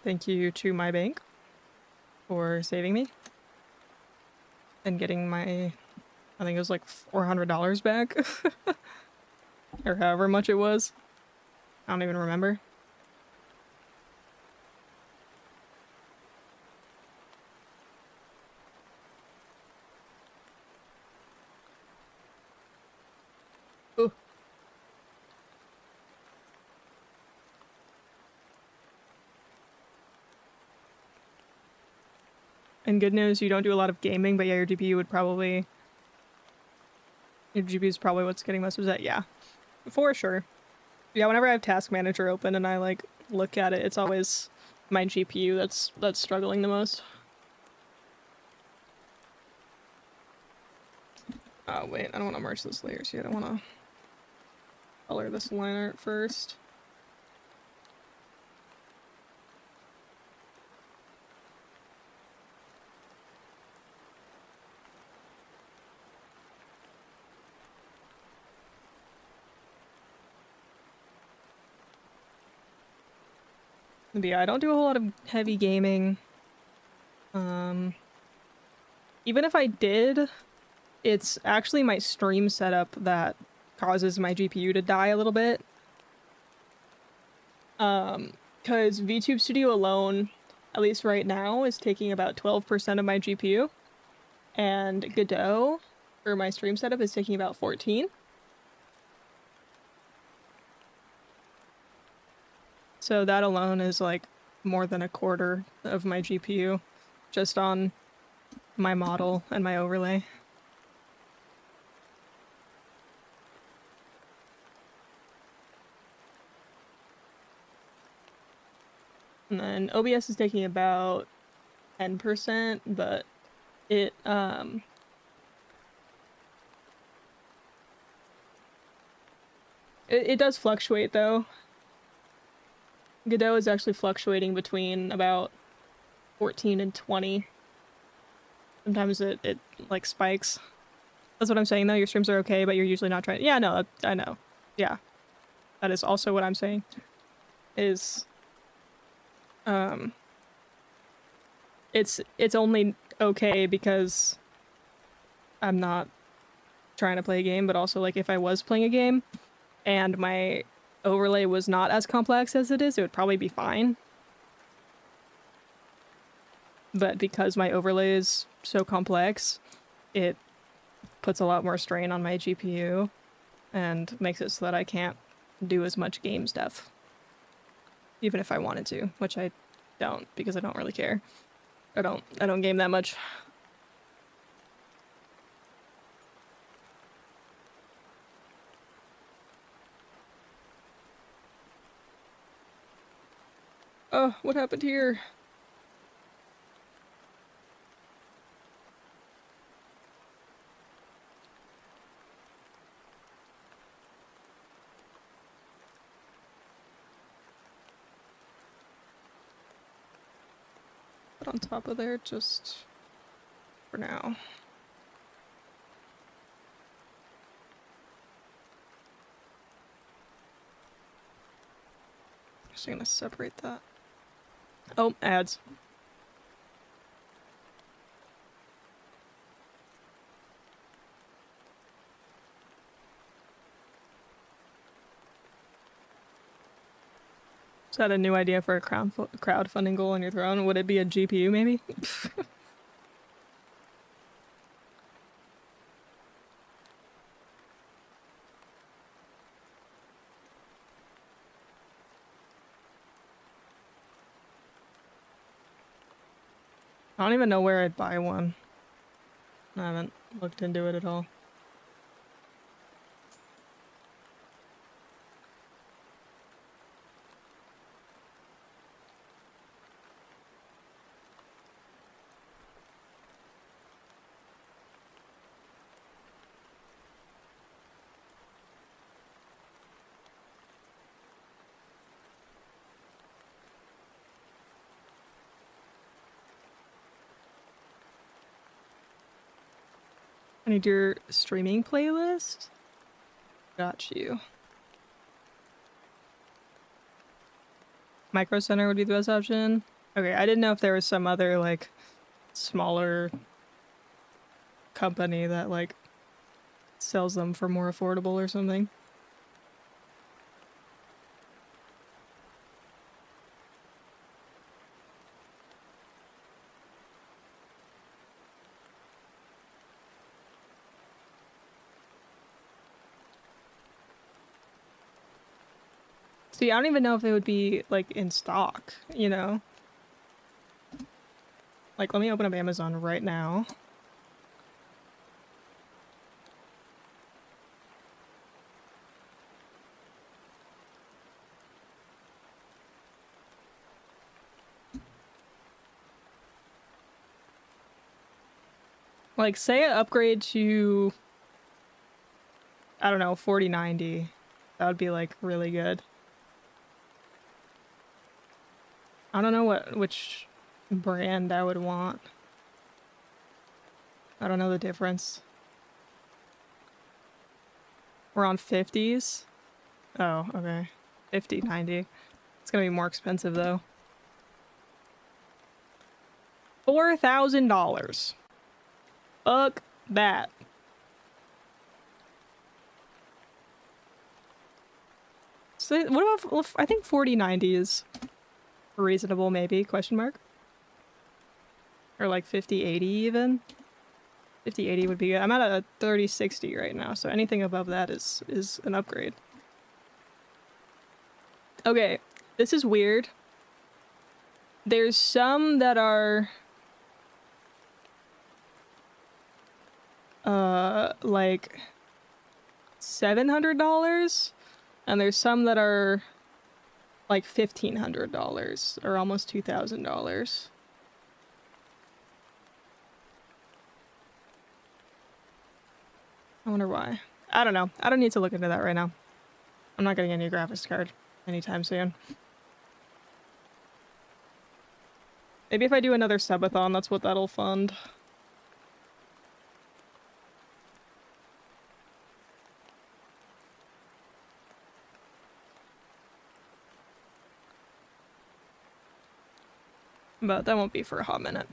Thank you to my bank for saving me and getting my, I think it was like $400 back. Or however much it was. I don't even remember. Ooh. And good news, you don't do a lot of gaming, but yeah, your GPU would probably... Your GPU is probably what's getting most of that. Yeah, for sure. Yeah, whenever I have Task Manager open and I like look at it, it's always my GPU that's struggling the most. Oh wait, I don't want to merge those layers yet. I want to color this line art first. But yeah, I don't do a whole lot of heavy gaming. Even if I did, it's actually my stream setup that causes my GPU to die a little bit. Because VTube Studio alone, at least right now, is taking about 12% of my GPU. And Godot, for my stream setup, is taking about 14%. So that alone is like more than a quarter of my GPU just on my model and my overlay. And then OBS is taking about 10%, but it It does fluctuate though. Godot is actually fluctuating between about 14 and 20. Sometimes it like spikes. That's what I'm saying though. Your streams are okay, but you're usually not trying. Yeah, no, I know. Yeah, that is also what I'm saying. Is it's only okay because I'm not trying to play a game, but also like if I was playing a game and my overlay was not as complex as it is, it would probably be fine. But because my overlay is so complex, it puts a lot more strain on my GPU and makes it so that I can't do as much game stuff. Even if I wanted to, which I don't because I don't really care. I don't game that much. Oh, what happened here? Put on top of there just for now. Just gonna separate that. Oh, ads. Is that a new idea for a crowdfunding goal on your throne? Would it be a GPU maybe? I don't even know where I'd buy one. I haven't looked into it at all. I need your streaming playlist? Got you. Micro Center would be the best option. Okay, I didn't know if there was some other, like, smaller company that, like, sells them for more affordable or something. See, I don't even know if it would be, like, in stock, you know? Like, let me open up Amazon right now. Like, say I upgrade to, I don't know, 4090. That would be, like, really good. I don't know which brand I would want. I don't know the difference. We're on 50s? Oh, okay. 5090. It's gonna be more expensive, though. $4,000. Fuck that. So what about, I think 4090 is reasonable, maybe, question mark? Or like 5080 even? 5080 would be good. I'm at a 3060 right now, so anything above that is an upgrade. Okay, this is weird. There's some that are like $700, and there's some that are like $1,500 or almost $2,000. I wonder why. I don't know. I don't need to look into that right now. I'm not getting a new graphics card anytime soon. Maybe if I do another subathon, that's what that'll fund. But that won't be for a hot minute.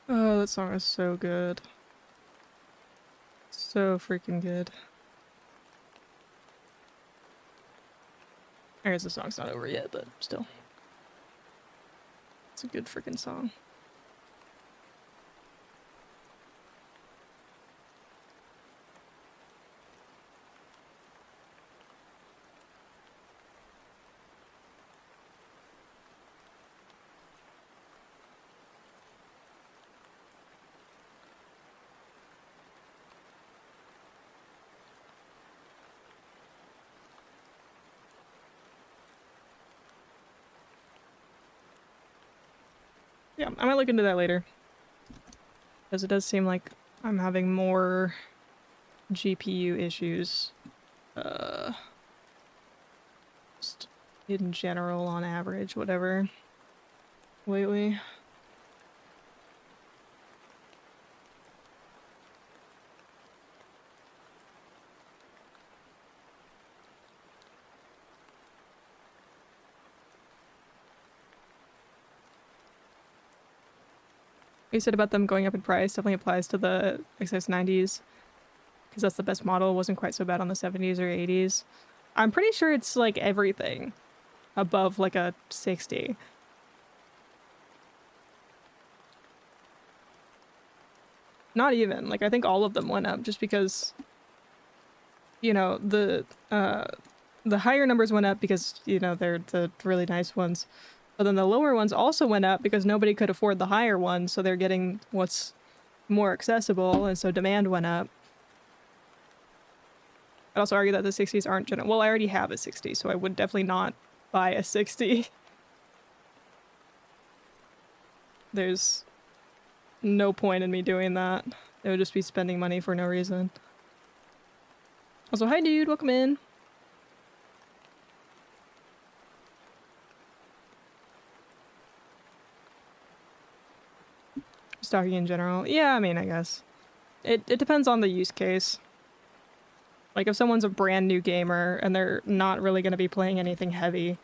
Oh, that song is so good. So freaking good. I guess the song's not over yet, but still. It's a good freaking song. Yeah, I might look into that later. Because it does seem like I'm having more GPU issues. Just in general, on average, whatever. Lately. You said about them going up in price definitely applies to the XS90s. Because that's the best model. It wasn't quite so bad on the 70s or 80s. I'm pretty sure it's like everything above like a 60. Not even. Like, I think all of them went up just because, you know, the higher numbers went up because, you know, they're the really nice ones. But then the lower ones also went up because nobody could afford the higher ones, so they're getting what's more accessible, and so demand went up. I'd also argue that the 60s aren't well, I already have a 60, so I would definitely not buy a 60. There's no point in me doing that. It would just be spending money for no reason. Also, hi dude, welcome in. Just talking in general. Yeah, I mean, I guess. It depends on the use case. Like, if someone's a brand new gamer and they're not really going to be playing anything heavy,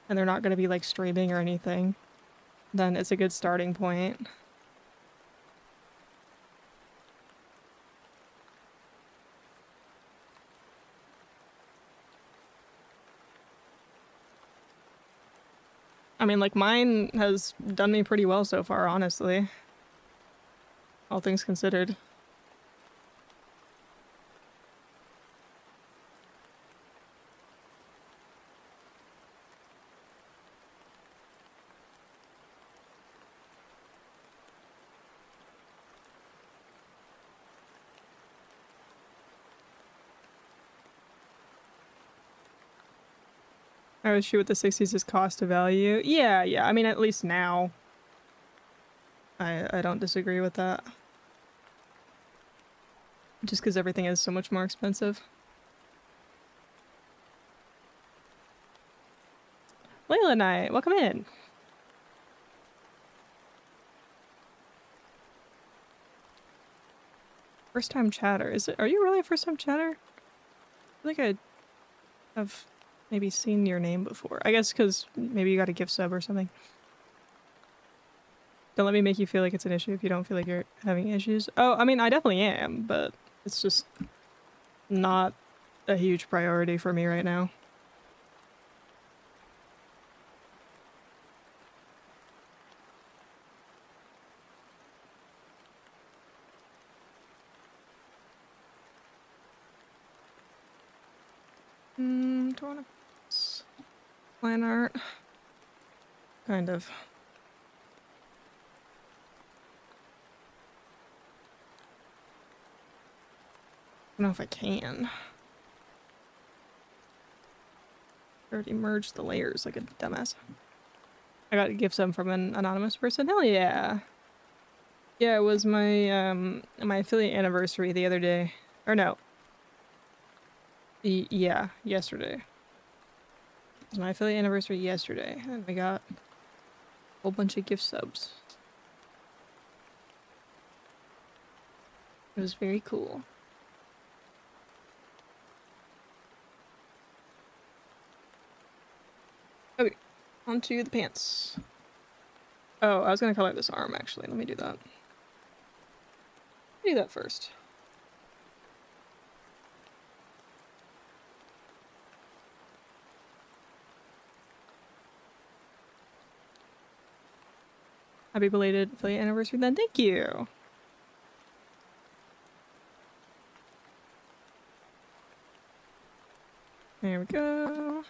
and they're not going to be, like, streaming or anything, then it's a good starting point. I mean, like, mine has done me pretty well so far, honestly. All things considered. I would shoot with the 60s as cost to value. Yeah, yeah. I mean, at least now. I don't disagree with that. Just because everything is so much more expensive. Layla Knight, welcome in. First time chatter. Is it? Are you really a first time chatter? I feel like I have maybe seen your name before. I guess because maybe you got a gift sub or something. Don't let me make you feel like it's an issue if you don't feel like you're having issues. Oh, I mean, I definitely am, but it's just not a huge priority for me right now. Do I want to plan art? Kind of. I don't know if I can. Already merged the layers like a dumbass. I got a gift sub from an anonymous person. Hell yeah. Yeah, it was my my affiliate anniversary the other day. Or no. Yeah, yesterday. It was my affiliate anniversary yesterday, and we got a whole bunch of gift subs. It was very cool. Okay, onto the pants. Oh, I was gonna color this arm actually. Let me do that. Do that first. Happy belated affiliate anniversary then. Thank you. There we go.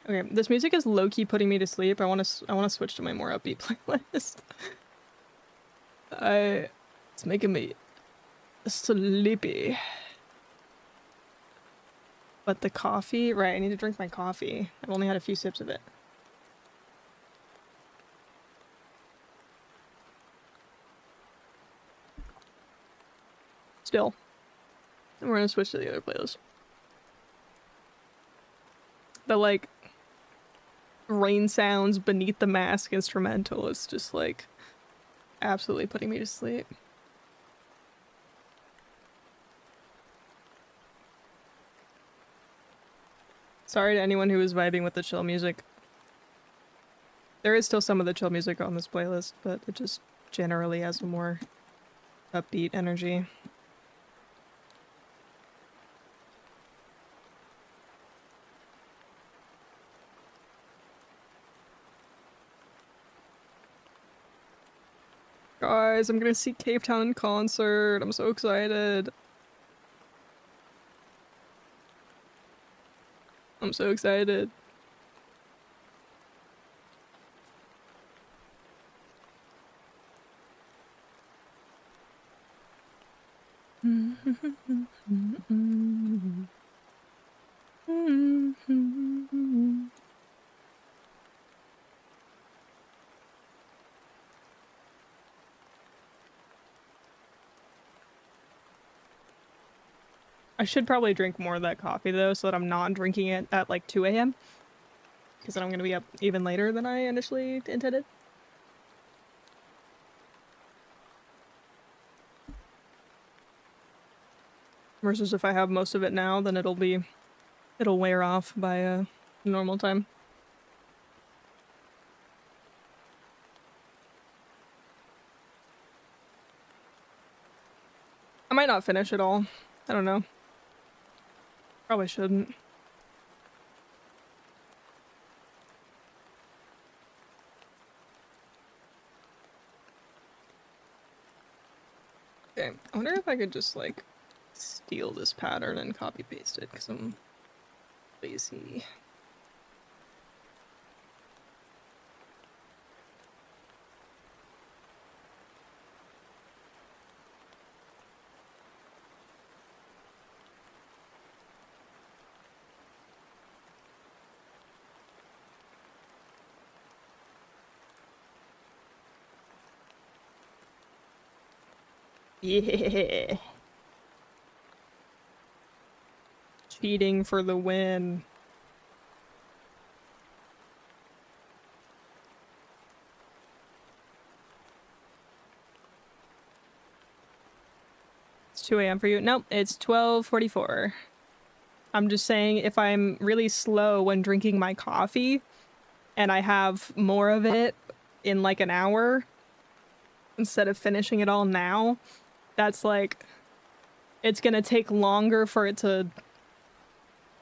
Okay, this music is low-key putting me to sleep. I want to switch to my more upbeat playlist. It's making me sleepy. But the coffee, right, I need to drink my coffee. I've only had a few sips of it. Still. And we're gonna switch to the other playlist. The, like, rain sounds beneath the mask instrumental is just, like, absolutely putting me to sleep. Sorry to anyone who was vibing with the chill music. There is still some of the chill music on this playlist, but it just generally has a more upbeat energy. Guys, I'm gonna see Cave Town in concert. I'm so excited. I'm so excited. I should probably drink more of that coffee though, so that I'm not drinking it at like 2 a.m. Because then I'm gonna be up even later than I initially intended. Versus if I have most of it now, then it'll wear off by normal time. I might not finish it all. I don't know. Probably shouldn't. Okay, I wonder if I could just like steal this pattern and copy paste it because I'm lazy. Yeah. Cheating for the win. It's 2 a.m. for you? Nope, it's 12:44. I'm just saying if I'm really slow when drinking my coffee and I have more of it in like an hour instead of finishing it all now, that's like it's gonna take longer for it to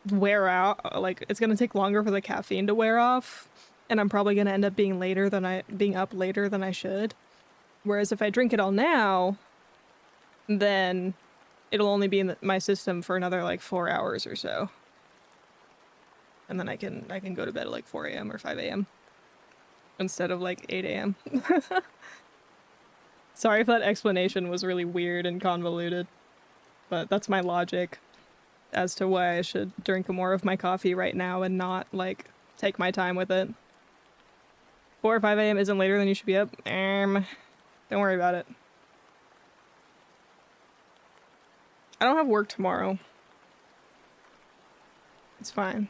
wear out. Like it's gonna take longer for the caffeine to wear off, and I'm probably gonna end up being up later than I should. Whereas if I drink it all now, then it'll only be in my system for another like 4 hours or so, and then I can go to bed at like 4 a.m. or 5 a.m. instead of like 8 a.m. Sorry if that explanation was really weird and convoluted, but that's my logic. as to why I should drink more of my coffee right now and not, like, take my time with it. 4 or 5 a.m. isn't later than you should be up? Don't worry about it. I don't have work tomorrow. It's fine.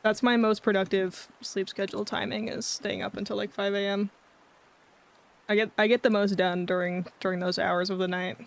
That's my most productive sleep schedule timing, is staying up until like 5 a.m. I get the most done during those hours of the night.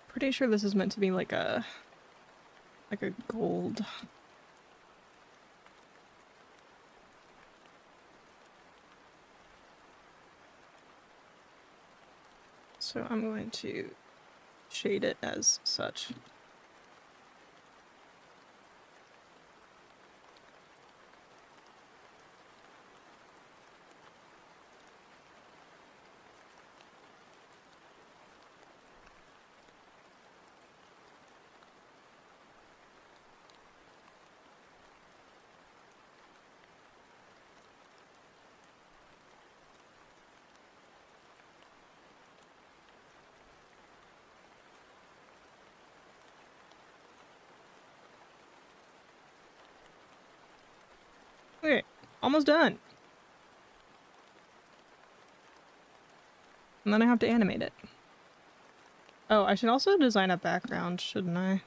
Pretty sure this is meant to be like a gold. So I'm going to shade it as such. Okay, almost done. And then I have to animate it. Oh, I should also design a background, shouldn't I? I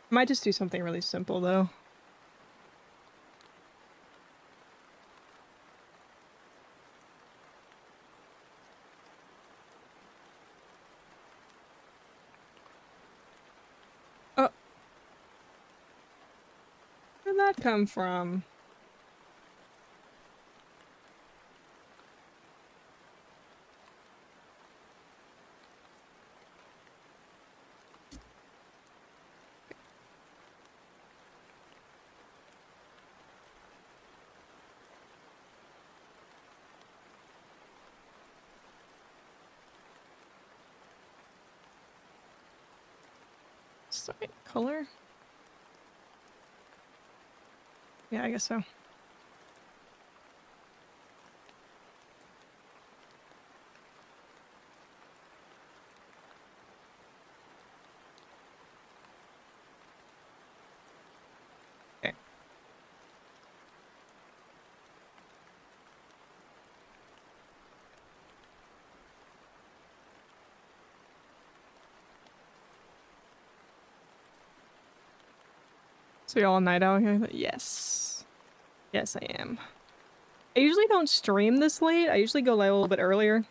might just do something really simple, though. Oh. Where'd that come from? Is the right color? Yeah, I guess so. Okay. So you're all night owl here? Yes. Yes, I am. I usually don't stream this late. I usually go live a little bit earlier.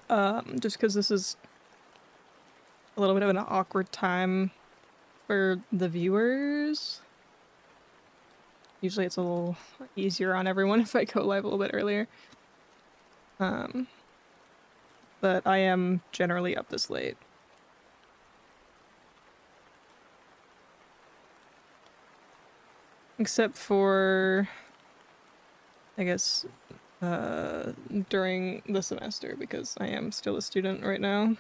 Just because this is a little bit of an awkward time for the viewers. Usually it's a little easier on everyone if I go live a little bit earlier. But I am generally up this late. Except for, I guess, during the semester, because I am still a student right now.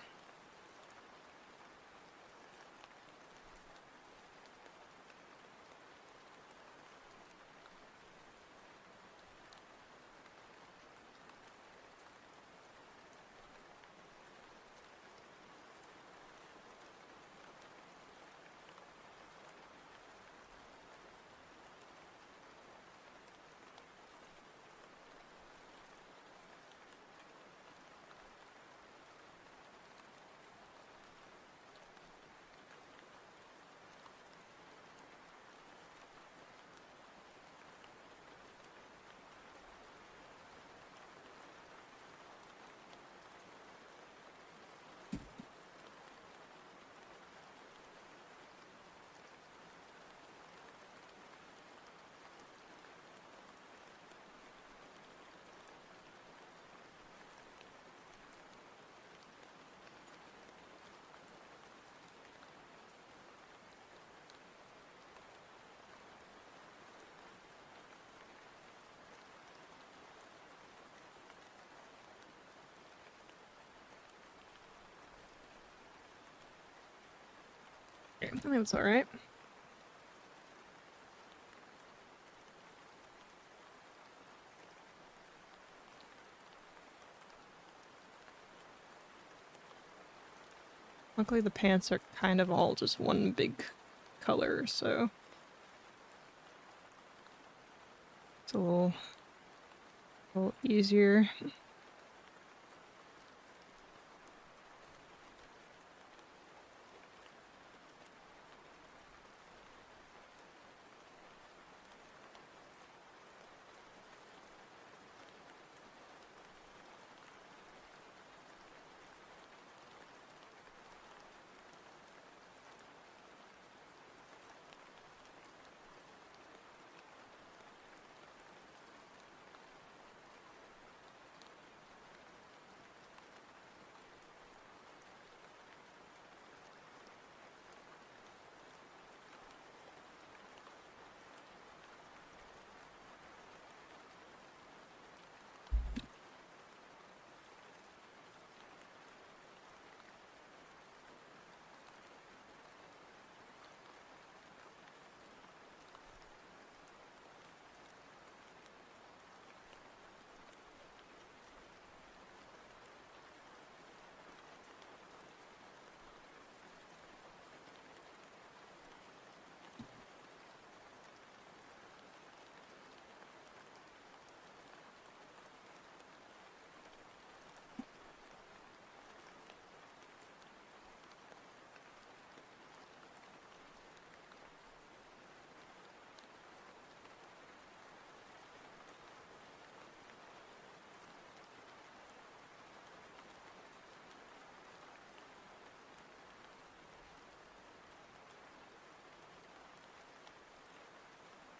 Okay, I think that's alright. Luckily the pants are kind of all just one big color, so it's a little easier.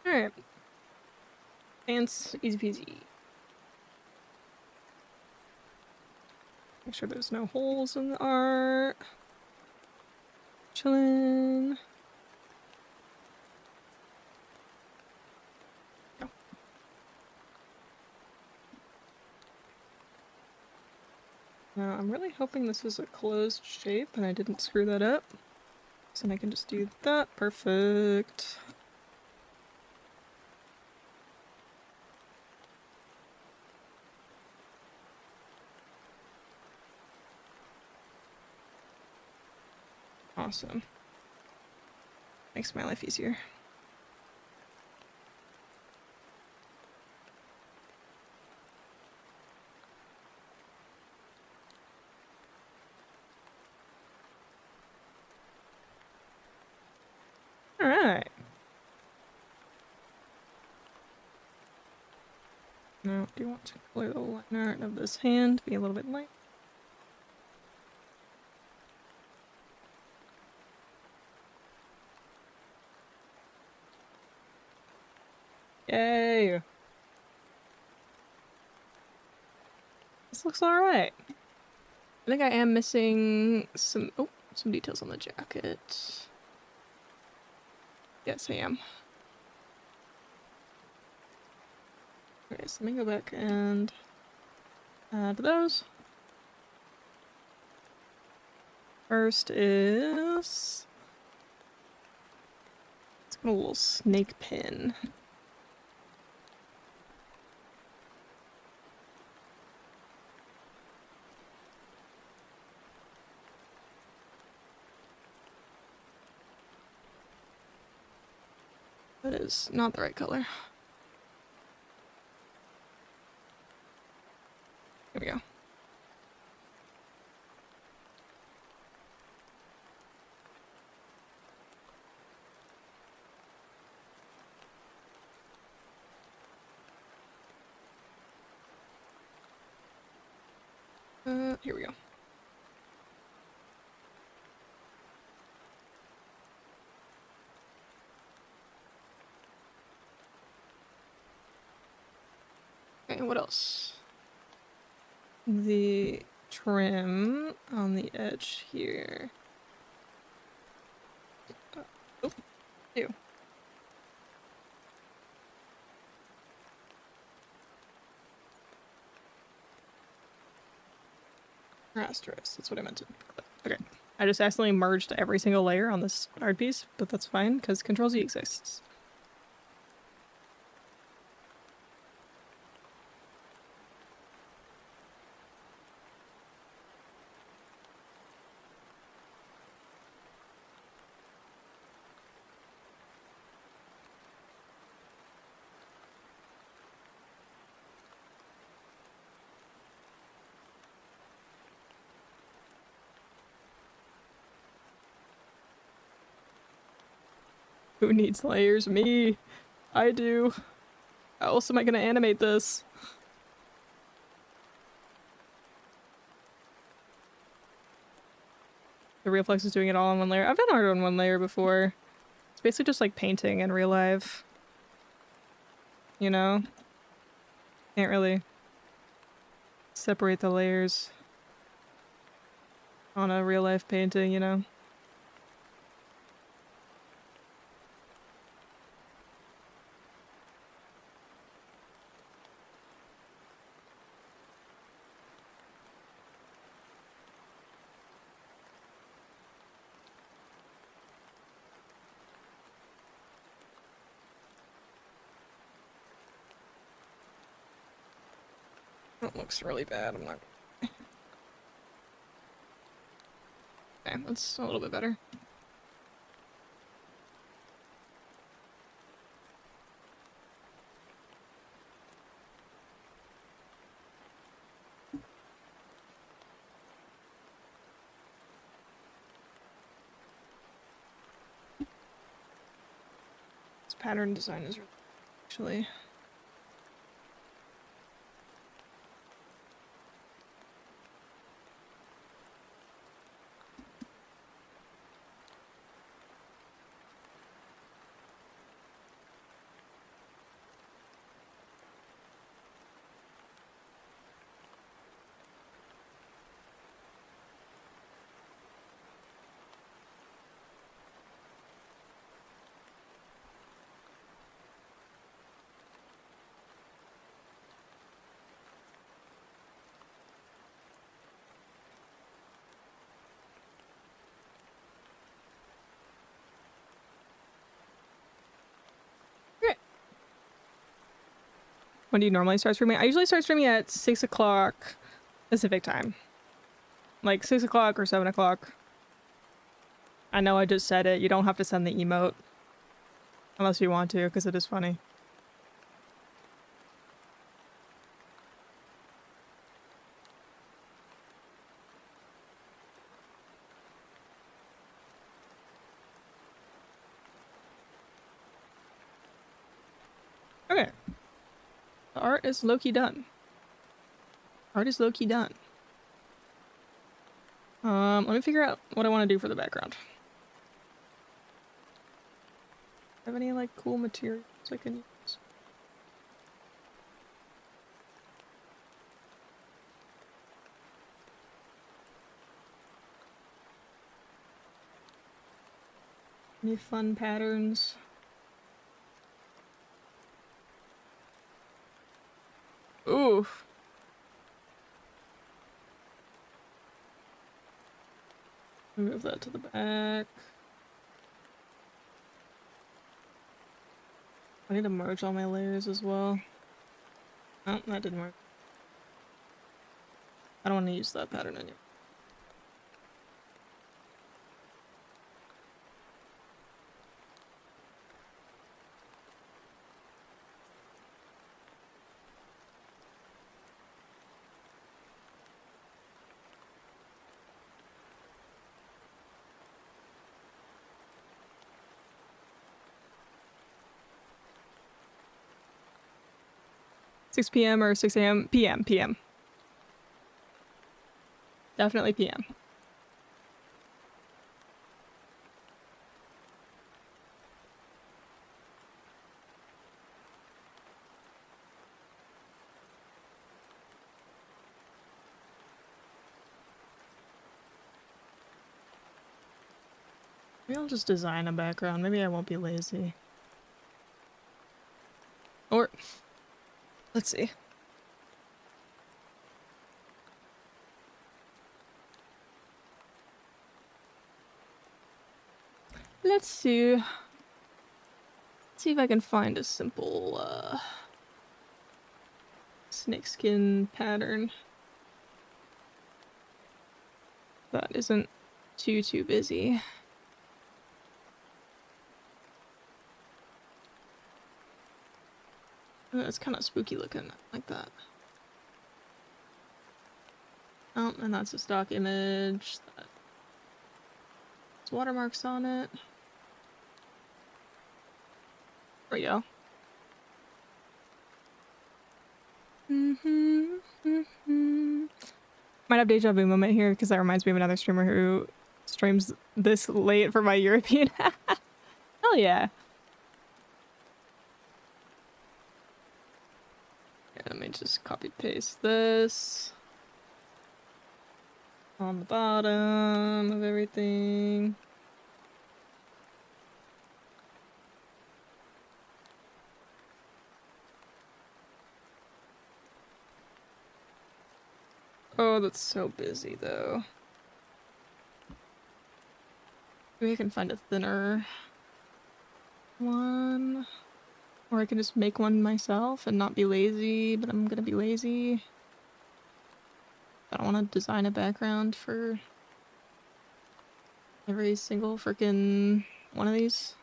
Alright. Pants, easy peasy. Make sure there's no holes in the art. Chillin'. Go. Now, I'm really hoping this is a closed shape and I didn't screw that up. So then I can just do that. Perfect. Awesome. Makes my life easier. Alright. Now, do you want to color the line art of this hand to be a little bit light? Yay! This looks alright. I think I am missing some details on the jacket. Yes, I am. Okay, so let me go back and add those. First is... let's get a little snake pin. That is not the right color. Here we go. Here we go. Okay, what else? The trim on the edge here. Oh, ew. Asterisk, that's what I meant to. Okay, I just accidentally merged every single layer on this art piece, but that's fine because Control-Z exists. Who needs layers? Me. I do. How else am I gonna animate this? The Realflex is doing it all on one layer. I've done art on one layer before. It's basically just like painting in real life. You know? Can't really separate the layers on a real life painting, you know? That looks really bad. I'm not. Okay, that's a little bit better. This pattern design is actually. When do you normally start streaming? I usually start streaming at 6 o'clock Pacific time. Like 6 o'clock or 7 o'clock. I know I just said it. You don't have to send the emote. Unless you want to, because it is funny. Okay. The art is low-key done. Art is low-key done. Let me figure out what I want to do for the background. Have any like cool materials I can use? Any fun patterns? Oof. Move that to the back. I need to merge all my layers as well. Oh, that didn't work. I don't want to use that pattern anymore. Six PM or 6 AM? PM. Definitely PM. Maybe I'll just design a background. Maybe I won't be lazy. Or, let's see. Let's see. Let's see if I can find a simple snakeskin pattern that isn't too busy. It's kind of spooky looking like that. Oh, and that's a stock image. There's watermarks on it. There we go. Might have deja vu moment here because that reminds me of another streamer who streams this late for my European. Hell yeah. Let me just copy paste this on the bottom of everything. Oh, that's so busy though. Maybe I can find a thinner one. Or I can just make one myself and not be lazy, but I'm gonna be lazy. I don't want to design a background for every single freaking one of these.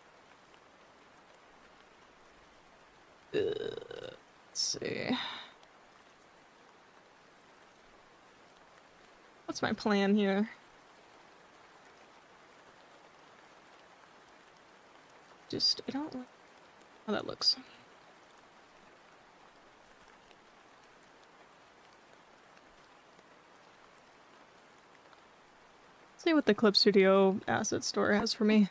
Let's see. What's my plan here? Just, I don't like how that looks. See what the Clip Studio asset store has for me.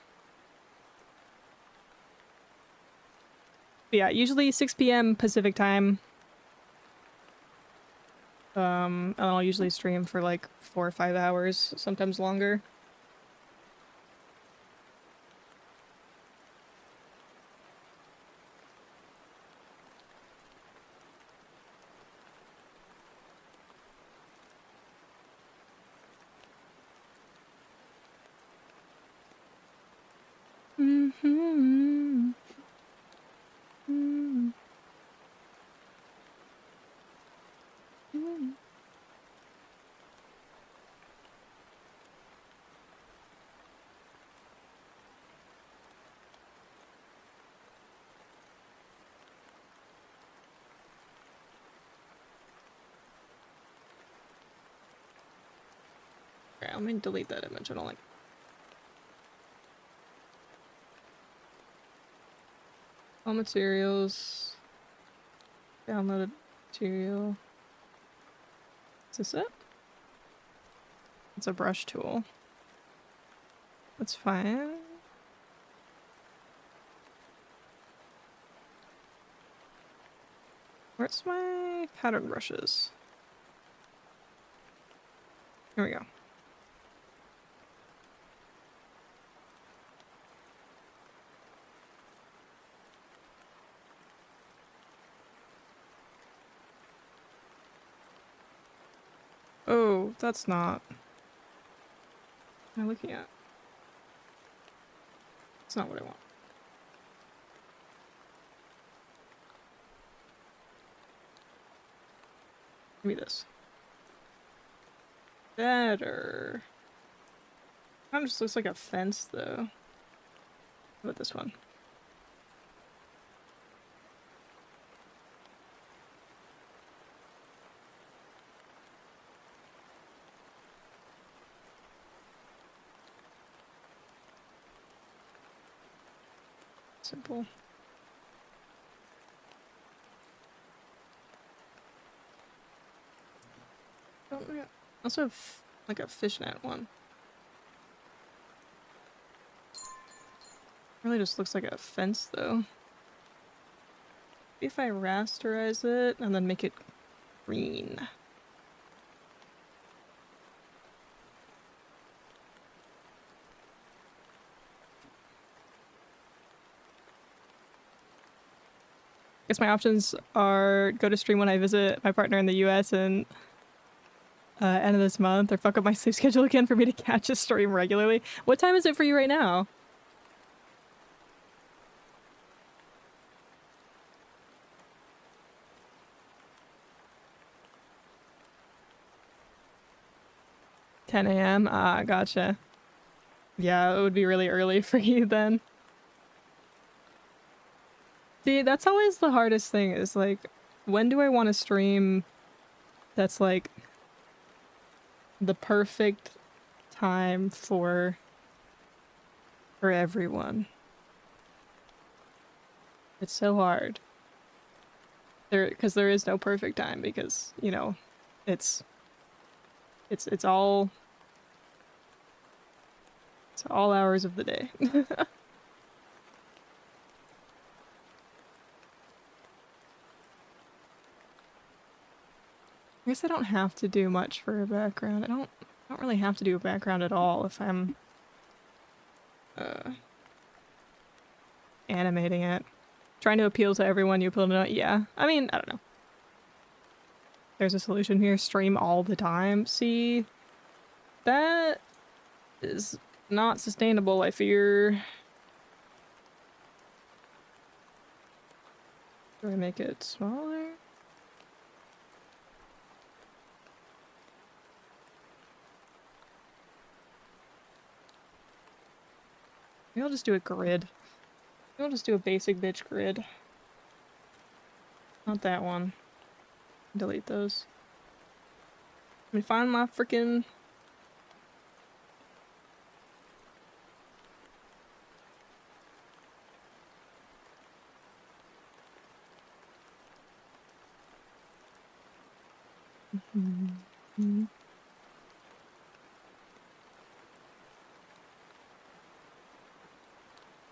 But yeah, usually 6 p.m. Pacific time. And I'll usually stream for like 4 or 5 hours, sometimes longer. Okay, let me delete that image. I don't like. All materials. Downloaded material. Is this it? It's a brush tool. That's fine. Where's my pattern brushes? Here we go. Oh, that's not. What am I looking at? It's not what I want. Give me this. Better. Kind of just looks like a fence, though. How about this one? Simple. Oh, yeah. Also have like a fishnet one. Really just looks like a fence though. If I rasterize it and then make it green. Guess my options are go to stream when I visit my partner in the US and end of this month, or fuck up my sleep schedule again for me to catch a stream regularly. What time is it for you right now? 10 a.m. Ah, gotcha. Yeah, it would be really early for you then. See, that's always the hardest thing is like, when do I want to stream that's like the perfect time for everyone? It's so hard. Because there is no perfect time because, you know, it's it's all it's all hours of the day. I guess I don't have to do much for a background. I don't really have to do a background at all if I'm uh animating it. Trying to appeal to everyone you appeal to. Yeah. I mean, I don't know. There's a solution here. Stream all the time. See, that is not sustainable, I fear. Do I make it smaller? Maybe I'll just do a grid. Maybe I'll just do a basic bitch grid. Not that one. Delete those. Let me find my freaking.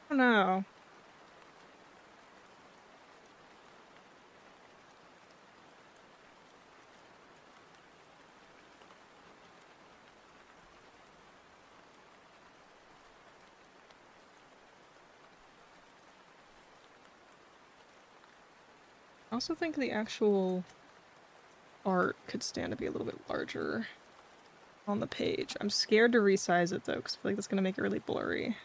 Oh no. I also think the actual art could stand to be a little bit larger on the page. I'm scared to resize it though, because I feel like that's gonna make it really blurry.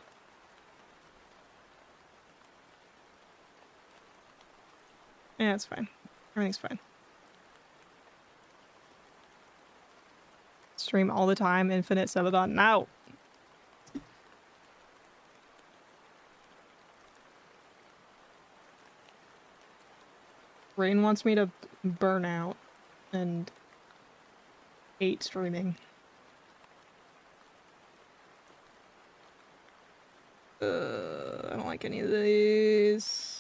Yeah, it's fine. Everything's fine. Stream all the time, infinite Celadon. Now! Rain wants me to burn out and hate streaming. I don't like any of these.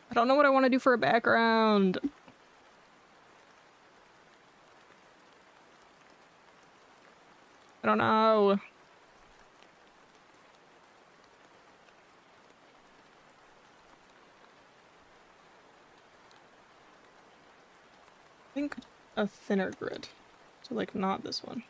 I don't know what I want to do for a background. I don't know. I think a thinner grid. So like not this one.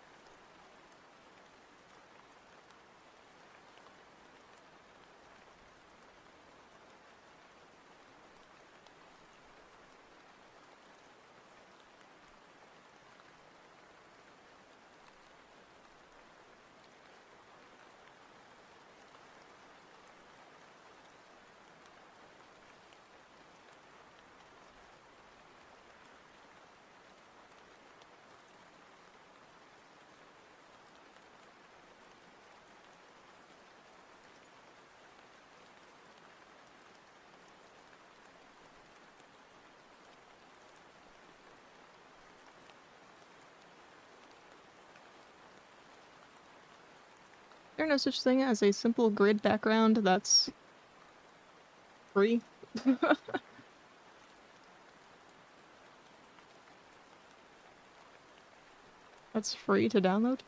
There's no such thing as a simple grid background that's free. That's free to download.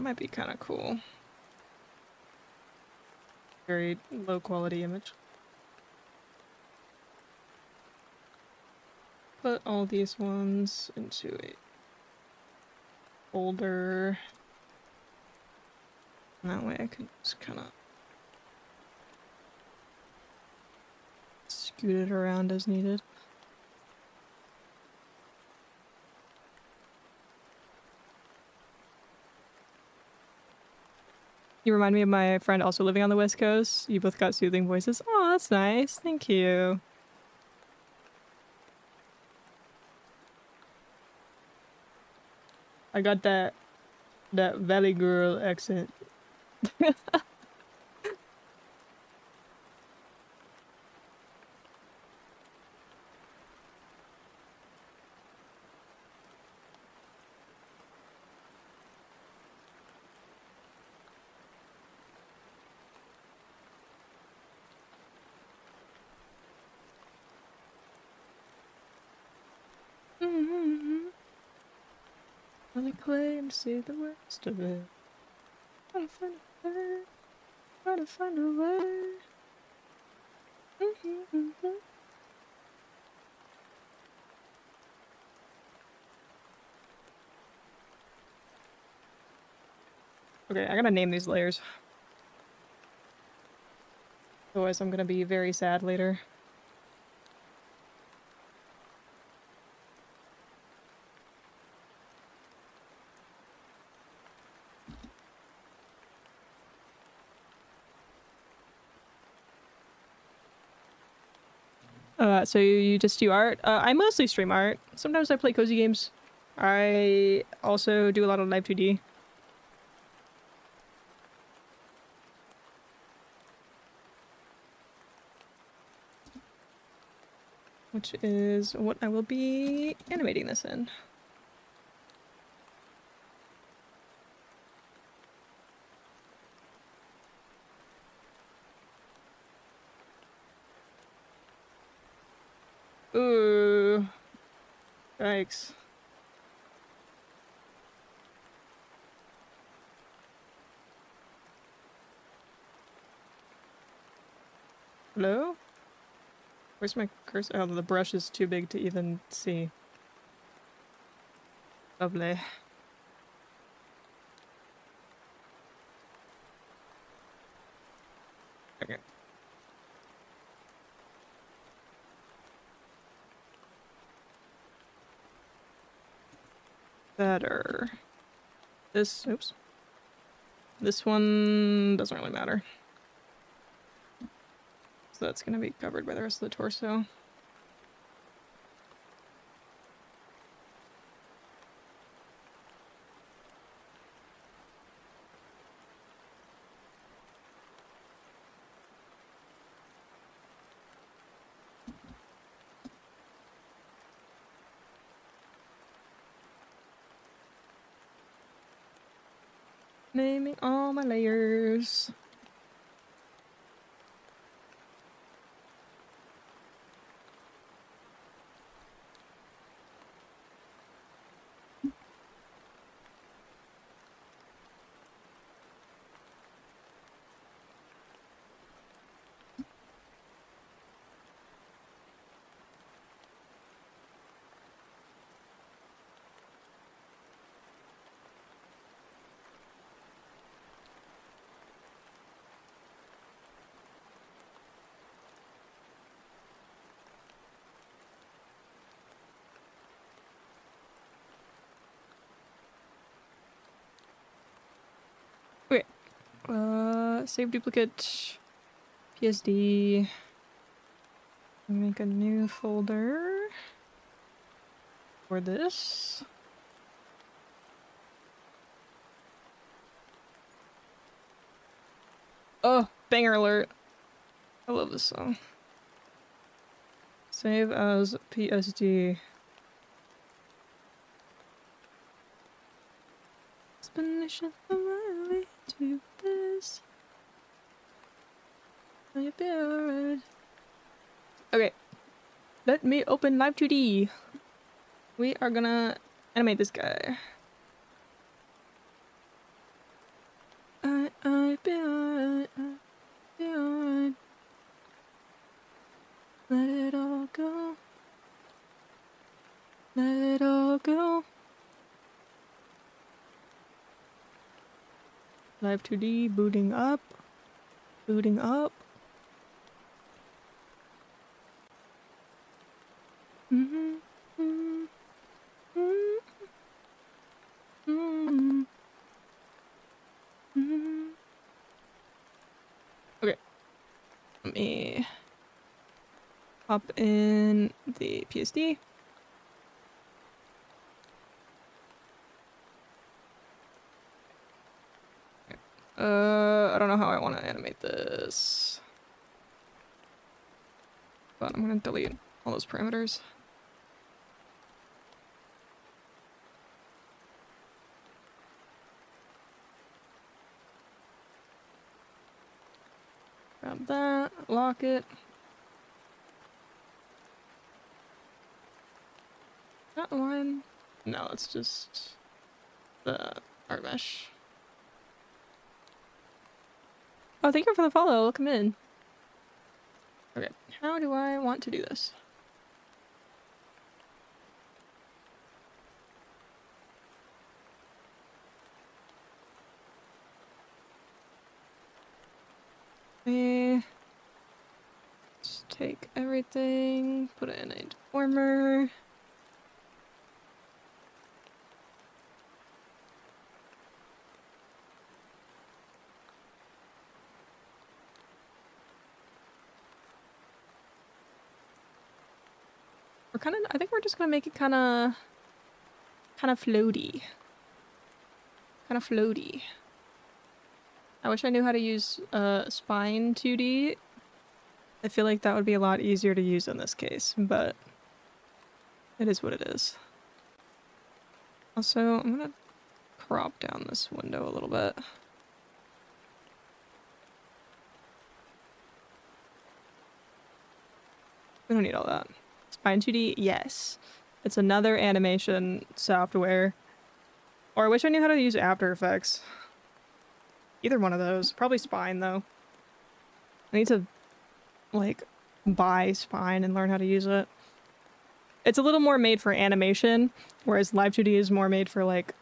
That might be kind of cool. Very low quality image. Put all these ones into a folder. And that way I can just kind of scoot it around as needed. You remind me of my friend also living on the West Coast. You both got soothing voices. Oh, that's nice. Thank you. I got that Valley Girl accent. Only claim to see the worst of it. Gotta find a way. Gotta find a way. Okay, I gotta name these layers. Otherwise I'm gonna be very sad later. So you just do art? I mostly stream art. Sometimes I play cozy games. I also do a lot of live 2D. Which is what I will be animating this in. Ooh. Yikes. Hello? Where's my cursor? Oh, the brush is too big to even see. Lovely. Okay. Better. This, oops. This one doesn't really matter. So that's gonna be covered by the rest of the torso. Naming all my layers. Okay. Save duplicate. PSD. Make a new folder for this. Oh, banger alert. I love this song. Save as PSD. Explanation of my way to this. Will you be alright? Okay. Let me open Live 2D. We are gonna animate this guy. behind. Behind. Let it all go. Let it all go. Live 2D booting up. Booting up. Mm-hmm. Mm-hmm. Mm-hmm. Mm-hmm. Okay. Let me pop in the PSD. I don't know how I want to animate this, but I'm gonna delete all those parameters. Grab that, lock it. That one? No, it's just the art mesh. Oh, thank you for the follow. Welcome in. Okay, how do I want to do this? Just take everything, put it in a deformer. I think we're just gonna make it kind of floaty. Kind of floaty. I wish I knew how to use spine 2D. I feel like that would be a lot easier to use in this case, but it is what it is. Also, I'm gonna crop down this window a little bit. We don't need all that. Spine 2D, yes. It's another animation software. Or I wish I knew how to use After Effects. Either one of those. Probably Spine, though. I need to, like, buy Spine and learn how to use it. It's a little more made for animation, whereas Live 2D is more made for, like,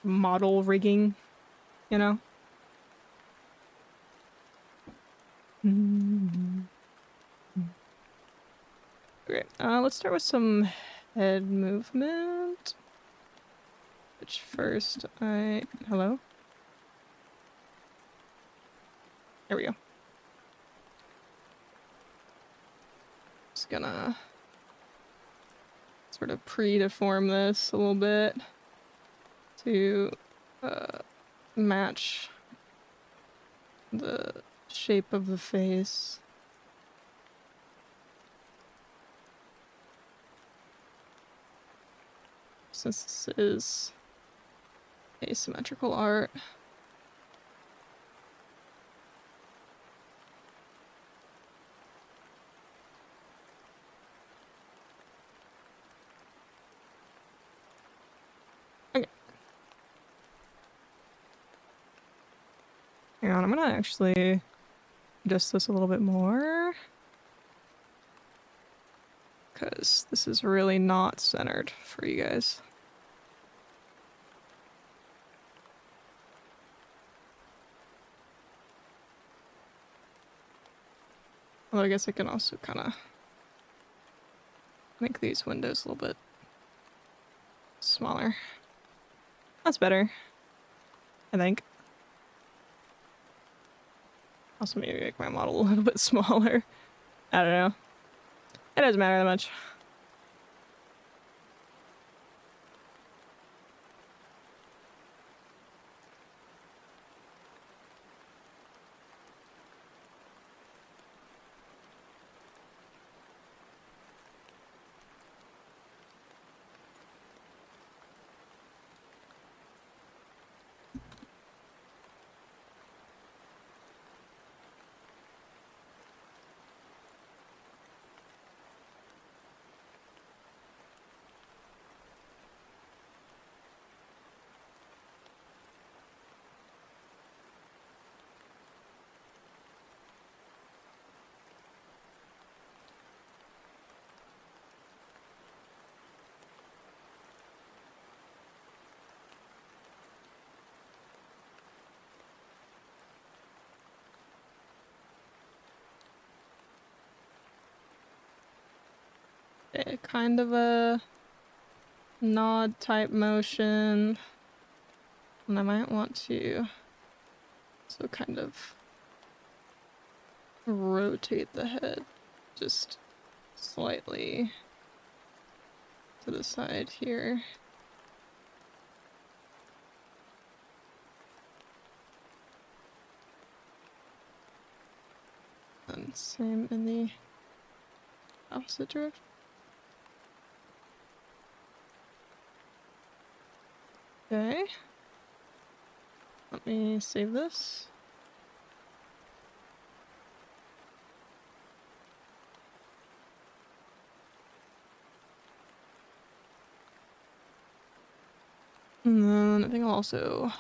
model rigging, you know? Great. Let's start with some head movement. Which first hello? There we go. Just gonna sort of pre-deform this a little bit to match the shape of the face. Since this is asymmetrical art. Okay. Hang on, I'm gonna actually adjust this a little bit more. Because this is really not centered for you guys. Although I guess I can also kind of make these windows a little bit smaller. That's better, I think. Also maybe make my model a little bit smaller. I don't know. It doesn't matter that much. kind of a nod type motion. And I might want to also kind of rotate the head just slightly to the side here. And same in the opposite direction. Okay. Let me save this. And then I think I'll also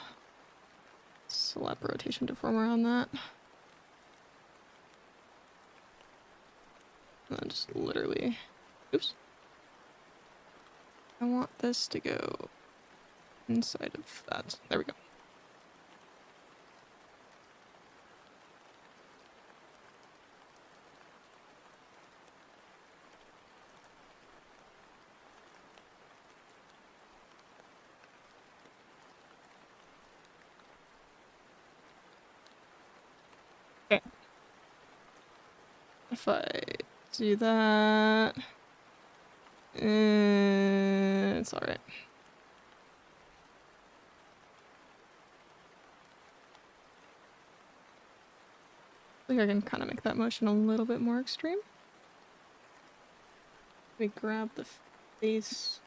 slap rotation deformer on that. And then just literally, oops. I want this to go inside of that. There we go. Okay. If I do that, it's alright. I think I can kind of make that motion a little bit more extreme. Let me grab the face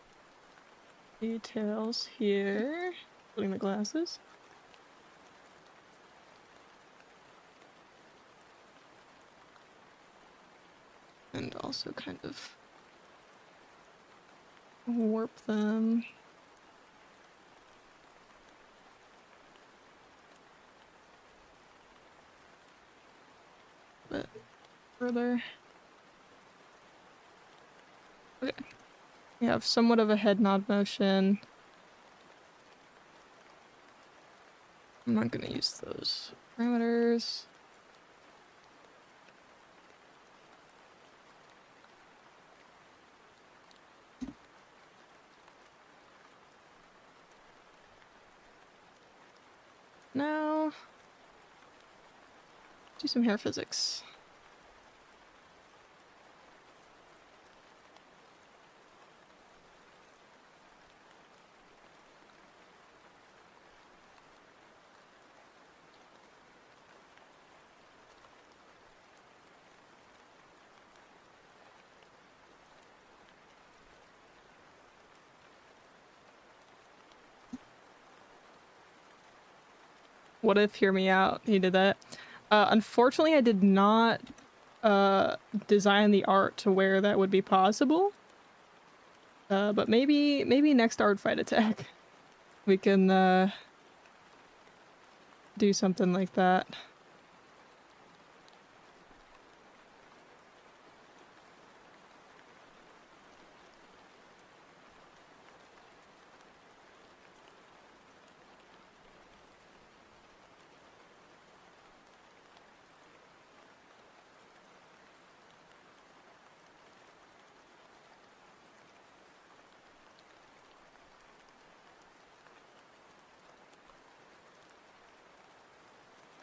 details here, including the glasses. And also kind of warp them. A bit further. Okay. We have somewhat of a head nod motion. I'm not gonna use those parameters. Now, do some hair physics. What if, hear me out, he did that. Unfortunately, I did not design the art to where that would be possible. But maybe next art fight attack we can do something like that.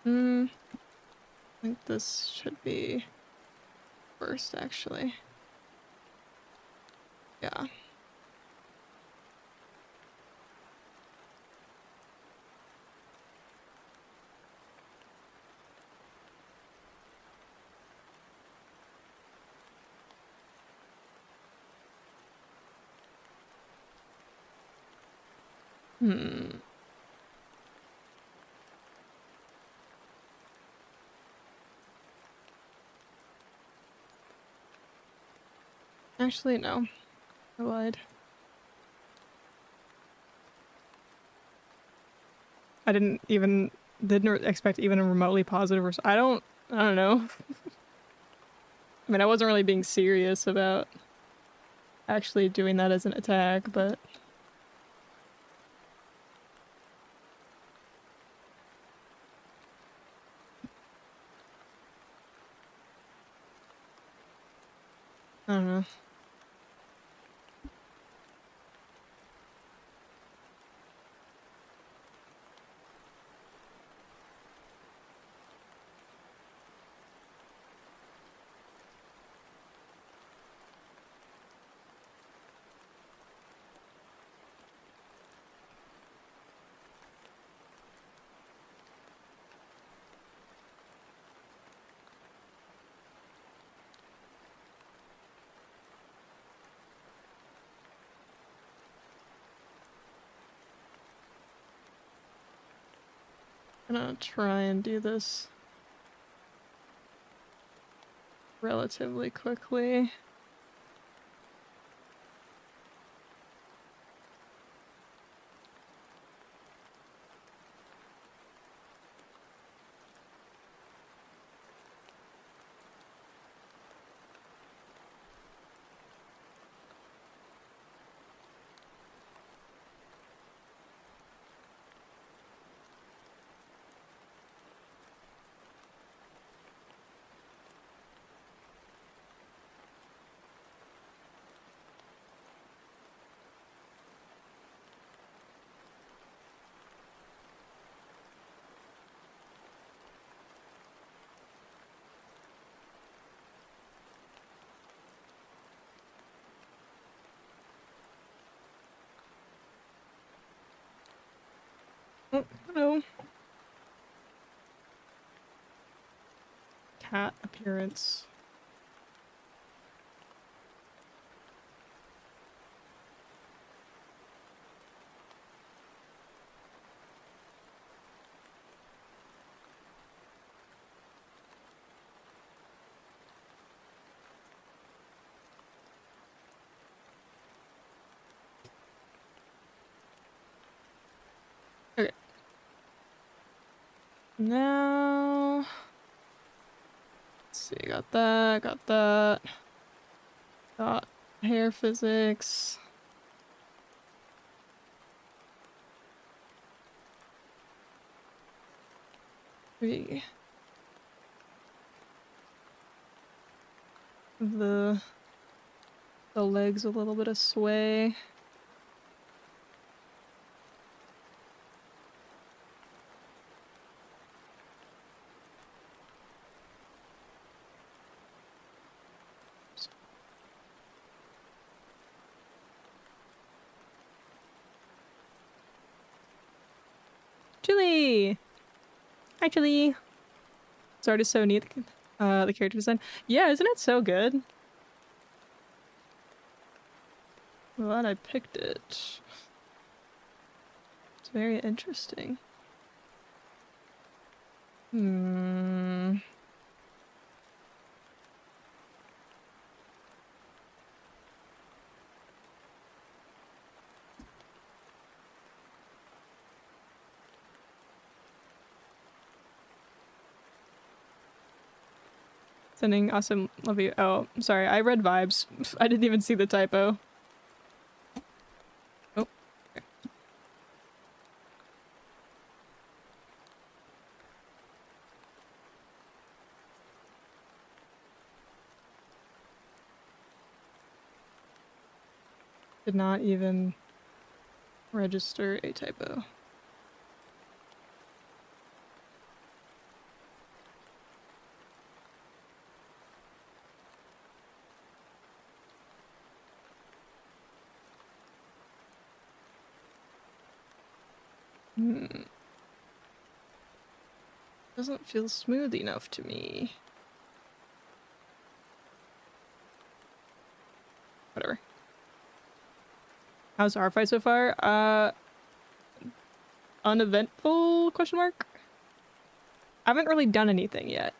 I think this should be first, actually. Yeah. Actually, no. I lied. I didn't expect even a remotely positive I don't know. I mean, I wasn't really being serious about actually doing that as an attack, but I don't know. I'm gonna try and do this relatively quickly. Oh, hello. Cat appearance. Okay. Now, let's see, got that, got hair physics. The legs a little bit of sway. Chili! Hi, Chili! It's already so neat, the character design. Yeah, isn't it so good? Glad I picked it. It's very interesting. Hmm. Sending awesome love you. Oh, sorry, I read vibes. I didn't even see the typo. Oh. Okay. Did not even register a typo. Doesn't feel smooth enough to me. Whatever. How's our fight so far? Uneventful? Question mark? I haven't really done anything yet.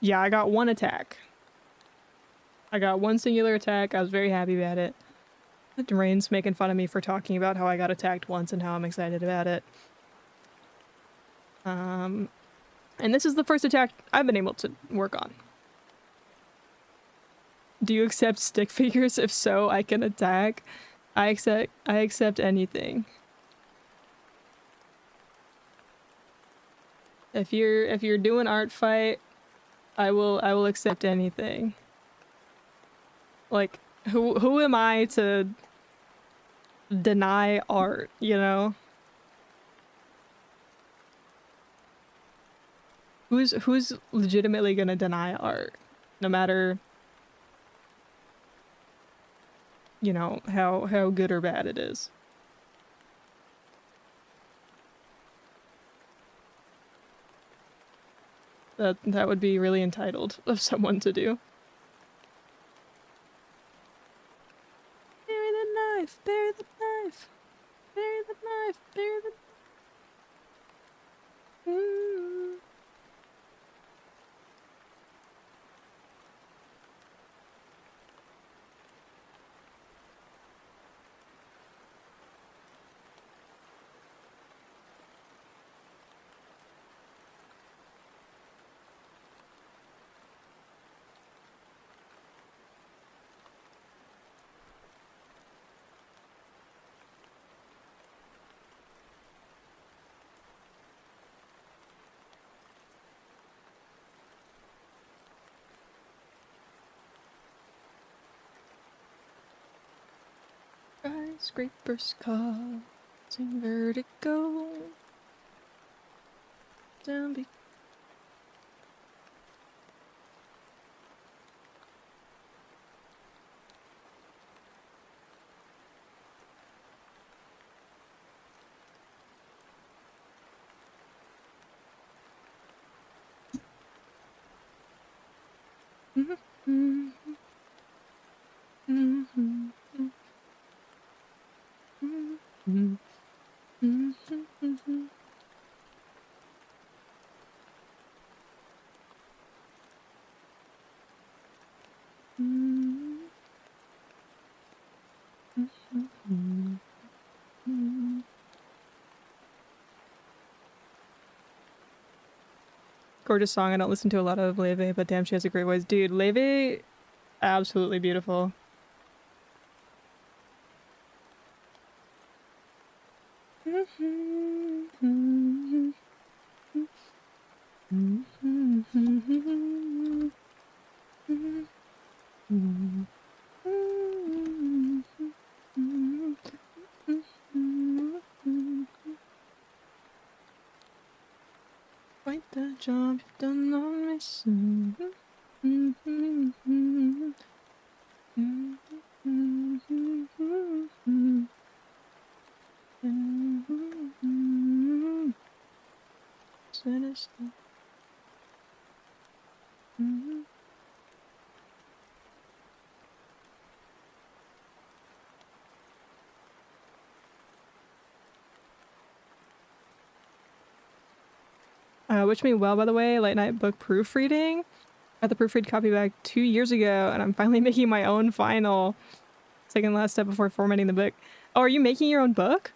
Yeah, I got one attack. I got one singular attack. I was very happy about it. Rain's making fun of me for talking about how I got attacked once and how I'm excited about it. And this is the first attack I've been able to work on. Do you accept stick figures? If so, I can attack. I accept anything. If you're doing art fight, I will accept anything. Like, who am I to deny art, you know? Who's legitimately gonna deny art? No matter, you know, how good or bad it is. That would be really entitled of someone to do. Bury the knife, bury the knife. Skyscrapers causing vertigo. Down be Gorgeous song. I don't listen to a lot of Leve, but damn, she has a great voice. Dude, Leve, absolutely beautiful. Quite the job you've done on me soon. Sinister. Wish me well, by the way. Late night book proofreading. Got the proofread copy back 2 years ago, and I'm finally making my own final. Second last step before formatting the book. Oh, are you making your own book?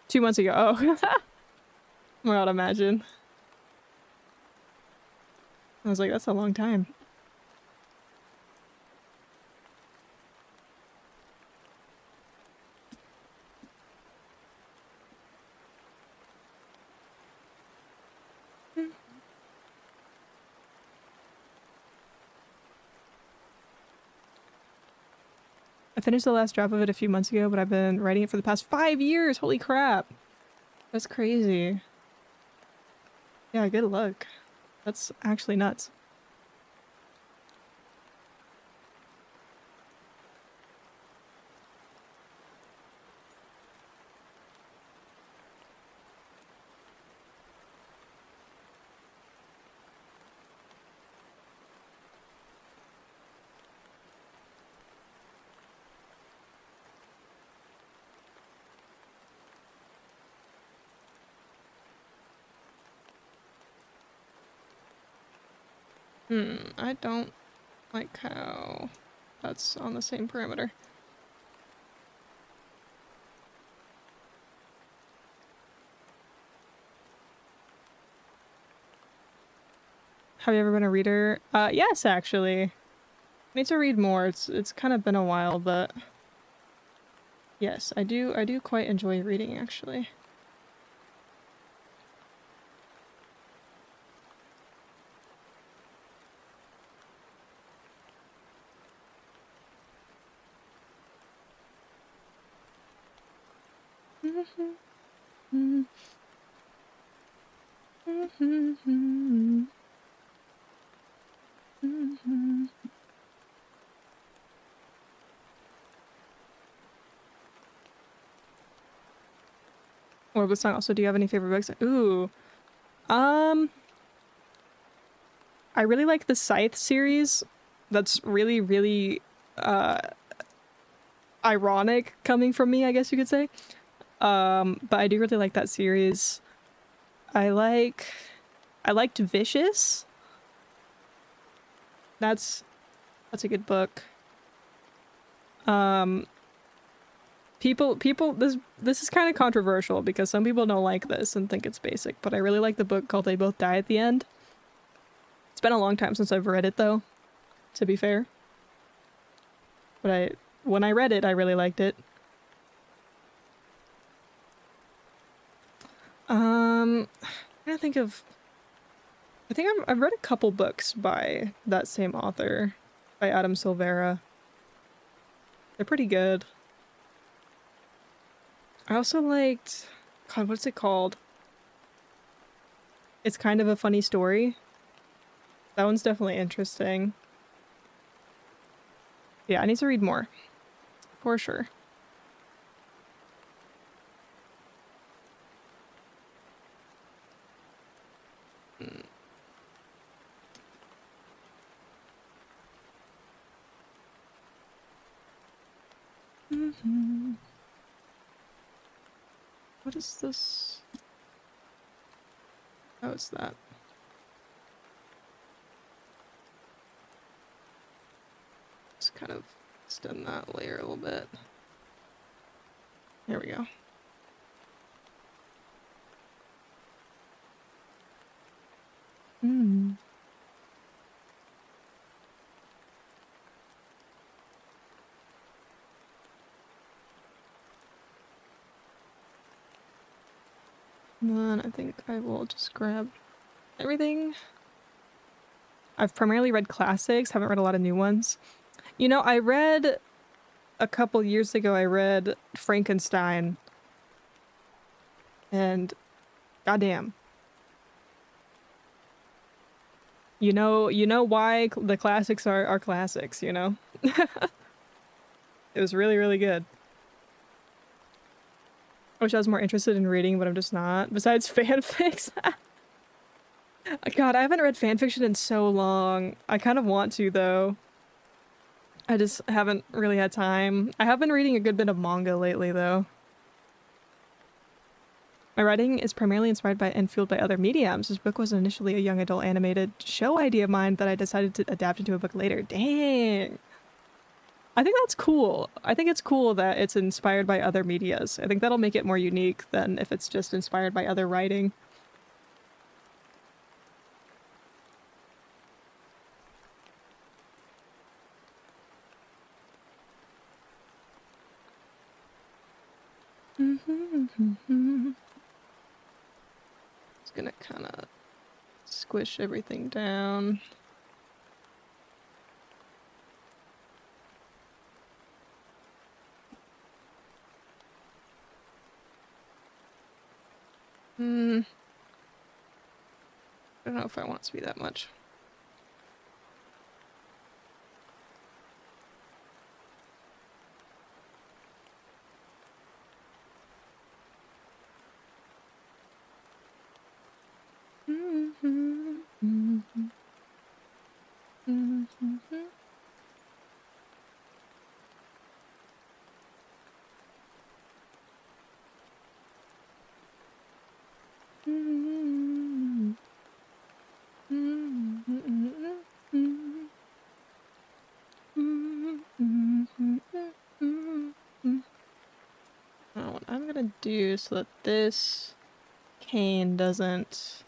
2 months ago. Oh. Oh my god, imagine. I was like, that's a long time. I finished the last draft of it a few months ago, but I've been writing it for the past 5 years. Holy crap. That's crazy. Yeah, good luck. That's actually nuts. I don't like how that's on the same parameter. Have you ever been a reader? Yes, actually. I need to read more. It's kind of been a while, but yes, I do quite enjoy reading, actually. Or the song. Also, do you have any favorite books? Ooh. I really like the Scythe series. That's really, really ironic coming from me, I guess you could say. But I do really like that series. I liked Vicious. That's a good book. People this is kind of controversial because some people don't like this and think it's basic, but I really like the book called They Both Die at the End. It's been a long time since I've read it though, to be fair. But when I read it, I really liked it. I'm trying to think of I think I've read a couple books by that same author, by Adam Silvera. They're pretty good. I also liked, God, what's it called? It's kind of a funny story. That one's definitely interesting. Yeah, I need to read more. For sure. What is this? Oh, it's that. Just kind of extend that layer a little bit. There we go. Hmm. Then I think I will just grab everything. I've primarily read classics, haven't read a lot of new ones. You know, I read a couple years ago, I read Frankenstein, and goddamn. You know why the classics are classics, you know? It was really, really good. I wish I was more interested in reading, but I'm just not. Besides fanfics. God, I haven't read fanfiction in so long. I kind of want to, though. I just haven't really had time. I have been reading a good bit of manga lately, though. My writing is primarily inspired by and fueled by other mediums. This book was initially a young adult animated show idea of mine that I decided to adapt into a book later. Dang. I think that's cool. I think it's cool that it's inspired by other medias. I think that'll make it more unique than if it's just inspired by other writing. Just gonna kind of squish everything down. I don't know if I want it to be that much. What I'm gonna do so that this cane doesn't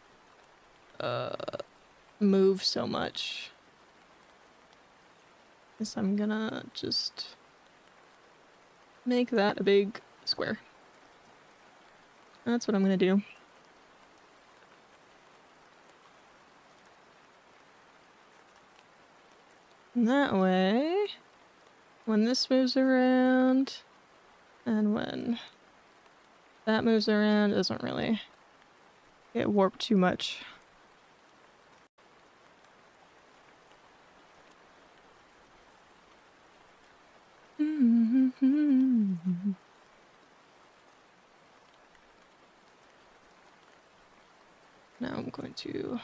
move so much is I'm gonna just make that a big square. That's what I'm gonna do. And that way, when this moves around, and when that moves around, it doesn't really get warped too much. Now I'm going to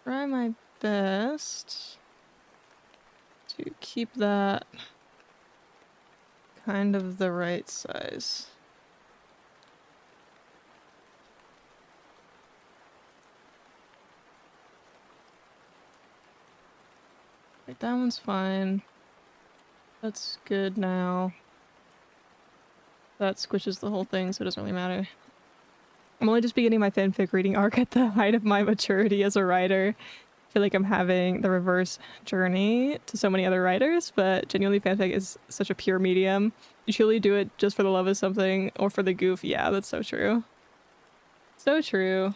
try my best to keep that kind of the right size. Right, that one's fine. That's good now. That squishes the whole thing, so it doesn't really matter. I'm only just beginning my fanfic reading arc at the height of my maturity as a writer. I feel like I'm having the reverse journey to so many other writers, but genuinely fanfic is such a pure medium. You truly do it just for the love of something or for the goof. Yeah, that's so true. So true.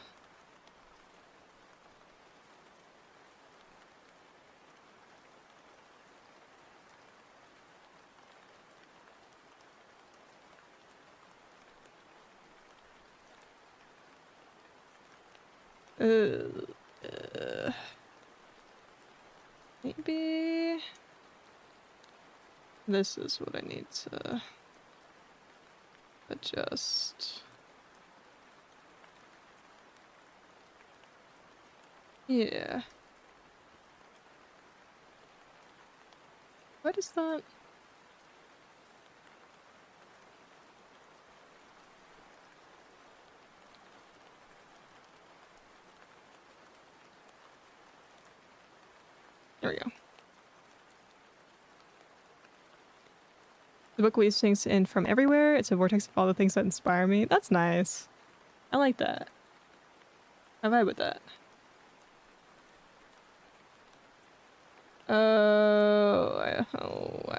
Maybe this is what I need to adjust. Yeah. What is that? There we go. The book weaves things in from everywhere. It's a vortex of all the things that inspire me. That's nice. I like that. I vibe with that.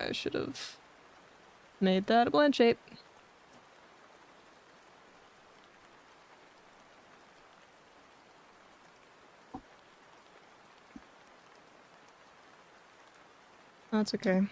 I should have made that a blend shape. That's okay.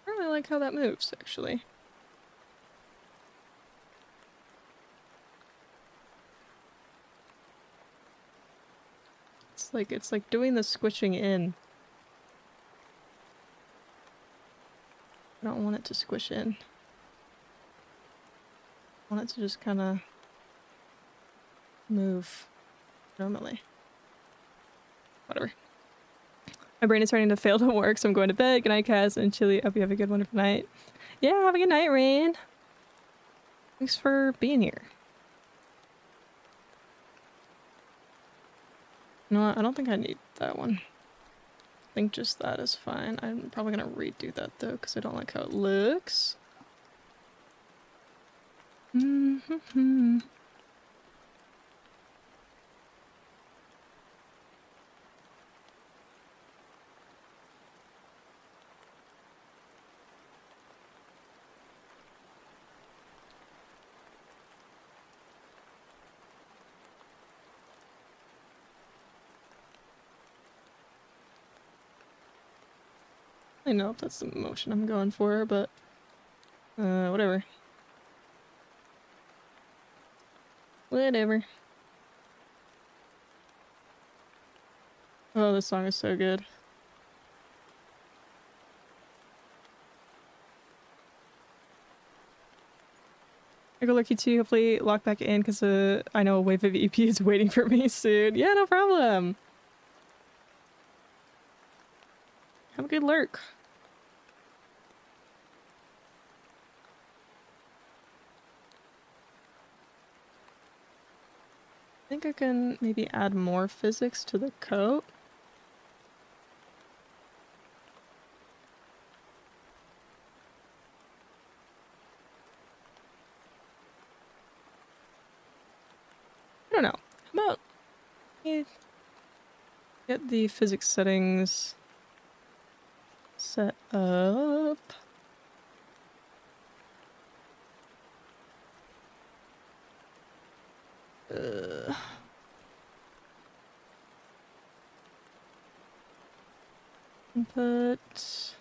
I really like how that moves, actually. It's like doing the squishing in. I don't want it to squish in. I want it to just kind of move normally. Whatever. My brain is starting to fail to work, so I'm going to bed. Good night, Kaz and Chili. Hope you have a good wonderful night. Yeah, have a good night, Rain. Thanks for being here. You know what? I don't think I need that one. I think just that is fine. I'm probably gonna redo that though, because I don't like how it looks. Mm-hmm. I know if that's the motion I'm going for, but whatever. Whatever. Oh, this song is so good. I go lucky too. Hopefully lock back in because I know a wave of EP is waiting for me soon. Yeah, no problem. Have a good lurk. I think I can maybe add more physics to the coat. I don't know. How about me get the physics settings set up? Input.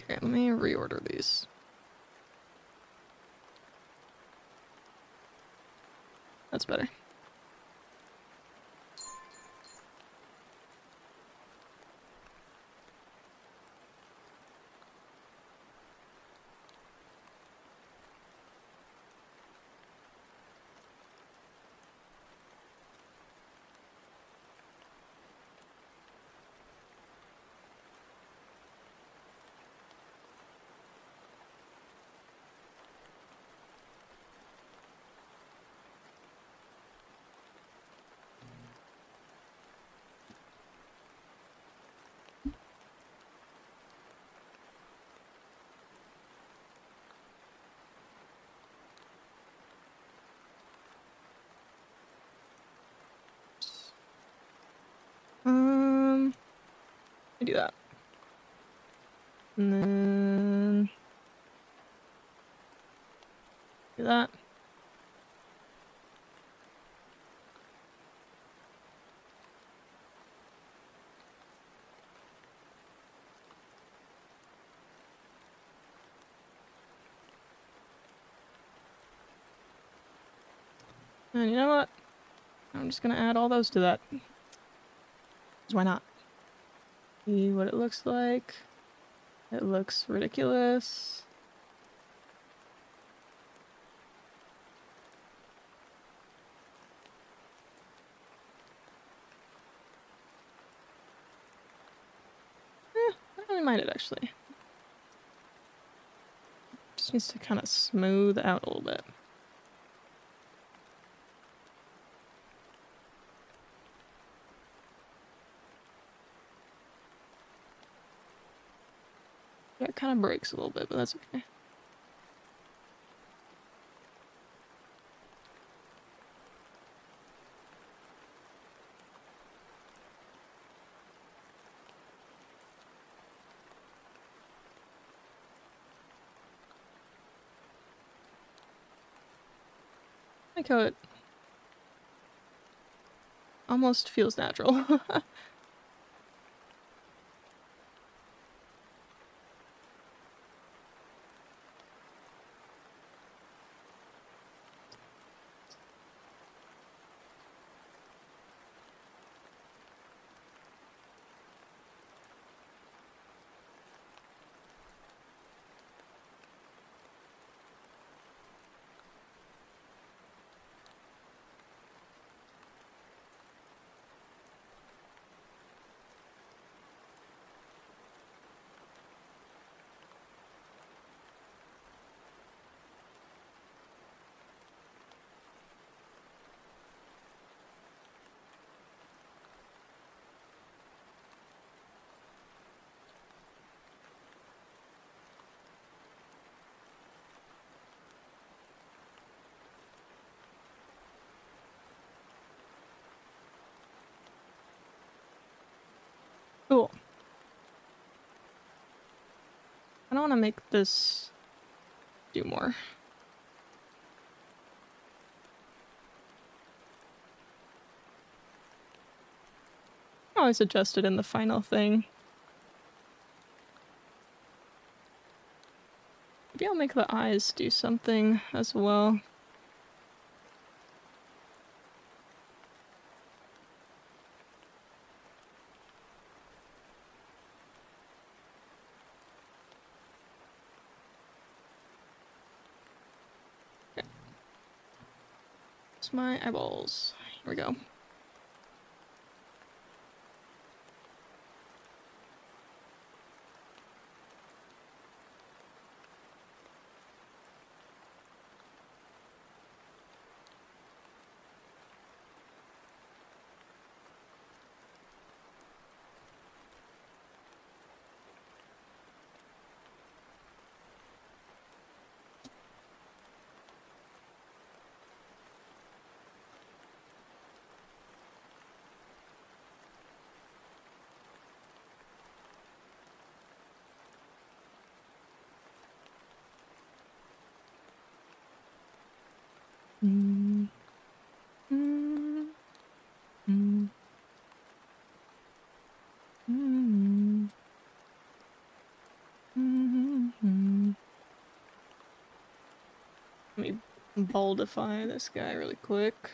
Okay, let me reorder these. That's better. do that. And then do that. And you know what? I'm just gonna add all those to that. 'Cause why not? See what it looks like. It looks ridiculous. I don't really mind it actually. Just needs to kind of smooth out a little bit. Yeah, it kind of breaks a little bit, but that's okay. I like how it almost feels natural. Cool. I don't want to make this do more. I always adjust it in the final thing. Maybe I'll make the eyes do something as well. Okay. It's my eyeballs. Here we go. Mm. Mm. Mm. Mm. Mm. Let me boldify this guy really quick.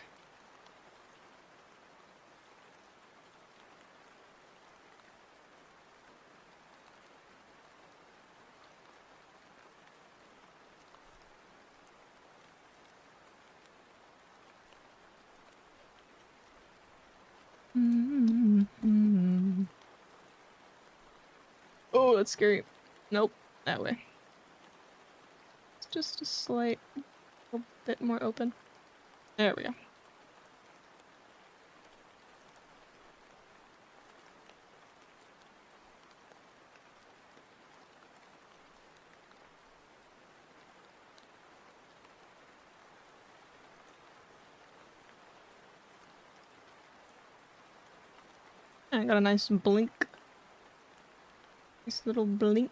Mm. Oh, that's scary. Nope, that way. It's just a slight bit more open. There we go. I got a nice blink. Nice little blink.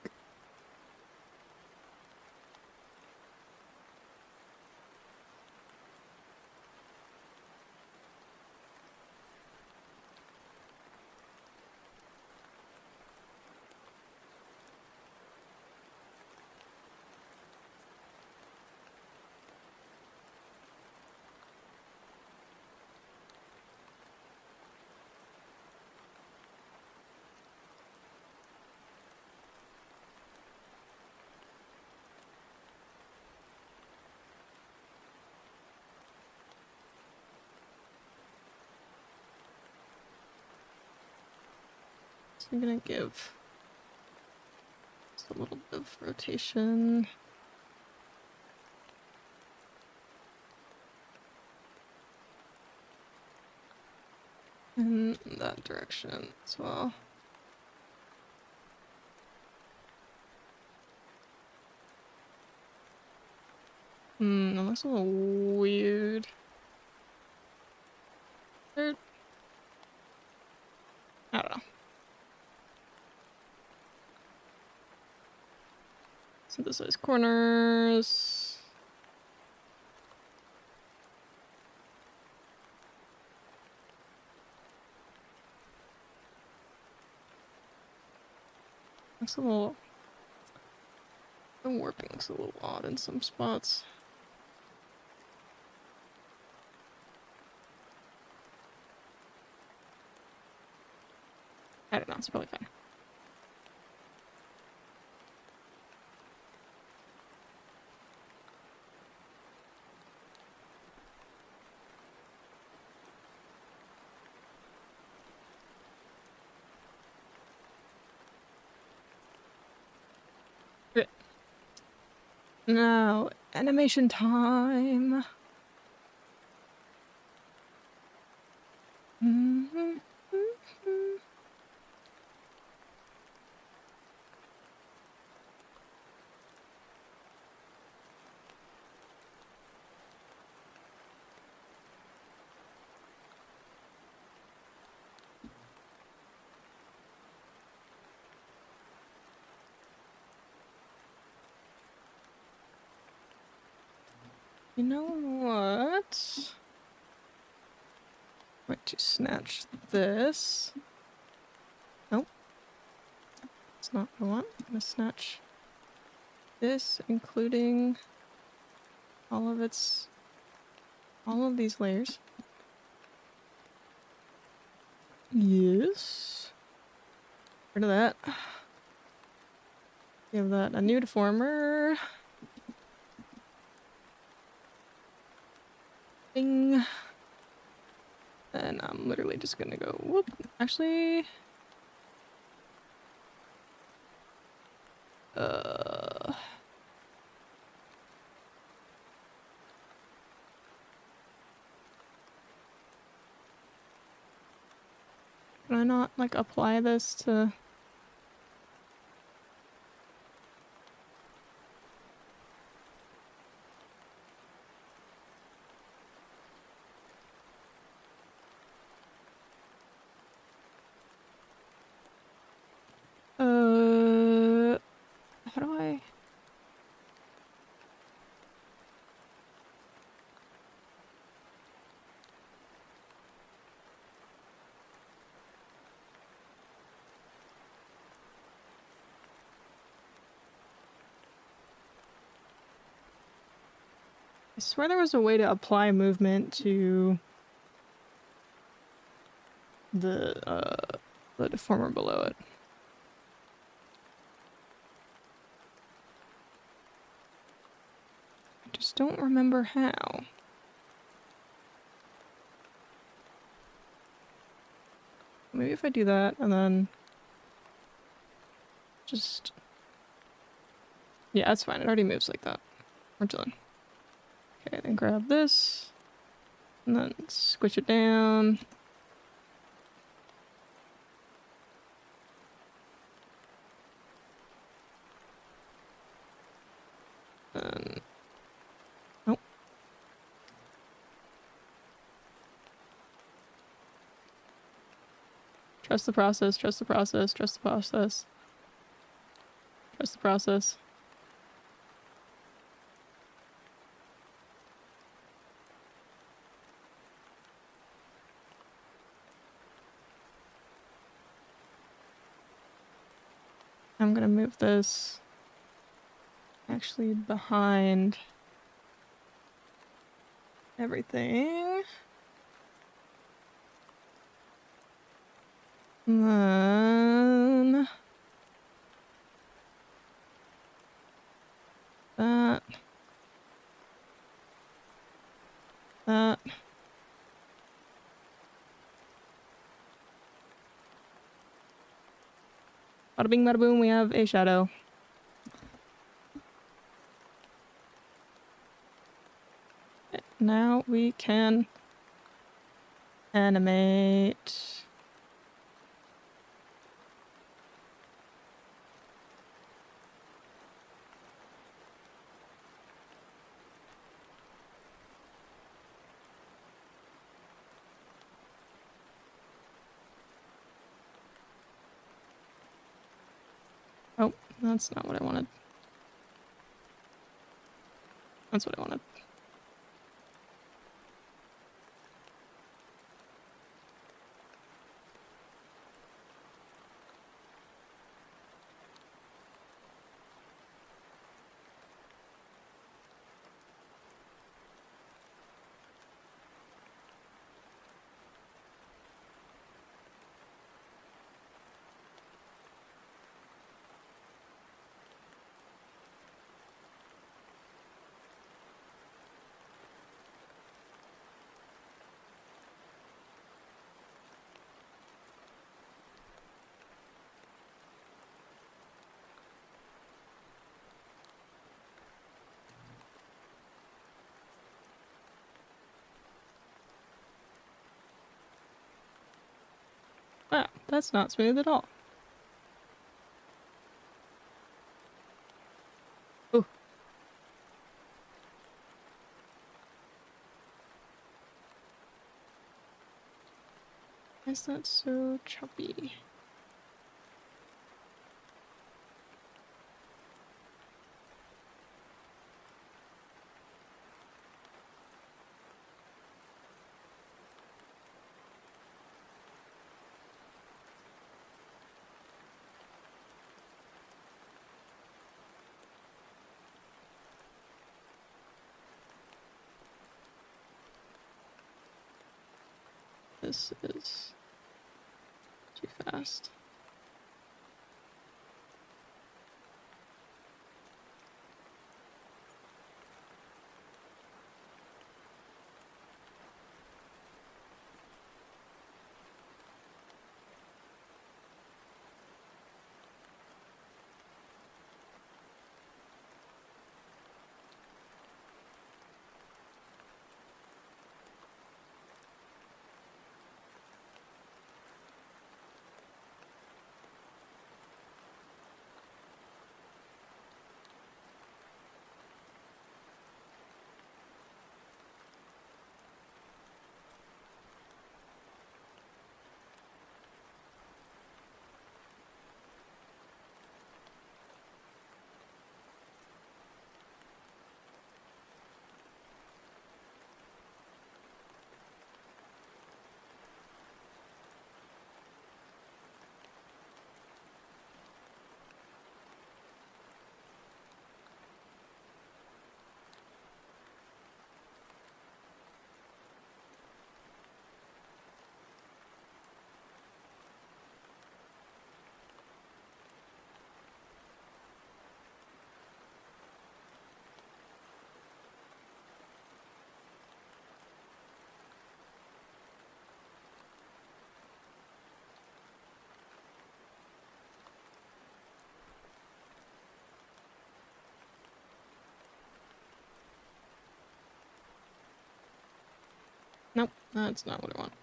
So I'm gonna give just a little bit of rotation. In that direction as well. That looks a little weird. I don't know. Synthesize corners. Looks a little... The warping looks a little odd in some spots. I don't know, it's probably fine. Okay. Now, animation time. You know what? I'm going to snatch this. Nope. That's not what I want. I'm going to snatch this, including all of these layers. Yes. Rid of that. Give that a new deformer. Bing. And I'm literally just gonna go whoop. Actually. Can I not like apply this to... How do I... I swear there was a way to apply movement to the deformer below it. I just don't remember how. Maybe if I do that and then just... Yeah, that's fine. It already moves like that. We're done. Okay, then grab this and then squish it down. And... Nope. Trust the process, trust the process, trust the process. Trust the process. I'm gonna move this actually behind everything. And then that. That. Bada bing, bada boom, we have a shadow. Now we can animate. Oh, that's not what I wanted. That's what I wanted. Wow, that's not smooth at all. Ooh. Why is that so choppy? This is too fast. Nope, that's not what I want.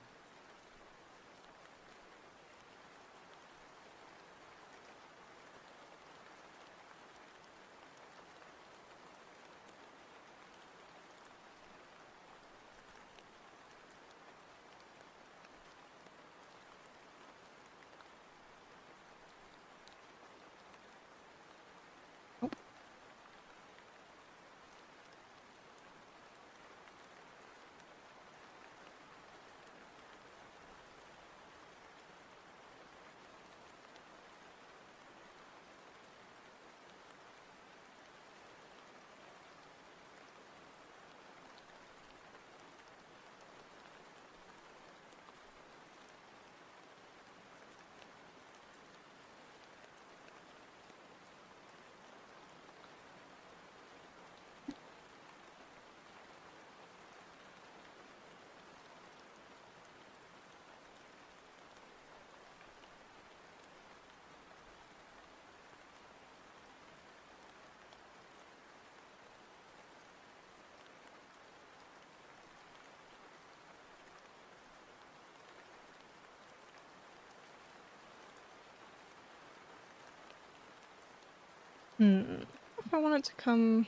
If I want it to come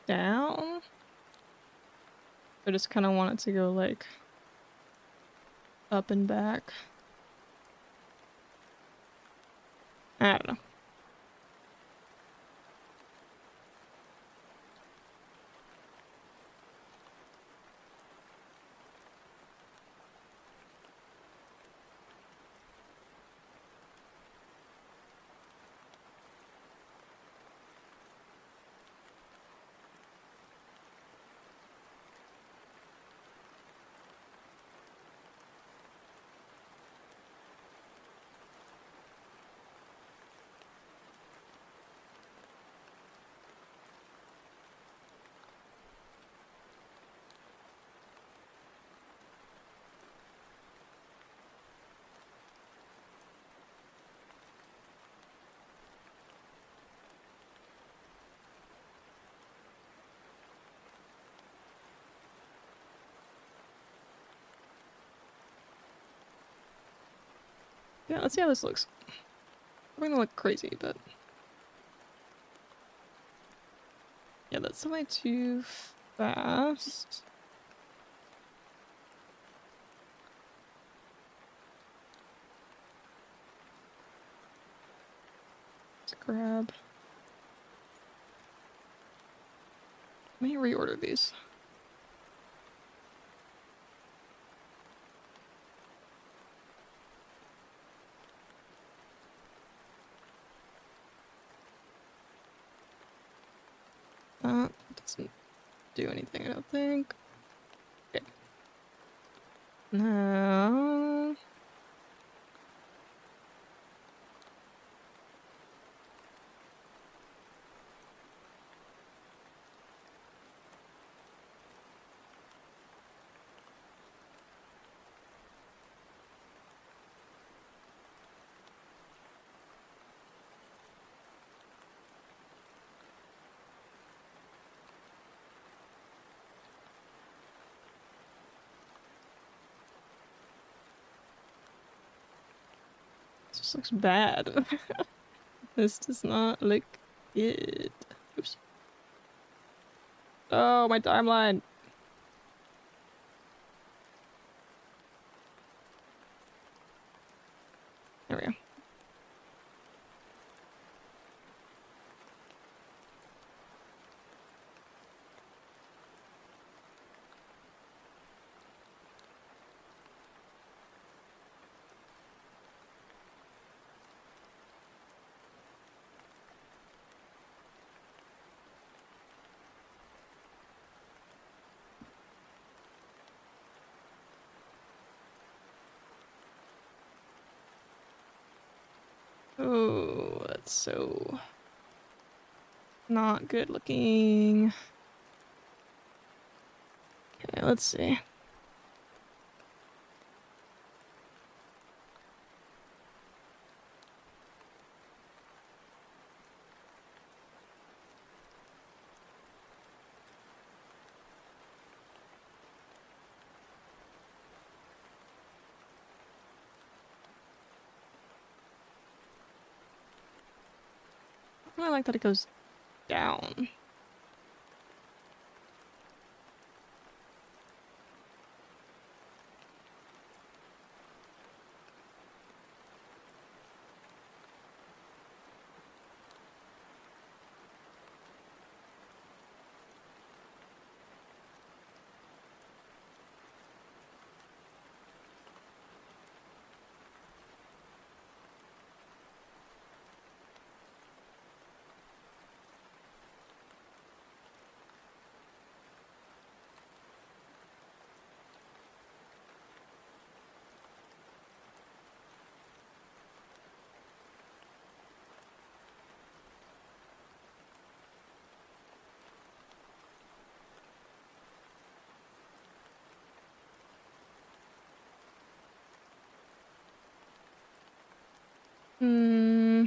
down, I just kind of want it to go like up and back. I don't know. Yeah, let's see how this looks. We're gonna look crazy, but yeah, that's definitely too fast. Let's grab. Let me reorder these. That doesn't do anything, I don't think. Okay. Now. This looks bad. This does not look good. Oops. Oh, my timeline. There we go. Oh, that's so not good looking. Okay, let's see. I like that it goes down. Hmm.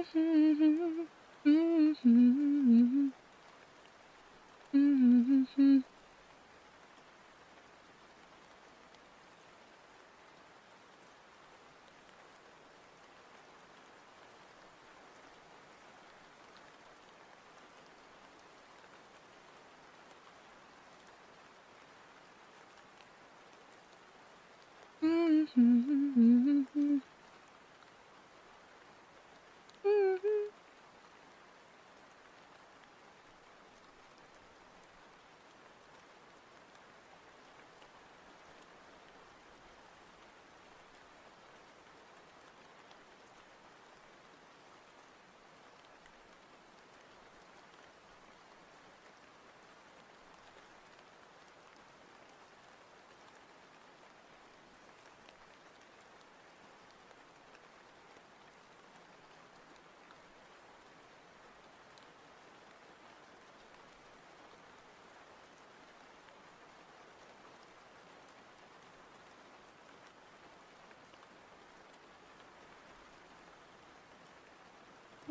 I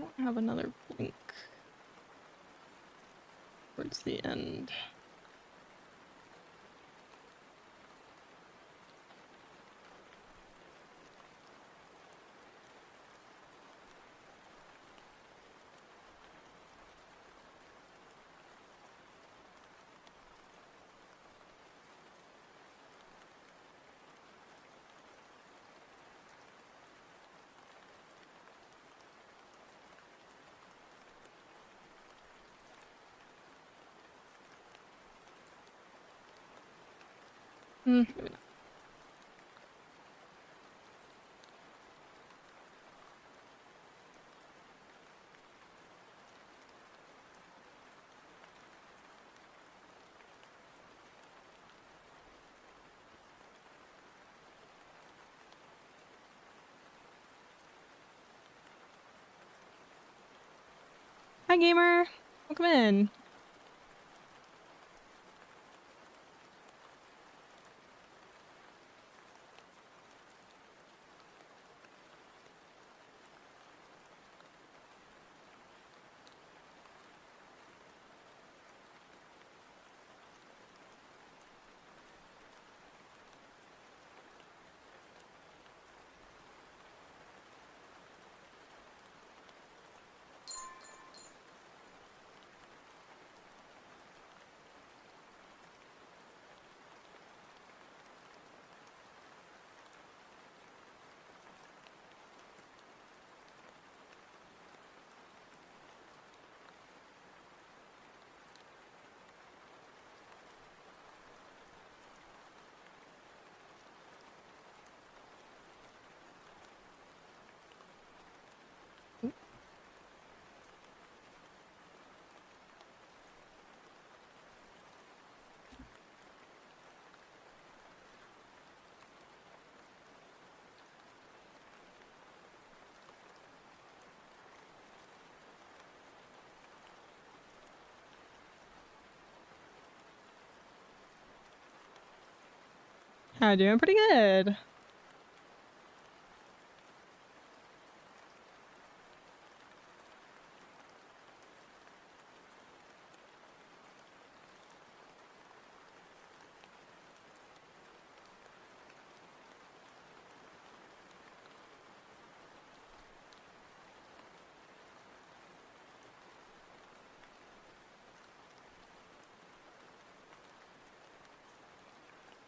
don't have another blink towards the end. Maybe not. Hi, gamer. Welcome in. I'm doing pretty good.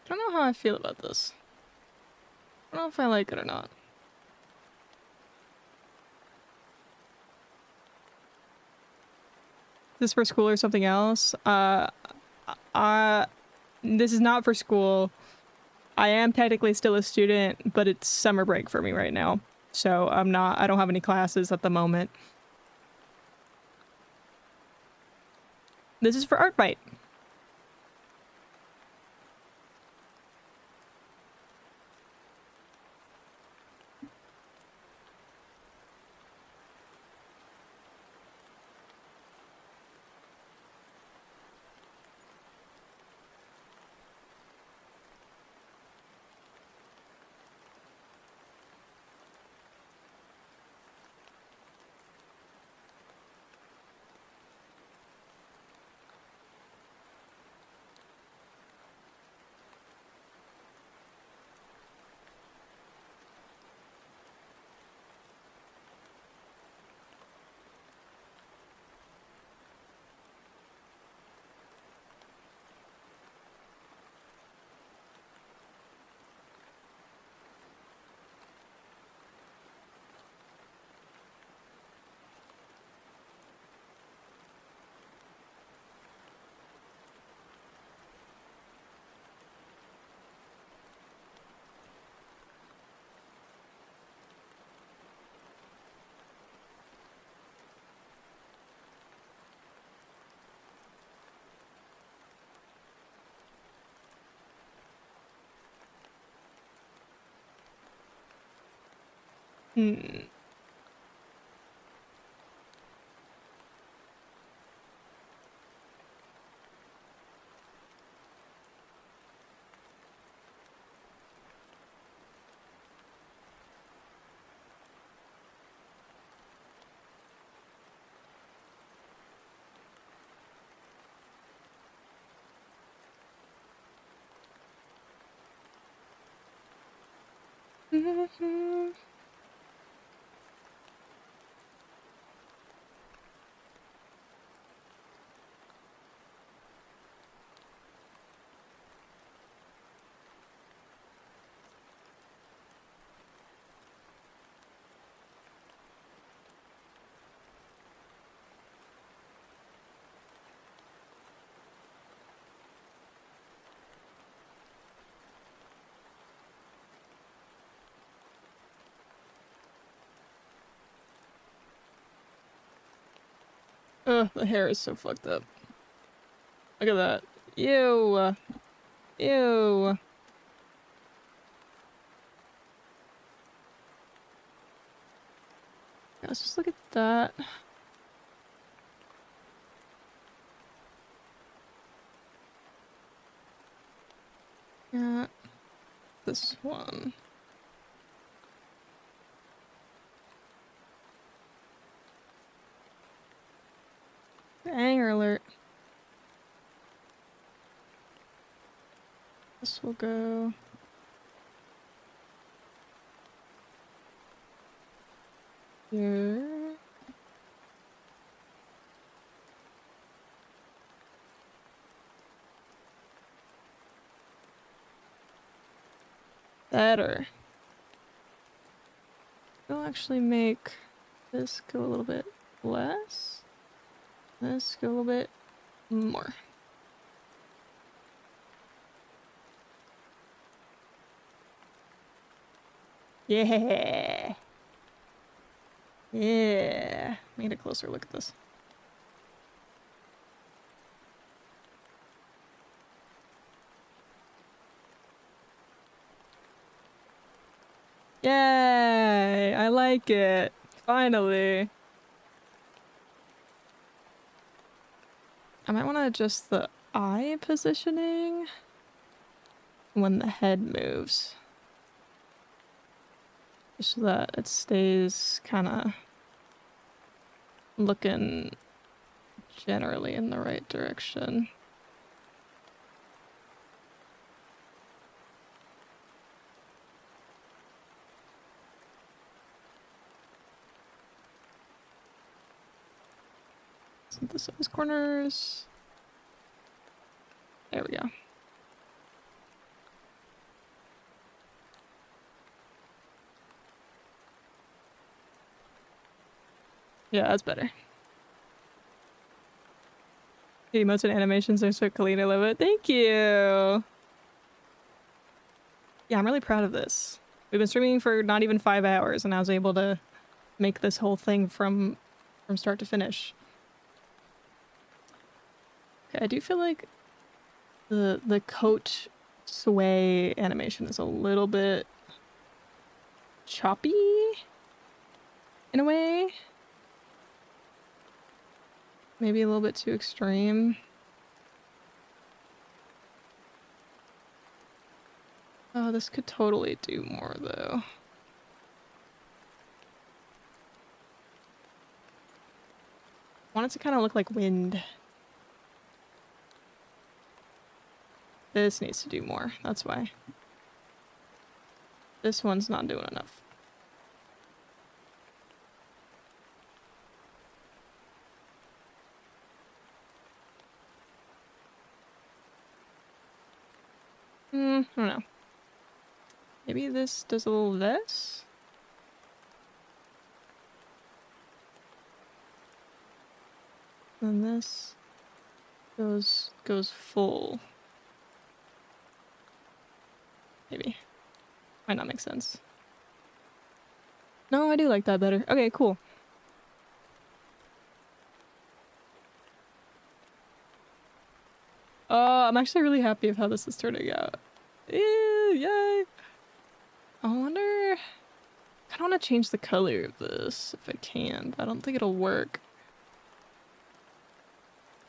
I don't know how I feel about this. I don't know if I like it or not. Is this for school or something else? This is not for school. I am technically still a student, but it's summer break for me right now. So I don't have any classes at the moment. This is for Art Bite. Hmm. Ugh, the hair is so fucked up. Look at that. Ew. Ew. Let's just look at that. Yeah. This one. Anger alert. This will go. Here. Better. We'll actually make this go a little bit less. This go a little bit more. Yeah. Yeah. Need a closer look at this. Yay! I like it. Finally. I might want to adjust the eye positioning when the head moves. Just so that it stays kind of looking generally in the right direction. Synthesize corners. There we go. Yeah, that's better. The emotes and animations are so clean. I love it. Thank you. Yeah, I'm really proud of this. We've been streaming for not even 5 hours, and I was able to make this whole thing from start to finish. Okay, I do feel like the coat sway animation is a little bit choppy in a way. Maybe a little bit too extreme. Oh, this could totally do more though. I want it to kind of look like wind. This needs to do more, that's why. This one's not doing enough. I don't know. Maybe this does a little less? And this goes full. Maybe. Might not make sense. No, I do like that better. Okay, cool. I'm actually really happy with how this is turning out. Yay! I wonder... I don't want to change the color of this if I can, but I don't think it'll work.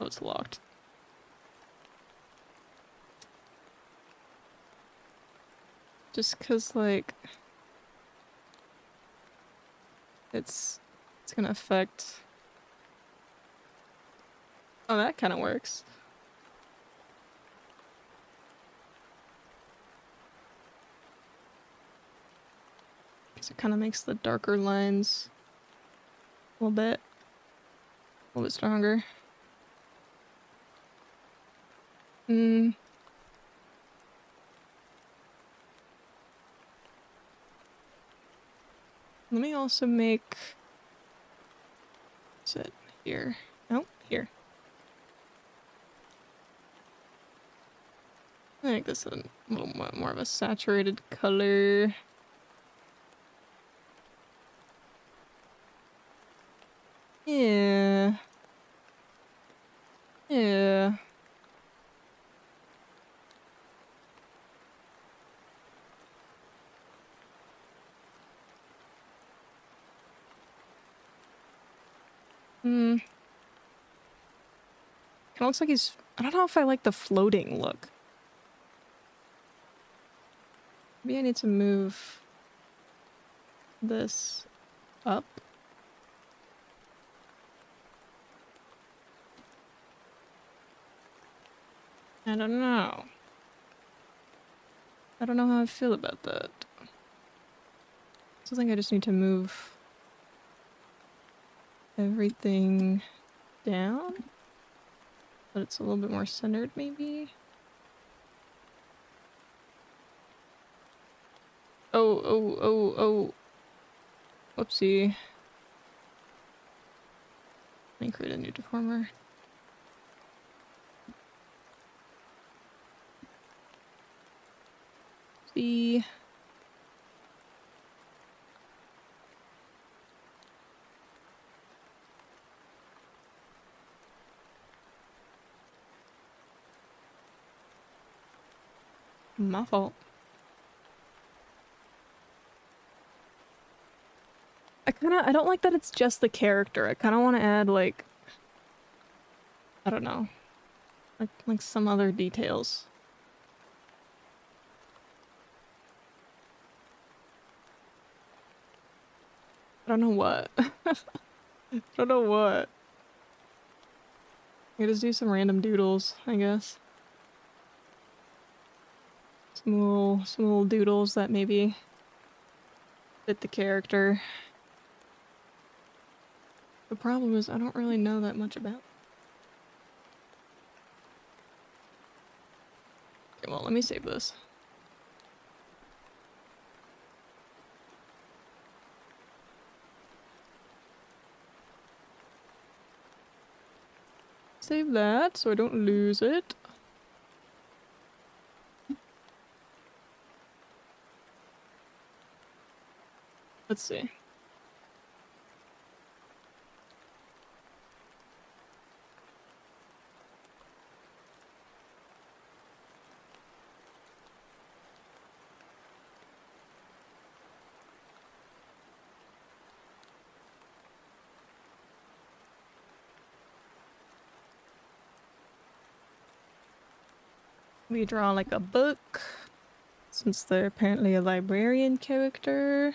Oh, it's locked. Just cause like it's gonna affect. Oh, that kind of works. Cause it kind of makes the darker lines a little bit stronger. Hmm. Let me also make. Is it here? Oh, here. I think this is a little more of a saturated color. Yeah. Yeah. Hmm. It looks like he's. I don't know if I like the floating look. Maybe I need to move this up. I don't know. I don't know how I feel about that. So I think I just need to move everything down. But it's a little bit more centered, maybe. Oh. Whoopsie. Let me create a new deformer. See. My fault. I don't like that it's just the character. I kinda wanna add like I don't know. Like some other details. I don't know what. I don't know what. I just do some random doodles, I guess. Some little doodles that maybe fit the character. The problem is I don't really know that much about. Okay, well, let me save this. Save that so I don't lose it. Let's see. We draw like a book, since they're apparently a librarian character.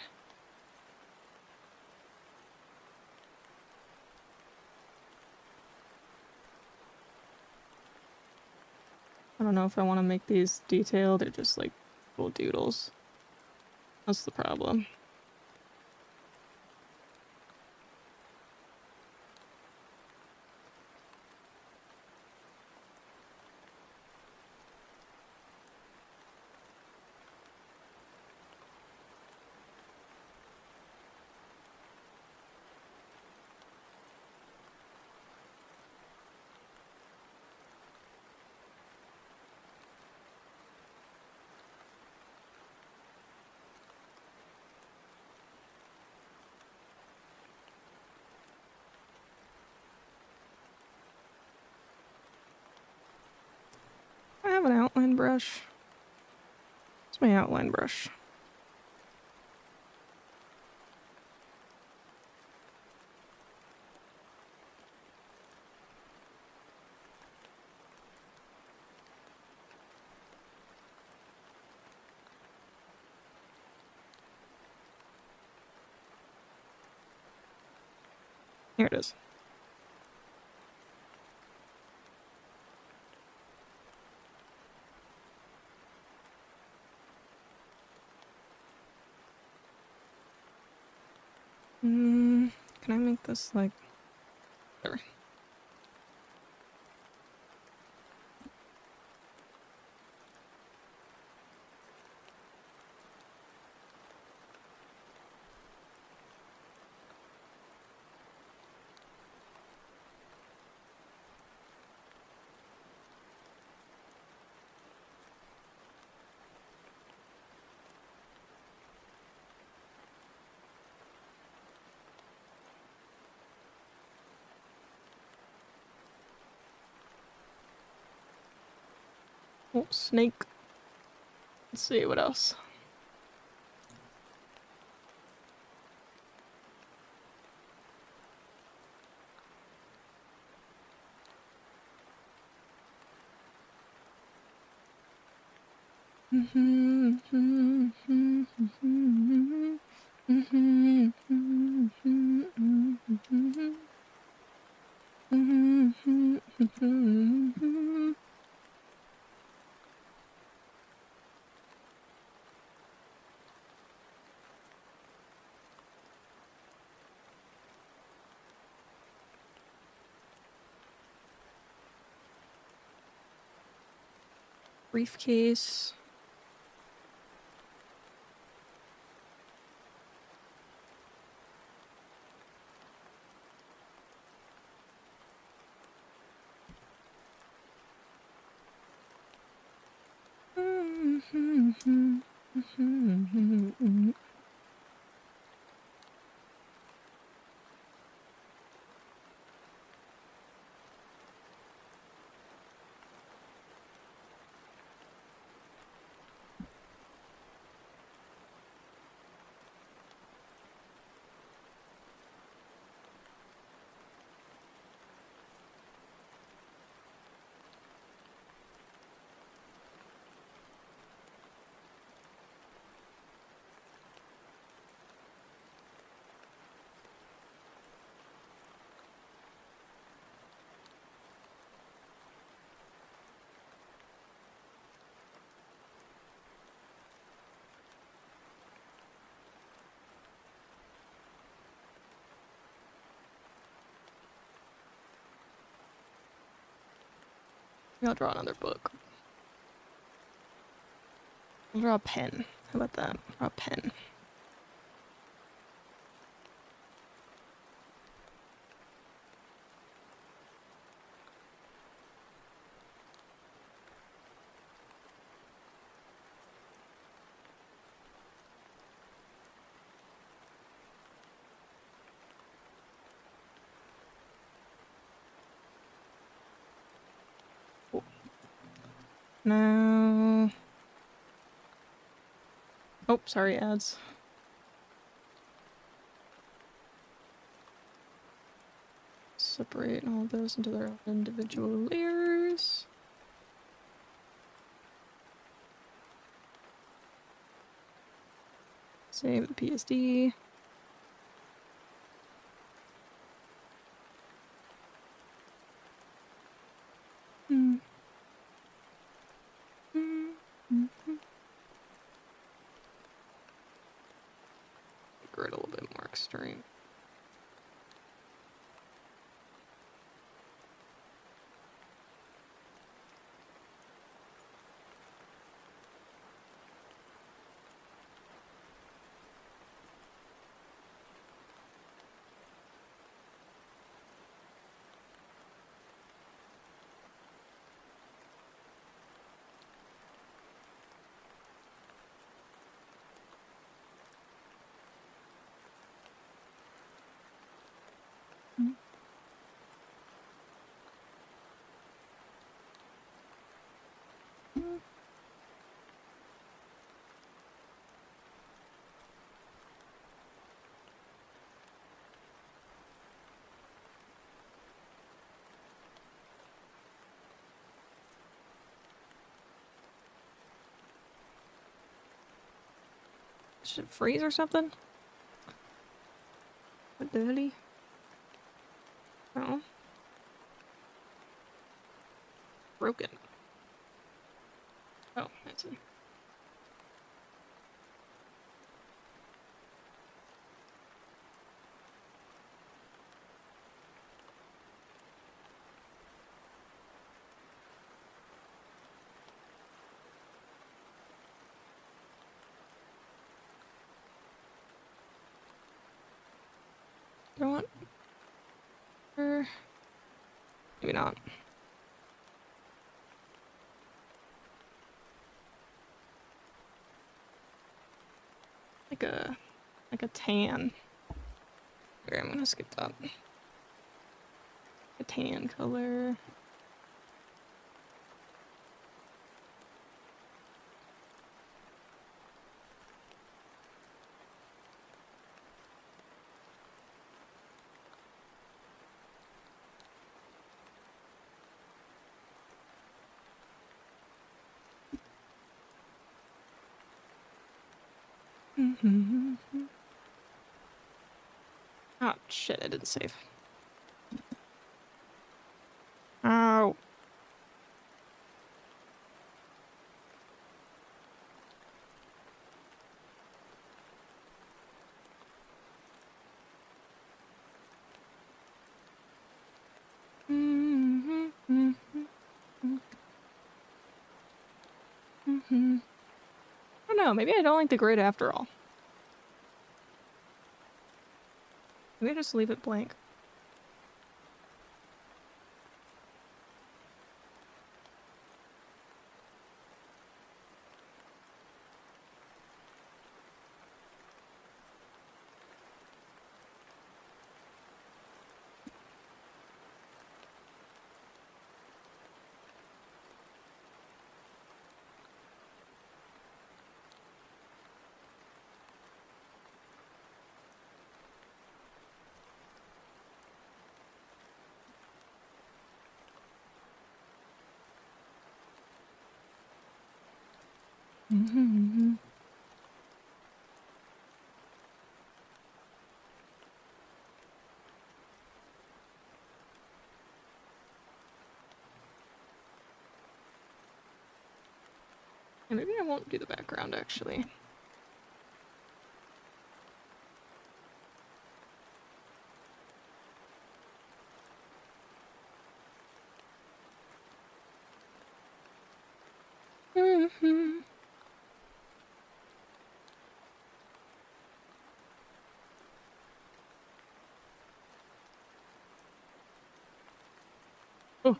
I don't know if I want to make these detailed or just like little doodles. That's the problem. I have an outline brush. It's my outline brush. Here it is. Can I make this like there? Oh, snake. Let's see what else. Briefcase. I'll draw another book. I'll draw a pen. How about that? Draw a pen. No. Oh, sorry, ads. Separate all those into their individual layers. Save the PSD. Grid a little bit more extreme. Should it freeze or something? What the hell? broken? Oh, that's it. Do I want... Or... Maybe not. Like a tan. Okay, I'm gonna skip that. A tan color. Oh shit, I didn't save. Ow. I don't know, maybe I don't like the grid after all. Maybe I just leave it blank. Yeah, maybe I won't do the background actually. Oh.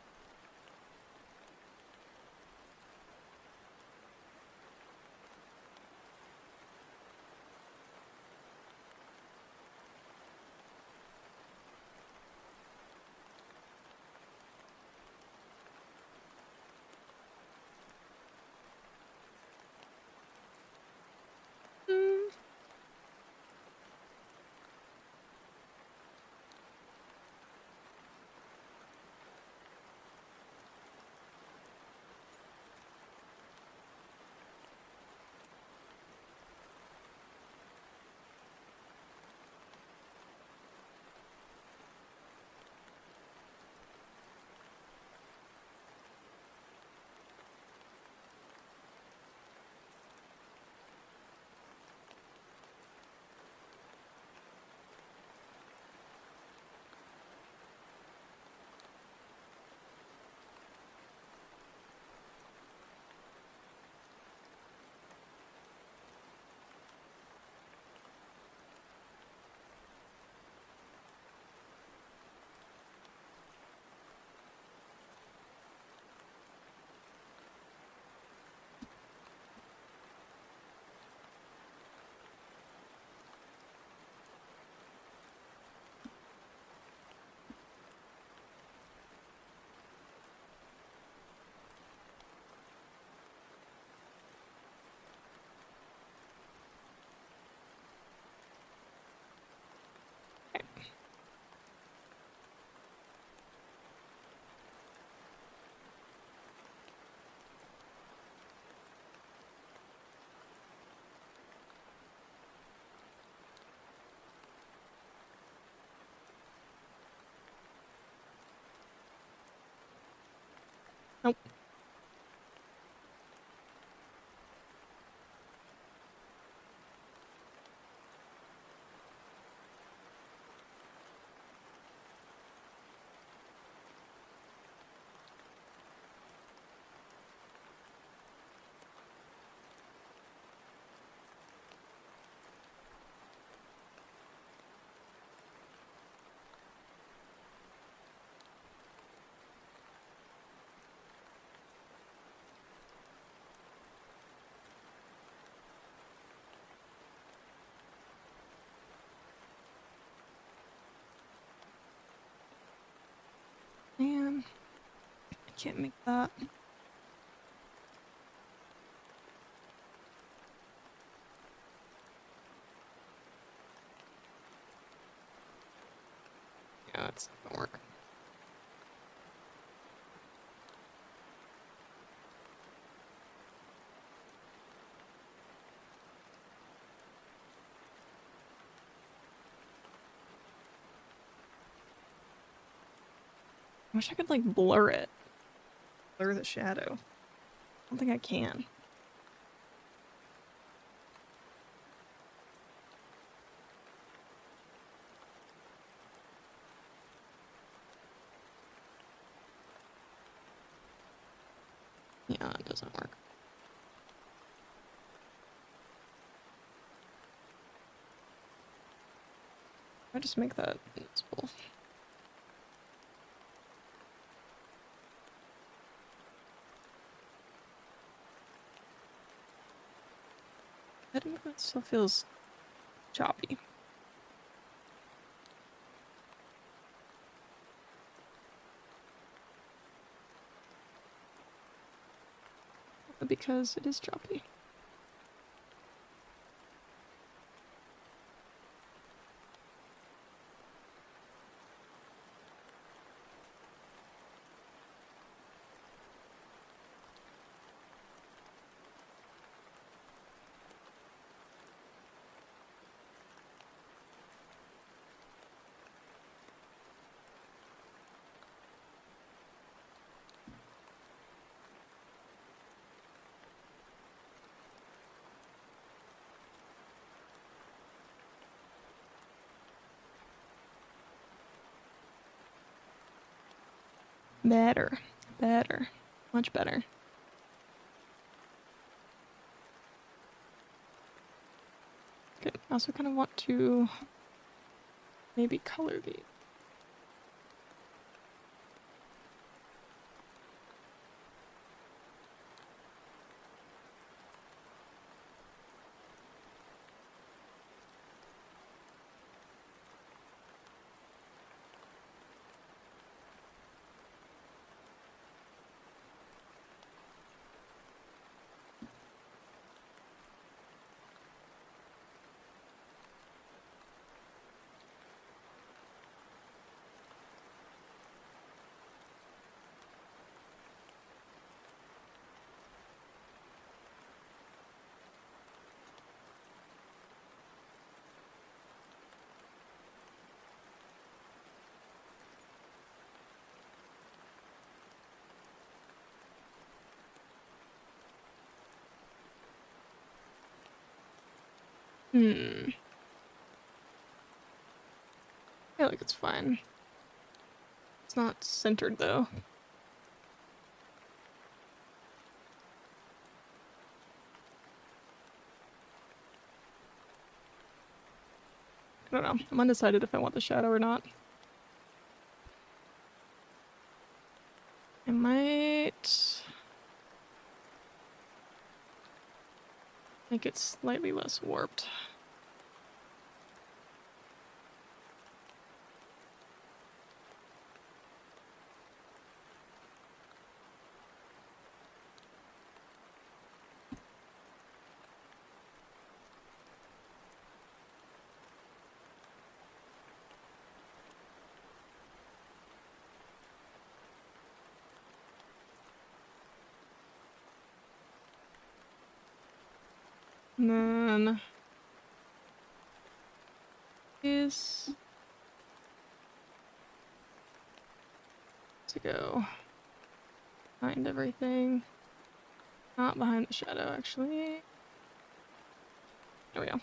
Nope. Man, I can't make that. Yeah, it's not gonna work. I wish I could like blur it. Blur the shadow. I don't think I can. Yeah, it doesn't work. I just make that invisible. Head movement still feels choppy. Because it is choppy. Better. Better. Much better. Okay, I also kind of want to maybe color these. I feel like it's fine. It's not centered though. I don't know. I'm undecided if I want the shadow or not. I might make it slightly less warped. And then is to go Behind everything. Not behind the shadow, actually. There we go.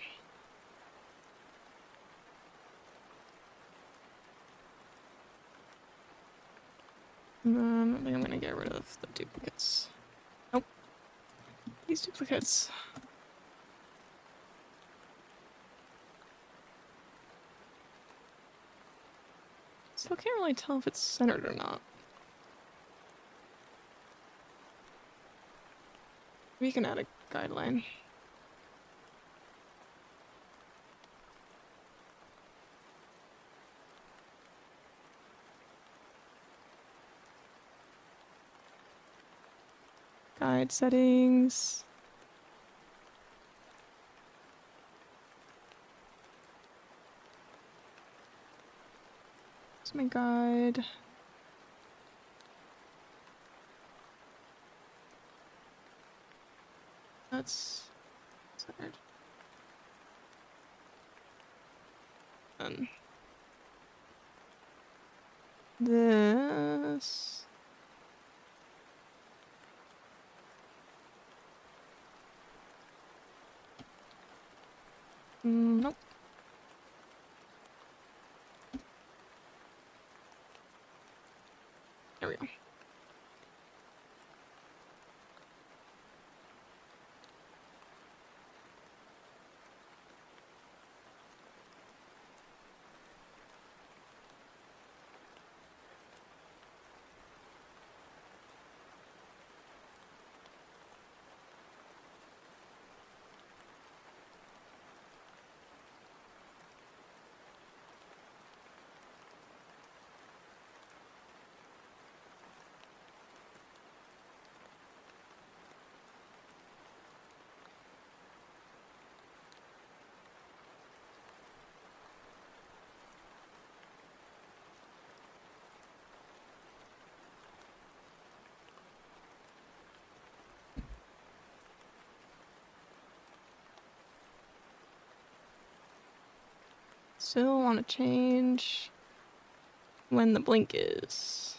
And then I think I'm gonna get rid of the duplicates. Nope. These duplicates. Still can't really tell if it's centered or not. We can add a guideline. Guide settings. Here's my guide. That's centered. And this. Nope. There we go. Still want to change when the blink is.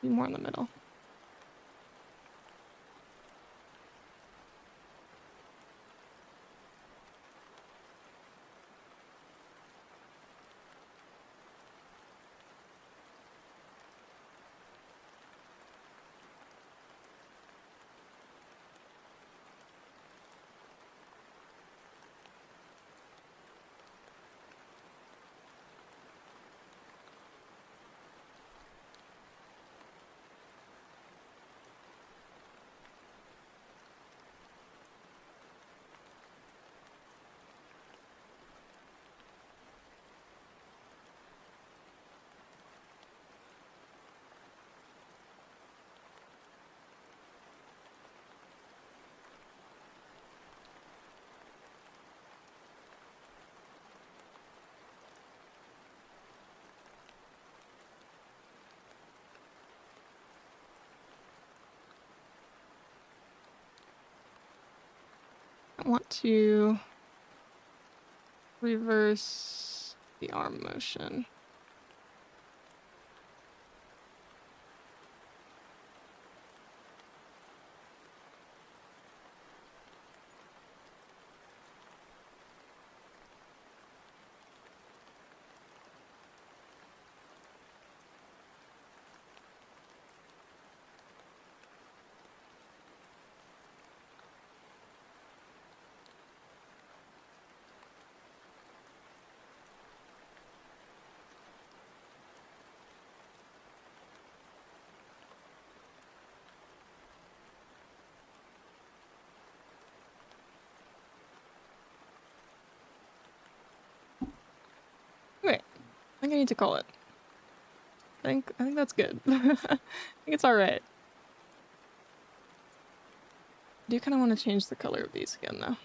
Be more in the middle. I want to reverse the arm motion. Wait, I think I need to call it. I think that's good. I think it's alright. I do kind of want to change the color of these again, though.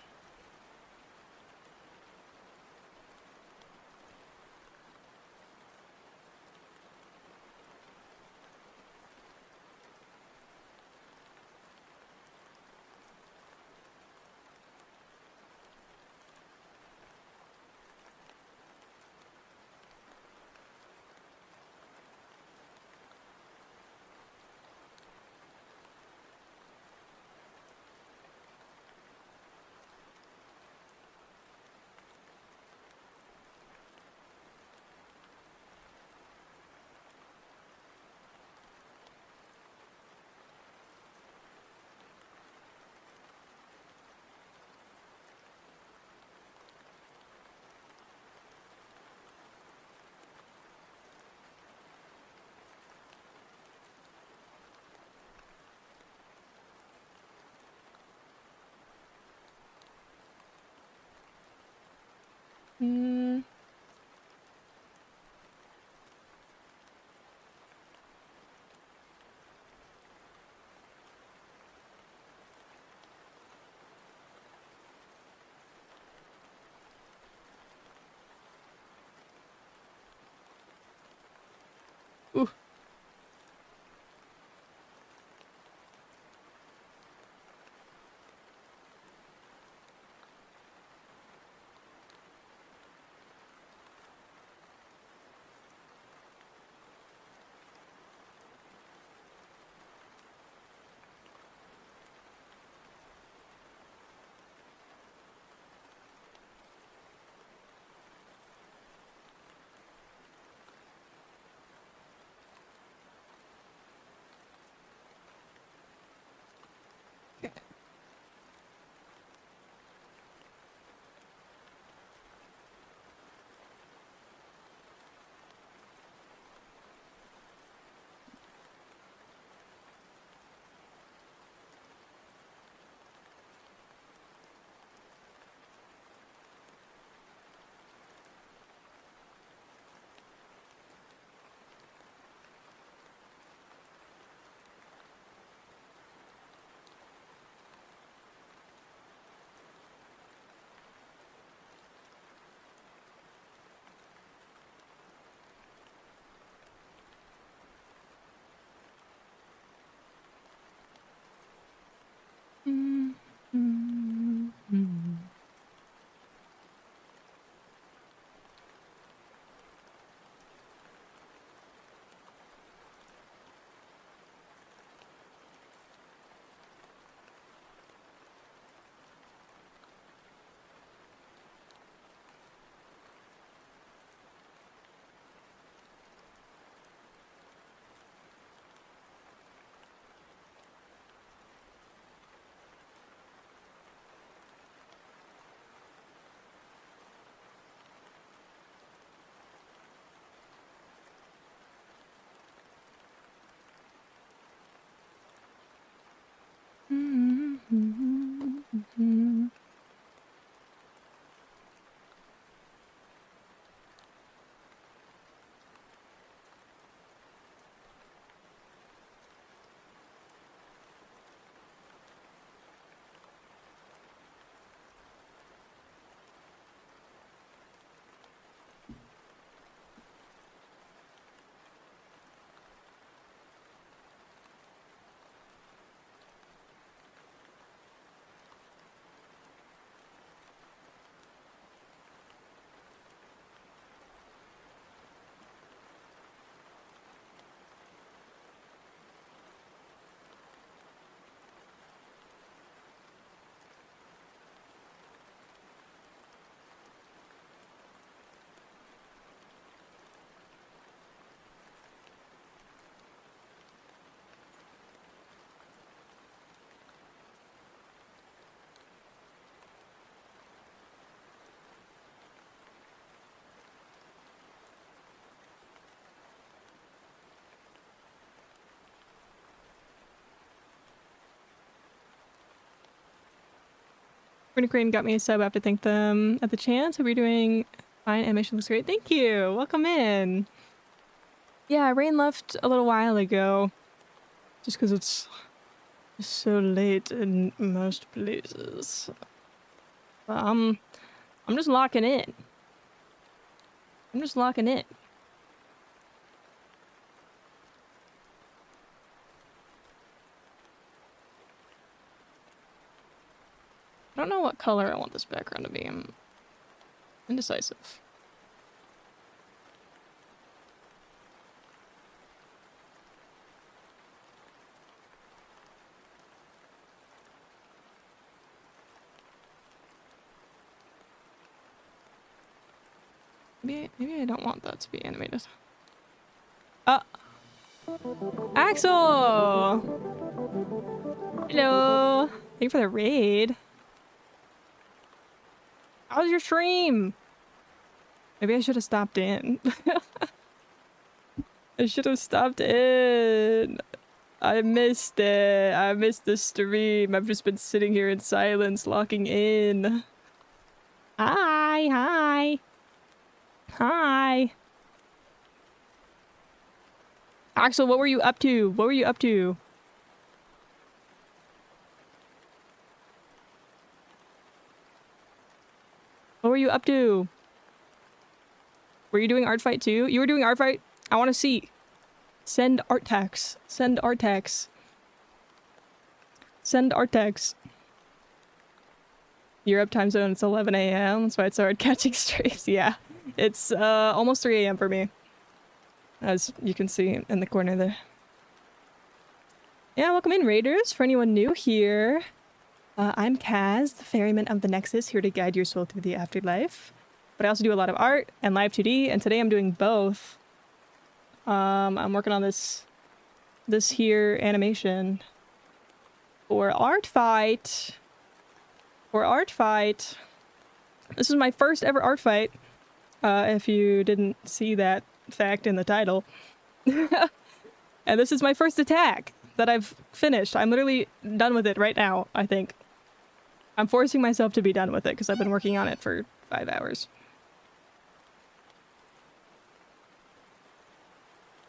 Mm. Ooh. Mm, mm, mm. Mm, mm, mm, mm. Brenda Crane got me a sub. I have to thank them at the chance. Hope you're doing fine. Animation looks great. Thank you. Welcome in. Yeah, rain left a little while ago. Just because it's so late in most places. I'm just locking in. I'm just locking in. I don't know what color I want this background to be. I'm indecisive. Maybe I don't want that to be animated. Axel! Hello! Thank you for the raid. How was your stream? Maybe I should have stopped in. I should have stopped in. I missed it. I missed the stream. I've just been sitting here in silence, locking in. Hi, hi. Hi. Axel, what were you up to? What were you up to? What were you up to? Were you doing art fight too? You were doing art fight? I want to see. Send art tax. Send art tax. Send art tax. Europe time zone, it's 11 a.m. That's why I started catching streams. Yeah. It's almost 3 a.m. for me. As you can see in the corner there. Yeah, welcome in, Raiders. For anyone new here, I'm Kaz, the ferryman of the Nexus, here to guide your soul through the afterlife. But I also do a lot of art and live 2D, and today I'm doing both. I'm working on this here animation for art fight. For art fight. This is my first ever art fight. If you didn't see that fact in the title. And this is my first attack that I've finished. I'm literally done with it right now, I think. I'm forcing myself to be done with it because I've been working on it for 5 hours.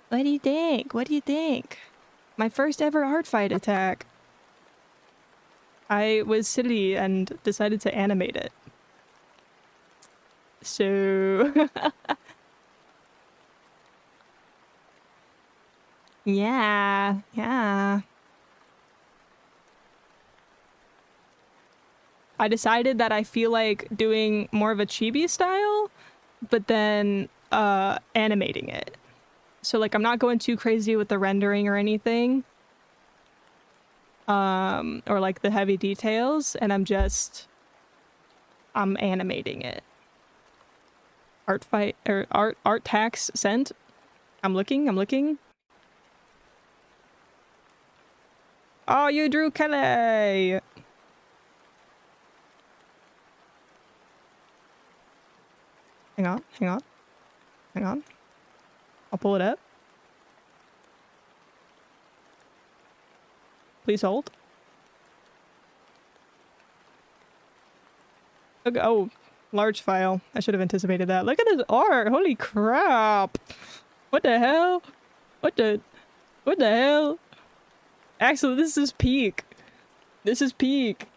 What do you think? What do you think? My first ever art fight attack. I was silly and decided to animate it. So... yeah. I decided that I feel like doing more of a chibi style, but then animating it. So like I'm not going too crazy with the rendering or anything. Or like the heavy details, and I'm animating it. Art fight or art tax sent. I'm looking. Oh, you drew Kelly! Hang on. I'll pull it up. Please hold. Okay, oh, large file. I should have anticipated that. Look at this art! Holy crap! What the hell? What the hell? Actually, this is peak. This is peak.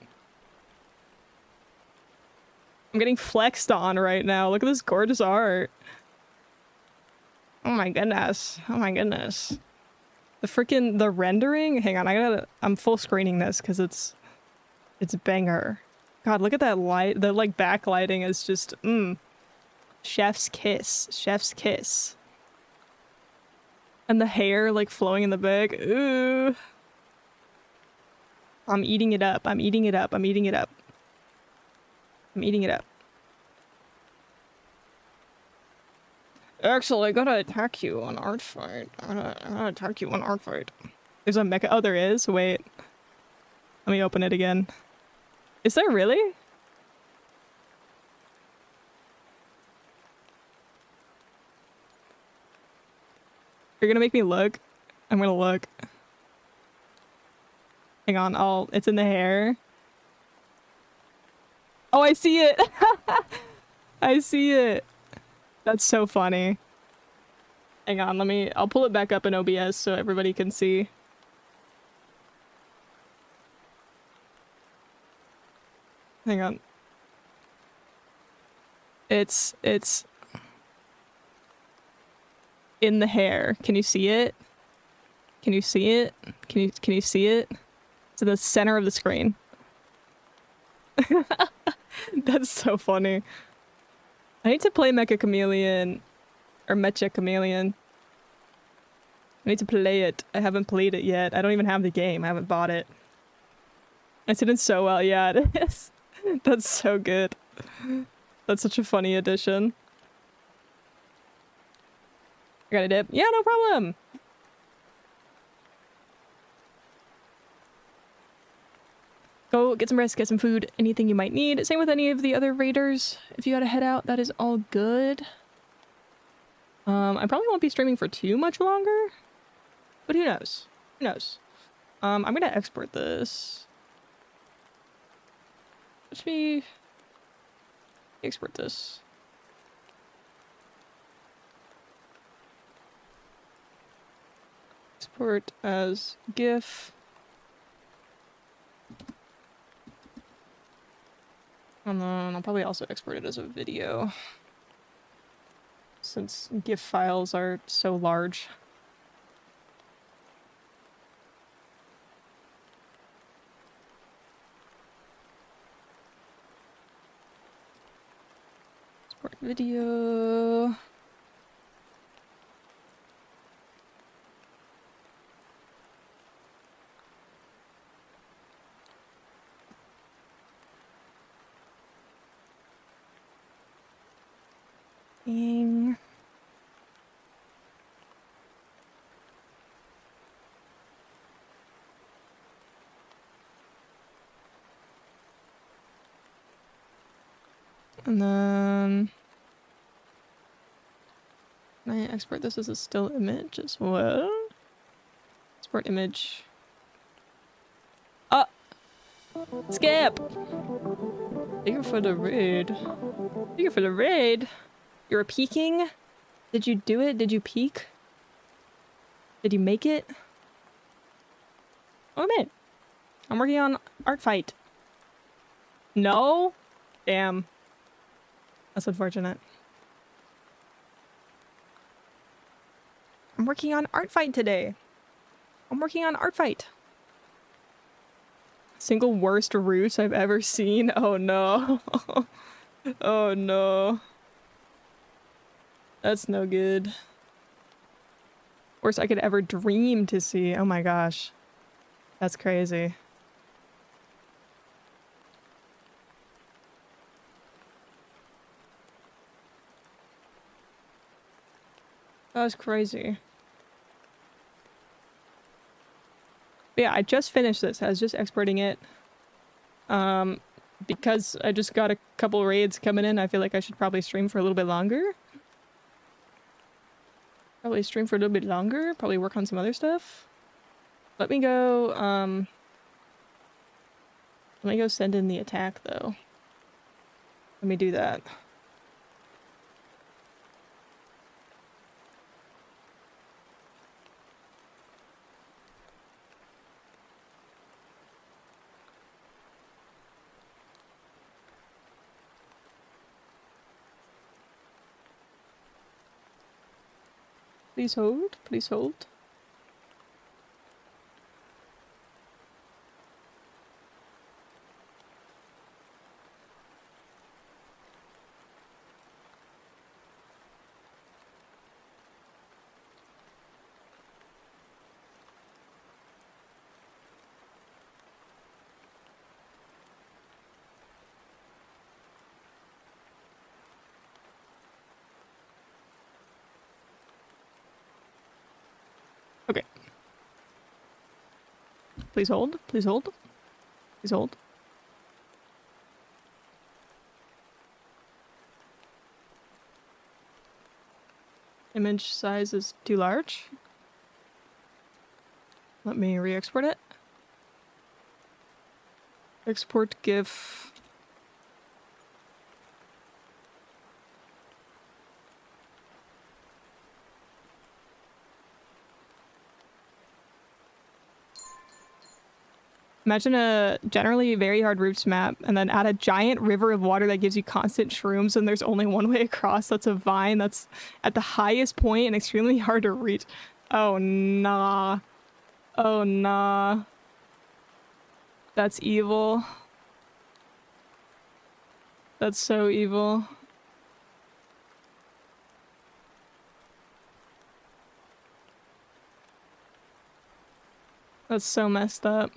I'm getting flexed on right now. Look at this gorgeous art. Oh my goodness. Oh my goodness. The rendering. Hang on, I'm full screening this because it's banger. God, look at that light. The like backlighting is just chef's kiss. Chef's kiss. And the hair like flowing in the back. Ooh. I'm eating it up. I'm eating it up. Actually, I gotta attack you on art fight. I gotta attack you on art fight. There's a mecha. Oh, there is? Wait. Let me open it again. Is there really? You're gonna make me look? I'm gonna look. Hang on, it's in the hair. Oh, I see it! I see it! That's so funny. Hang on, I'll pull it back up in OBS so everybody can see. Hang on. It's in the hair. Can you see it? Can you see it? Can you see it? It's in the center of the screen. That's so funny. I need to play Mecha Chameleon. Or Mecha Chameleon. I need to play it. I haven't played it yet. I don't even have the game. I haven't bought it. It's done so well. Yeah, it is. That's so good. That's such a funny addition. I got a dip. Yeah, no problem. Go get some rest, get some food, anything you might need. Same with any of the other raiders. If you gotta head out, that is all good. I probably won't be streaming for too much longer, but who knows? Who knows? I'm gonna export this. Let me export this. Export as GIF. And then I'll probably also export it as a video, since GIF files are so large. Export video. Dang. And then can I export this as a still image as well? Export image. Oh! Skip! Thank you for the raid. Thank you for the raid. You're peeking? Did you do it? Did you peek? Did you make it? Oh man. I'm working on art fight. No? Damn. That's unfortunate. I'm working on art fight today. I'm working on art fight. Single worst route I've ever seen. Oh no. Oh no. That's no good. Worst I could ever dream to see. Oh my gosh. That's crazy. That was crazy. But yeah, I just finished this. I was just exporting it. Because I just got a couple raids coming in, I feel like I should probably stream for a little bit longer. Probably stream for a little bit longer. Probably work on some other stuff. Let me go send in the attack though. Let me do that. Please hold, please hold. Okay. Please hold, please hold. Please hold. Image size is too large. Let me re-export it. Export GIF. Imagine a generally very hard routes map and then add a giant river of water that gives you constant shrooms and there's only one way across. That's a vine that's at the highest point and extremely hard to reach. Oh nah. Oh nah. That's evil. That's so evil. That's so messed up.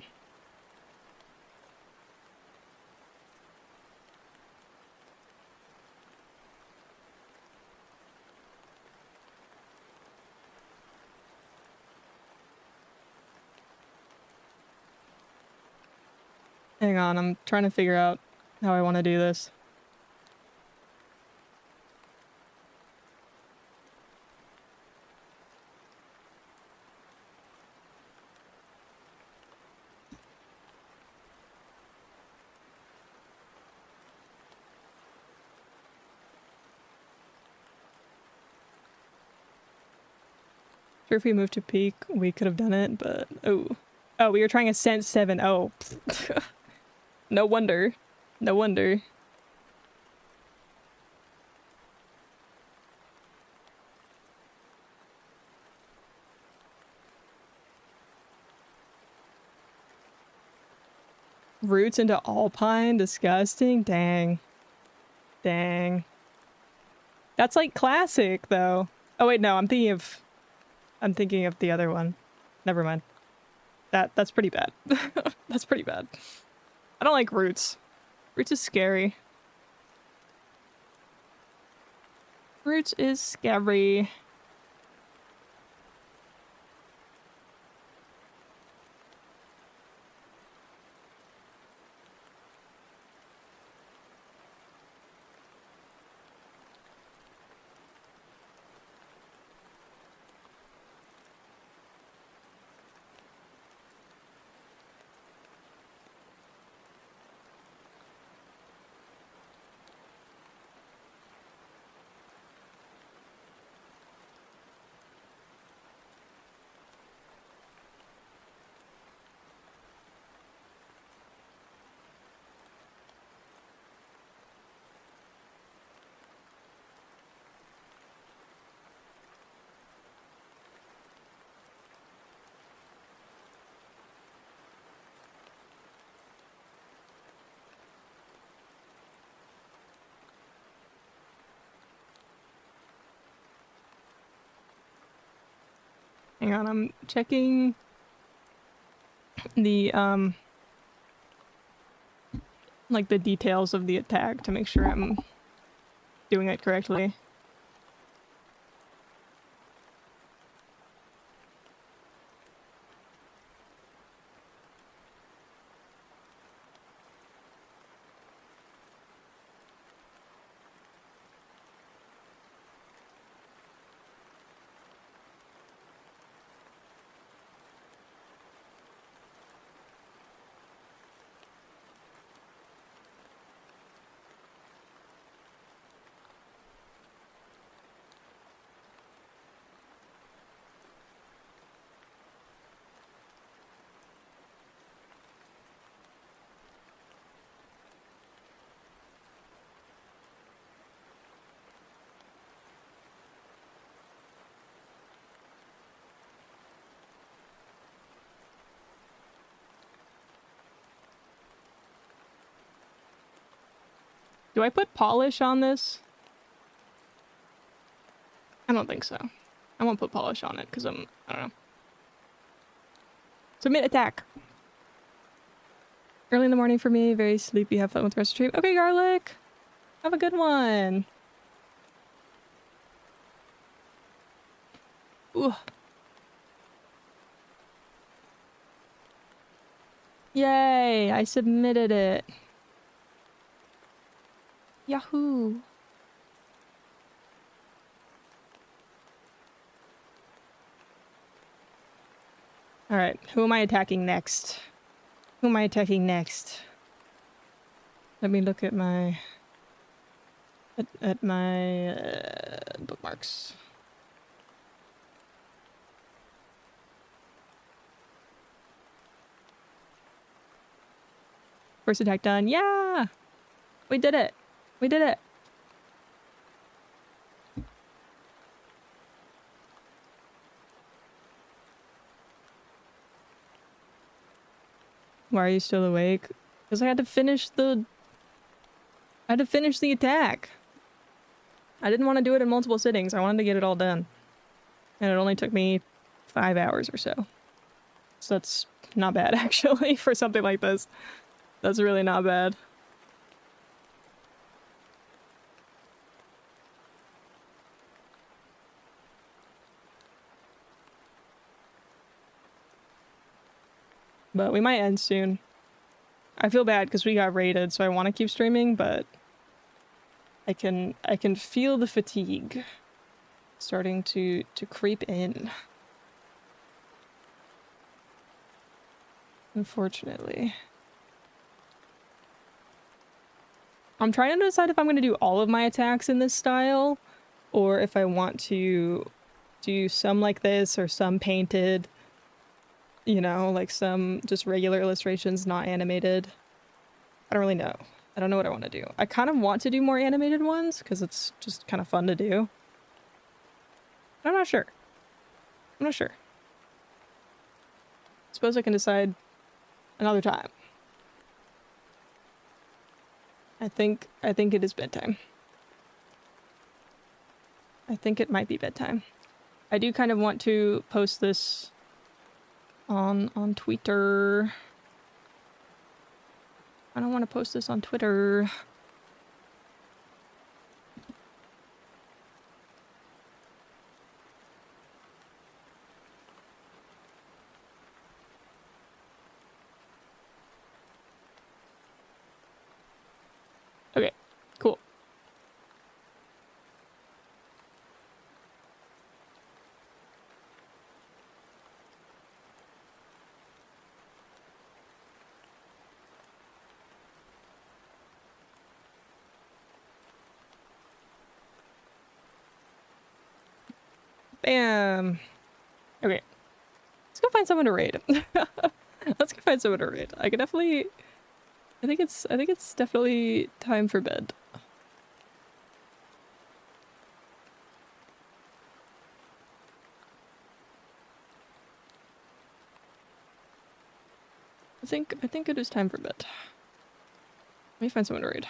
Hang on, I'm trying to figure out how I want to do this. Sure, if we moved to peak, we could have done it, but oh, we were trying Ascent 7. Oh, no wonder, no wonder. Roots into Alpine, disgusting. Dang, dang. That's like classic, though. Oh wait, no, I'm thinking of the other one. Never mind. That's pretty bad. That's pretty bad. I don't like Roots. Roots is scary. Roots is scary. Hang on, I'm checking the like the details of the attack to make sure I'm doing it correctly. Do I put polish on this? I don't think so. I won't put polish on it because I don't know. Submit attack. Early in the morning for me, very sleepy, have fun with the rest of the stream. Okay, Garlic. Have a good one. Ooh. Yay, I submitted it. Yahoo! Alright, who am I attacking next? Who am I attacking next? Let me look at my... at my... bookmarks. First attack done. Yeah! We did it! We did it! Why are you still awake? Because I had to finish the... I had to finish the attack! I didn't want to do it in multiple sittings. I wanted to get it all done. And it only took me 5 hours or so. So that's not bad, actually, for something like this. That's really not bad. But we might end soon. I feel bad because we got raided, so I want to keep streaming, but I can feel the fatigue starting to creep in. Unfortunately. I'm trying to decide if I'm going to do all of my attacks in this style, or if I want to do some like this or some painted, you know, like some just regular illustrations, not animated. I don't really know. I don't know what I want to do. I kind of want to do more animated ones because it's just kind of fun to do. I'm not sure. I'm not sure. Suppose I can decide another time. I think it is bedtime. I think it might be bedtime. I do kind of want to post this on Twitter. I don't want to post this on Twitter. Okay, cool. Bam. Okay. Let's go find someone to raid. Let's go find someone to raid. I can definitely I think it's definitely time for bed. I think it is time for bed. Let me find someone to raid.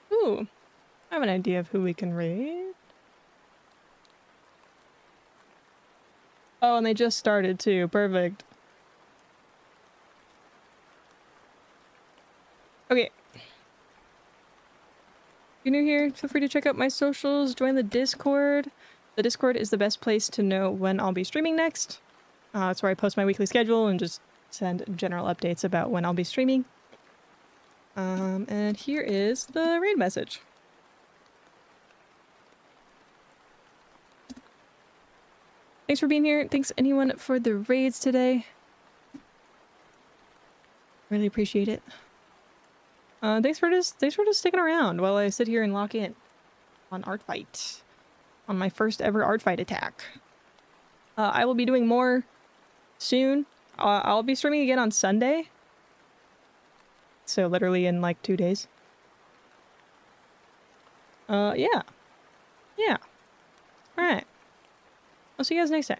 Ooh, I have an idea of who we can raid. Oh, and they just started too. Perfect. Okay. If you're new here, feel free to check out my socials, join the Discord. The Discord is the best place to know when I'll be streaming next. It's where I post my weekly schedule and just send general updates about when I'll be streaming. And here is the raid message. Thanks for being here. Thanks anyone for the raids today. Really appreciate it. Thanks for just sticking around while I sit here and lock in on Artfight. On my first ever Artfight attack. I will be doing more soon. I'll be streaming again on Sunday. So literally in like 2 days. Yeah. Yeah. Alright. I'll see you guys next time.